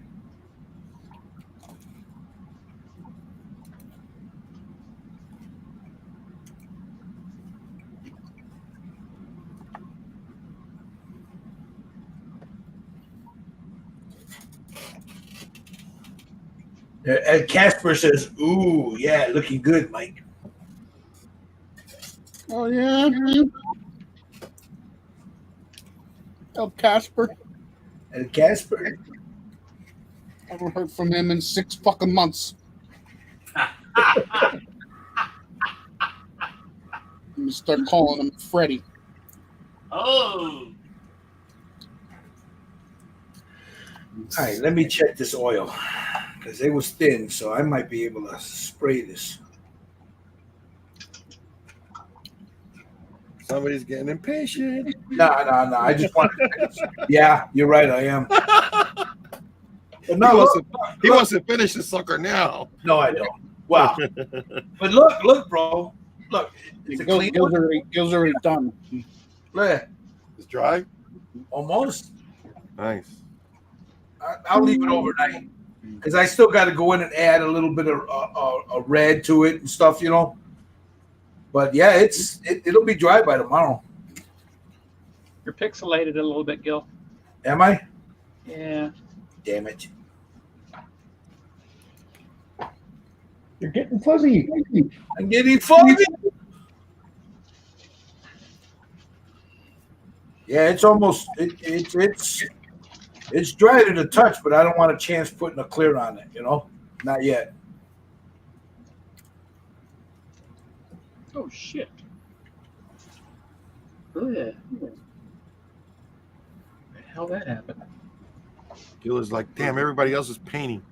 And Casper says, "Ooh, yeah, looking good, Mike." Oh yeah. Oh, Casper. And Casper. Haven't heard from him in 6 fucking months. I'm gonna start calling him Freddy. Oh. All right, let me check this oil because it was thin, so I might be able to spray this. Somebody's getting impatient. No. I just want to. Yeah, you're right. I am. But no, He wants to finish the sucker now. No, I don't. Wow. But look, bro. Look, it's a clean one. Gil's already done. Look, It's dry. almost. Nice. I'll leave it overnight because I still got to go in and add a little bit of a red to it and stuff, you know. But yeah, it'll be dry by tomorrow. You're pixelated a little bit, Gil. Am I? Yeah. Damn it. You're getting fuzzy. I'm getting fuzzy. Yeah, it's almost it's dry to the touch, but I don't want a chance putting a clear on it, you know? Not yet. Oh shit. Ugh. How the hell that happened? He was like, damn, everybody else is painting.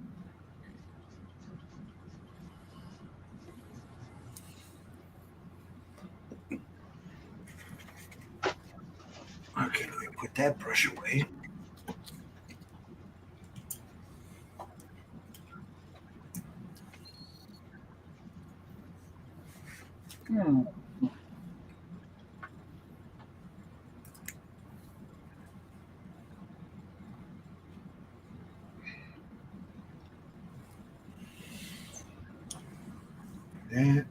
Okay, let me put that brush away. That.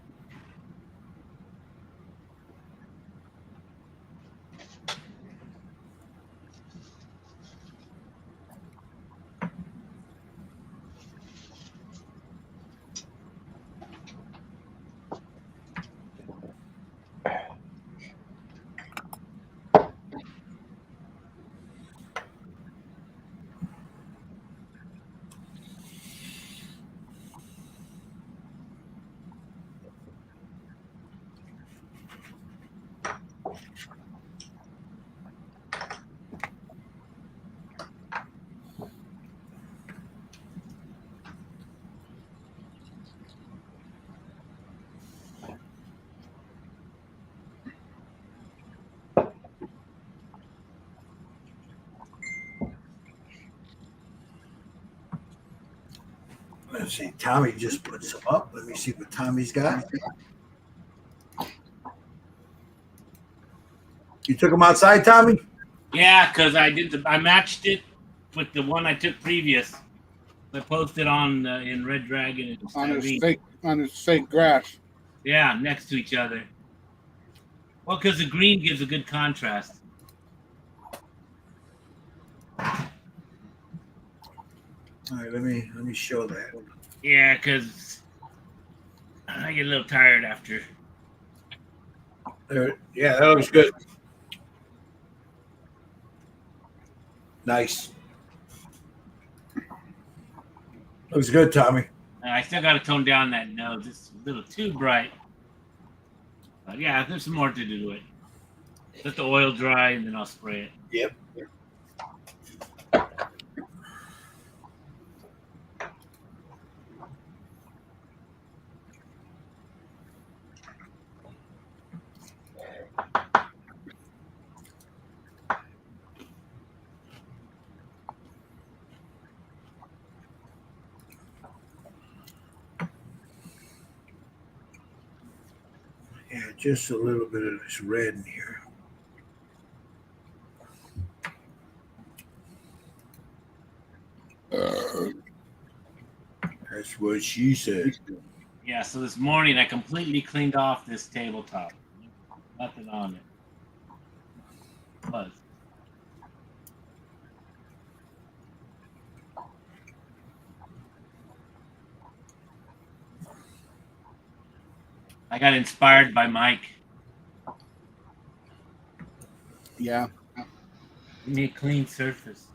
Let's see. Tommy just put some up. Let me see what Tommy's got. You took them outside, Tommy? Yeah, because I matched it with the one I took previous. I posted on in Red Dragon and On his fake grass. Yeah, next to each other. Well, because the green gives a good contrast. All right, let me show that. Yeah, because I get a little tired after. There, yeah, that looks good. Nice. Looks good, Tommy. I still got to tone down that nose. It's a little too bright. But yeah, there's some more to do to it. Let the oil dry and then I'll spray it. Yep. Yeah, just a little bit of this red in here. That's what she said. Yeah, so this morning I completely cleaned off this tabletop. Nothing on it. Was. I got inspired by Mike. Yeah. Give me a clean surface.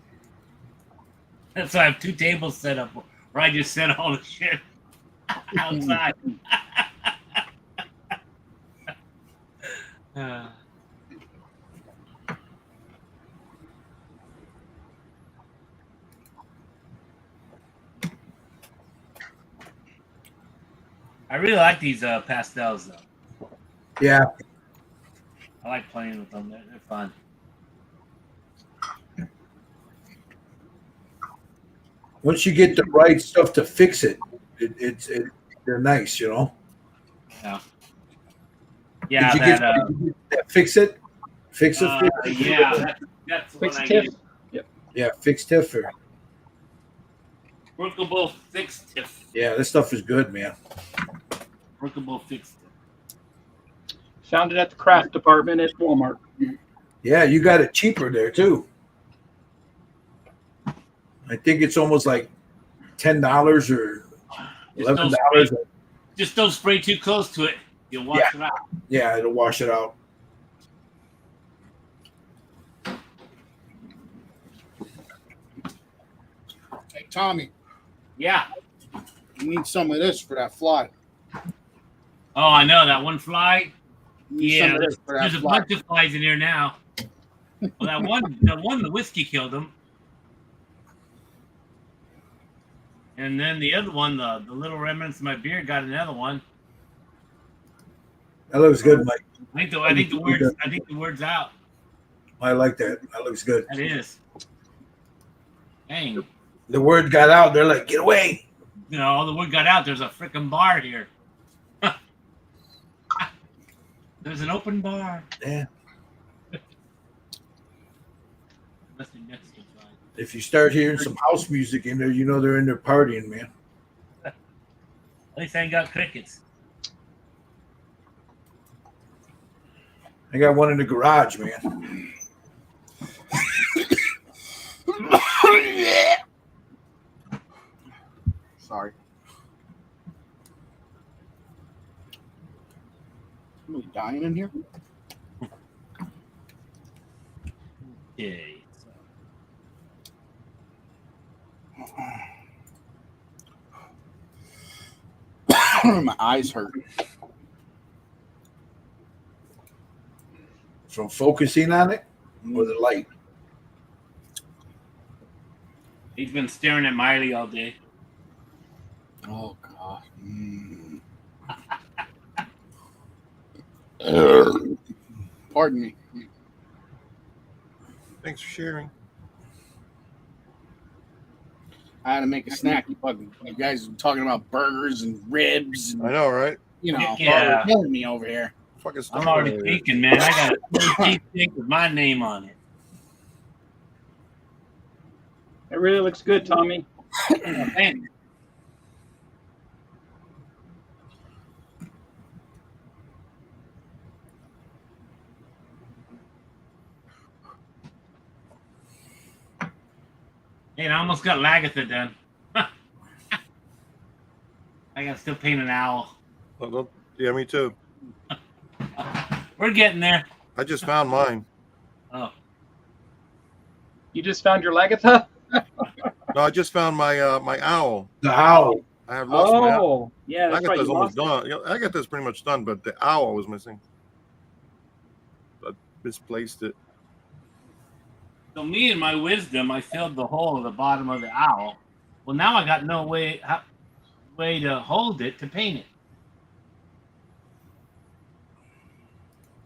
So I have 2 tables set up where I just set all the shit outside. I really like these pastels, though. Yeah. I like playing with them. They're fun. Once you get the right stuff to fix it, they're nice, you know. Yeah. Yeah. Did you get that fix it? Fix it? Yeah. That's what Fix I tip. get. Yep. Yeah, fix Tiffer. Workable fixed tip. Yeah, this stuff is good, man. Workable fixed tip. Found it at the craft department at Walmart. Yeah, you got it cheaper there too. I think it's almost like $10 or $11. Just don't spray too close to it. You'll wash it out. Yeah, it'll wash it out. Hey, Tommy, Yeah. you need some of this for that fly. Oh, I know that one fly. You need Yeah, some of this for that there's a fly. bunch of flies in here now. Well, the whiskey killed them, and then the other one, the little remnants of my beard, got another one. That looks good, Mike. I think the word's out. I like that. That looks good. That is. Dang. The word got out. They're like, get away. You know, the word got out. There's a freaking bar here. There's an open bar. Yeah. Must be Mexican fly. If you start hearing some house music in there, you know they're in there partying, man. At least I ain't got crickets. I got one in the garage, man. Sorry. Somebody dying in here? Okay. My eyes hurt. From focusing on it or the light. He's been staring at Miley all day. Oh, God. Pardon me. Thanks for sharing. how to make a snack. You guys are talking about burgers and ribs and I know, right? Yeah. killing me over here. Fucking I'm starving already over here. thinking, man. I got a cheesesteak with my name on it. It really looks good, Tommy. Oh, thanks. Hey, I almost got Lagatha done. I got to still paint an owl. Yeah, me too. We're getting there. I just found mine. Oh, You just found your Lagatha? No, I just found my my owl. The owl. I have lost my owl. Oh, yeah, that's right. Agatha's You almost lost it. done. Agatha's pretty much done, but the owl was missing. I misplaced it. so me and my wisdom, I filled the hole at the bottom of the owl. Well, now I got no way to hold it to paint it.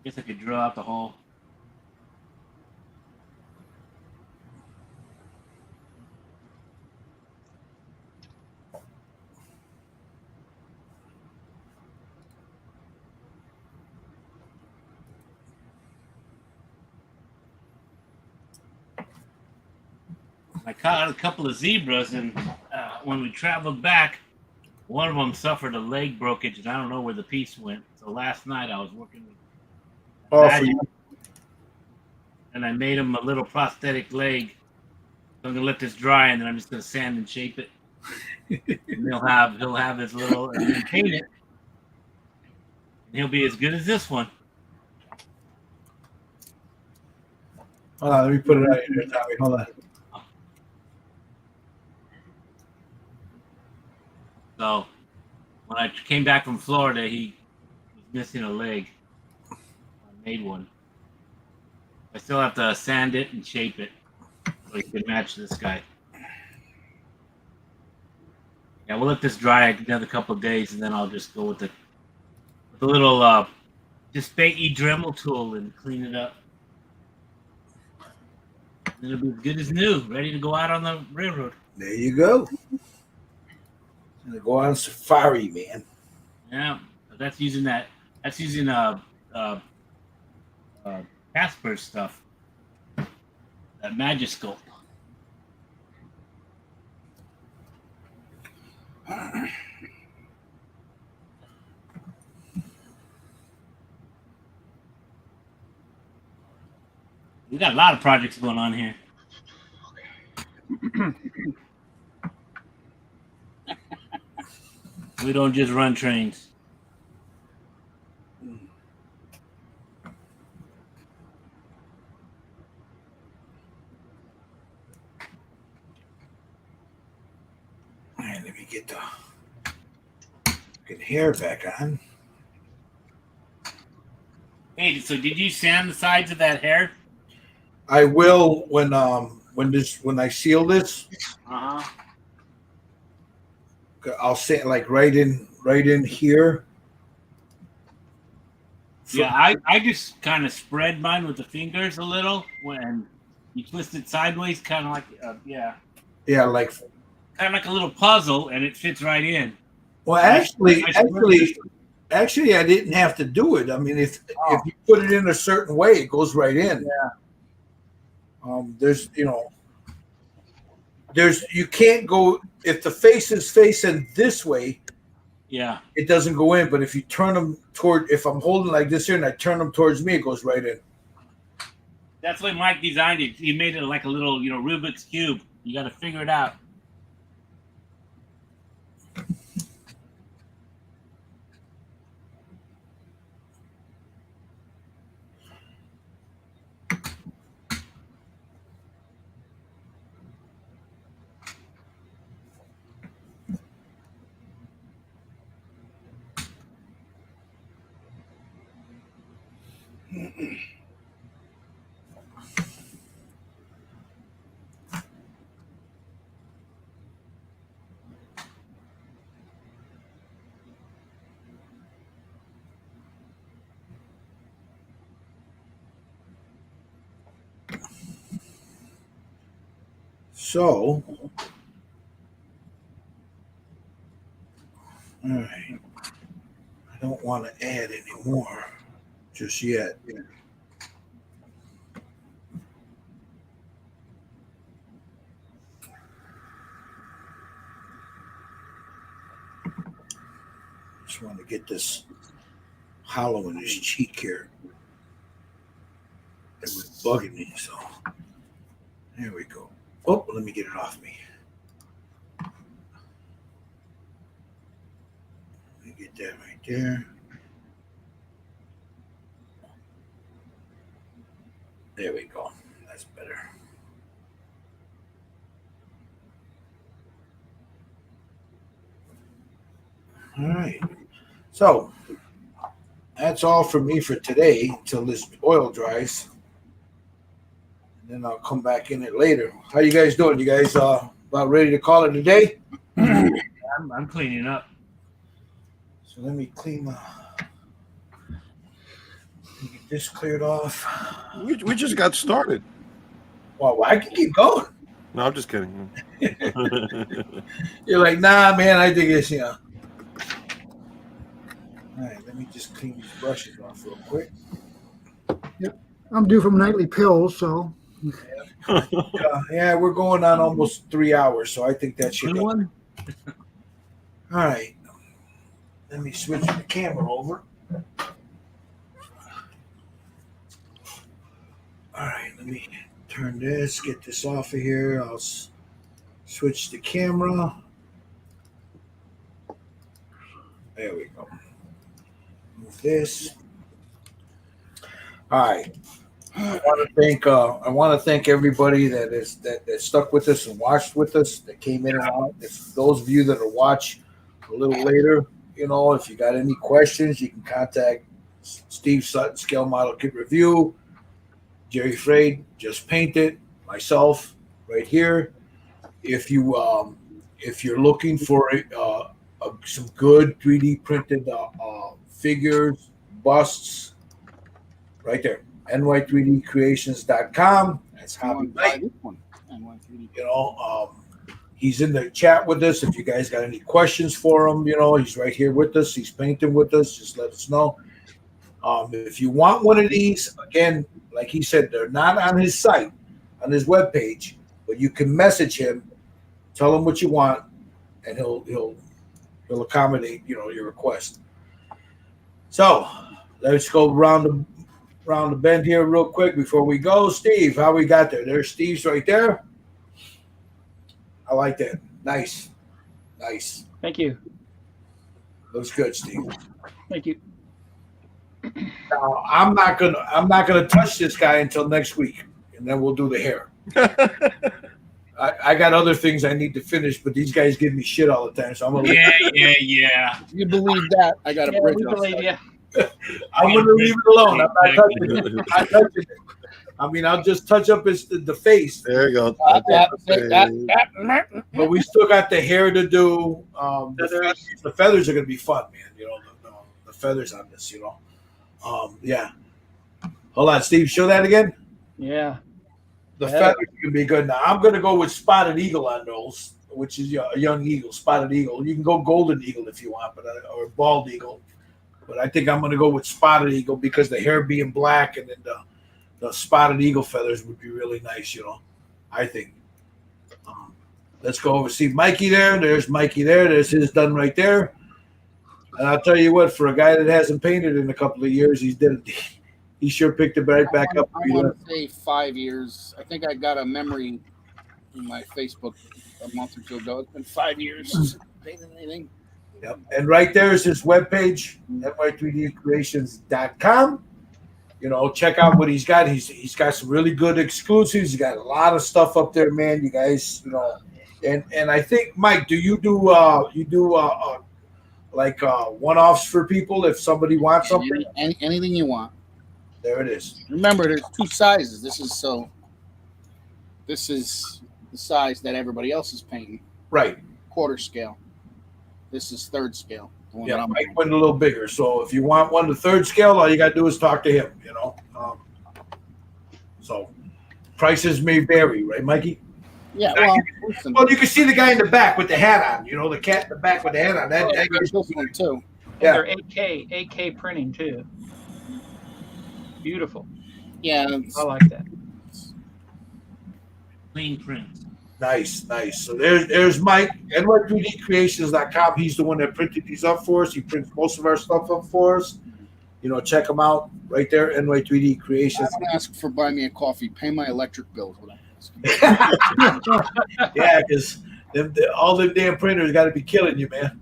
Guess I could drill out the hole. I caught a couple of zebras, and when we traveled back, one of them suffered a leg breakage, and I don't know where the piece went. So last night I was working with For you. and I made him a little prosthetic leg. So I'm gonna let this dry, and then I'm just gonna sand and shape it. And he'll have his little and then paint it. And he'll be as good as this one. Hold on, let me put it out here, Tommy. Hold on. So when I came back from Florida, he was missing a leg. I made one. I still have to sand it and shape it so he can match this guy. Yeah, we'll let this dry another couple of days, and then I'll just go with the little just Spatey Dremel tool and clean it up. It'll be as good as new, ready to go out on the railroad. There you go. Gonna go on safari, man. Yeah, that's using Casper's stuff, that Magiscope. We got a lot of projects going on here. We don't just run trains. All right, let me get the hair back on. Hey, so did you sand the sides of that hair? I will when I seal this. Uh-huh. I'll say it like right in here. Yeah, I just kind of spread mine with the fingers a little when you twist it sideways, kind of like Yeah, like kind of like a little puzzle, and it fits right in. well, actually, I didn't have to do it. I mean, if you put it in a certain way, it goes right in. Yeah. You can't go if the face is facing this way. Yeah. It doesn't go in, but if you turn them if I'm holding like this here and I turn them towards me, it goes right in. That's the way Mike designed it. He made it like a little, Rubik's Cube. You got to figure it out. So All right. I don't want to add any more just yet. Just want to get this hollow in his cheek here. It was bugging me, so there we go. Oh, let me get it off me. Let me get that right there. There we go. That's better. All right. So that's all for me for today until this oil dries. And then I'll come back in it later. How you guys doing? You guys about ready to call it a day? I'm cleaning up. So let me clean my. Get this cleared off. We just got started. Well, I can keep going. No, I'm just kidding. You're like, nah, man. I think it's All right, let me just clean these brushes off real quick. I'm due from nightly pills, so Yeah, we're going on almost 3 hours, so I think that should. Good one. All right, let me switch the camera over. All right, let me turn this, get this off of here. I'll switch the camera. There we go. Move this. All right. I want to thank everybody that stuck with us and watched with us, that came in and out. If those of you that will watch a little later, if you got any questions, you can contact Steve Sutton, Scale Model Kit Review, Jerry Frade, Just Paint It, myself, right here. If you're looking for some good 3D printed figures, busts, right there. ny3dcreations.com. That's how he's in the chat with us. If you guys got any questions for him, he's right here with us. He's painting with us. Just let us know. If you want one of these, again, like he said, they're not on his site, on his webpage, but you can message him, tell him what you want, and he'll accommodate your request. So let's go around the bend here real quick before we go. Steve, how we got there? There's Steve's right there. I like that. Nice. Thank you. Looks good, Steve. Thank you. Now, I'm not gonna touch this guy until next week, and then we'll do the hair. I got other things I need to finish, but these guys give me shit all the time, so I'm gonna. Yeah. You believe that? I got a bridge. We believe you. I'm gonna leave it alone. I'm not touching it. I mean, I'll just touch up the face. There you go. But we still got the hair to do. The feathers are gonna be fun, man. The feathers on this. Yeah. Hold on, Steve. Show that again. Yeah. The feathers can be good. Now I'm gonna go with spotted eagle on those, which is a young eagle, spotted eagle. You can go golden eagle if you want, or bald eagle. But I think I'm gonna go with spotted eagle because the hair being black and then the spotted eagle feathers would be really nice. I think. Let's go over see Mikey there. There's Mikey there. There's his done right there. And I'll tell you what, for a guy that hasn't painted in a couple of years, he sure picked it right back up. I want to say 5 years. I think I got a memory in my Facebook a month or two ago. It's been 5 years since I painted anything. Yep. And right there is his webpage, ny3dcreations.com. Check out what he's got. He's got some really good exclusives. He's got a lot of stuff up there, man. You guys, and I think, Mike, do you do one-offs for people if somebody wants something? Anything you want. There it is. Remember, there's two sizes. This is the size that everybody else is painting. Right. Quarter scale. This is third scale. Yeah, Mike went a little bigger. So if you want one to third scale, all you got to do is talk to him, So prices may vary, right, Mikey? Yeah, well, listen, Well, you can see the guy in the back with the hat on. You know, the cat in the back with the hat on. That that's different too. And Yeah. they're AK printing too. Beautiful. Yeah, it's- I like that. Clean print. Nice. So there's Mike, ny3dcreations.com. He's the one that printed these up for us. He prints most of our stuff up for us. You know, check him out right there, NY3D I Creations. don't ask for buy me a coffee. Pay my electric bill. Is what I ask. Yeah, because all them damn printers got to be killing you, man.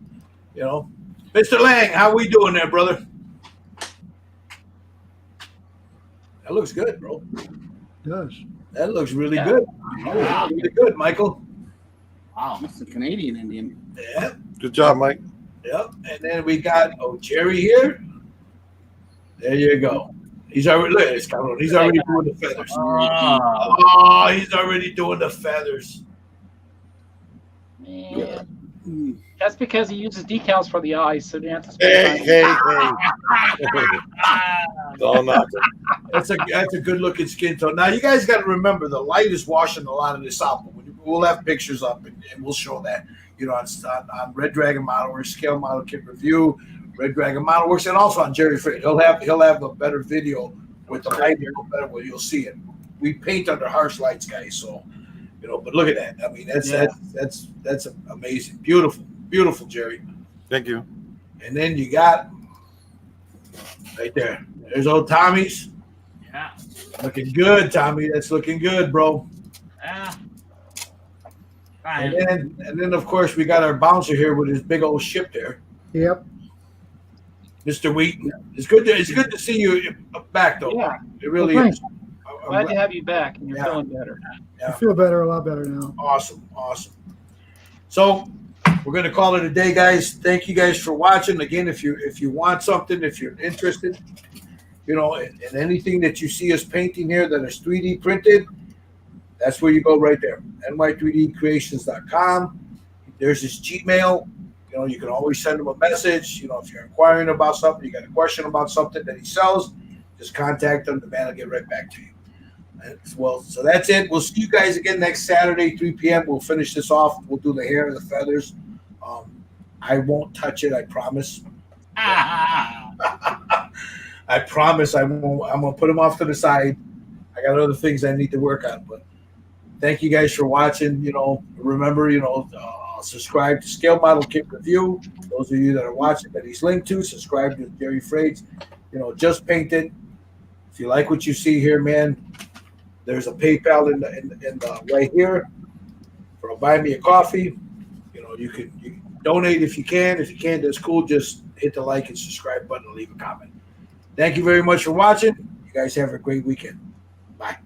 You know, Mr. Lang, how we doing there, brother? That looks good, bro. Does. That looks really Yeah. good. Really good, Michael. Wow. That's a Canadian Indian. Yeah, Good job, Mike. yep. And then we got Jerry here. There you go. He's already look at this cabrón. He's already doing the feathers. Oh. Oh, he's already doing the feathers. Man. Mm. That's because he uses decals for the eyes, so you have to Hey, spend time. hey. Don't knock it. That's a good looking skin tone. Now you guys got to remember the light is washing a lot of this out. But we'll have pictures up and we'll show that. You know, on Red Dragon Model Works, Scale Model Kit Review, Red Dragon Model Works, and also on Jerry Freight. He'll have a better video with the light better where you'll see it. We paint under harsh lights, guys. So, you know, but look at that. I mean, that's amazing, beautiful, Jerry. Thank you. And then you got right there. There's old Tommy's. Yeah. Looking good, Tommy. That's looking good, bro. Yeah. And then of course we got our bouncer here with his big old ship there, Yep. Mr. Wheaton. It's good to see you back though. Yeah. It really Well, is. Glad to have you back, and you're Yeah. feeling better. I feel better, a lot better now. Awesome. So we're gonna call it a day, guys. Thank you guys for watching. Again, if you want something, if you're interested, you know, in anything that you see us painting here that is 3D printed, that's where you go right there. ny3dcreations.com. There's his Gmail. You know, you can always send him a message. You know, if you're inquiring about something, you got a question about something that he sells, just contact him. The man will get right back to you. Well, so that's it. We'll see you guys again next Saturday, 3 p.m. We'll finish this off. We'll do the hair and the feathers. I won't touch it. I promise. I promise I won't. I'm gonna put them off to the side. I got other things I need to work on. But thank you guys for watching. You know, remember, subscribe to Scale Model Kit Review. Those of you that are watching that he's linked to, subscribe to Jerry Freights. You know, just painted. If you like what you see here, man, there's a PayPal in the right here for a buy me a coffee. You know, you can donate if you can. If you can't, that's cool. Just hit the like and subscribe button and leave a comment. Thank you very much for watching. You guys have a great weekend. Bye.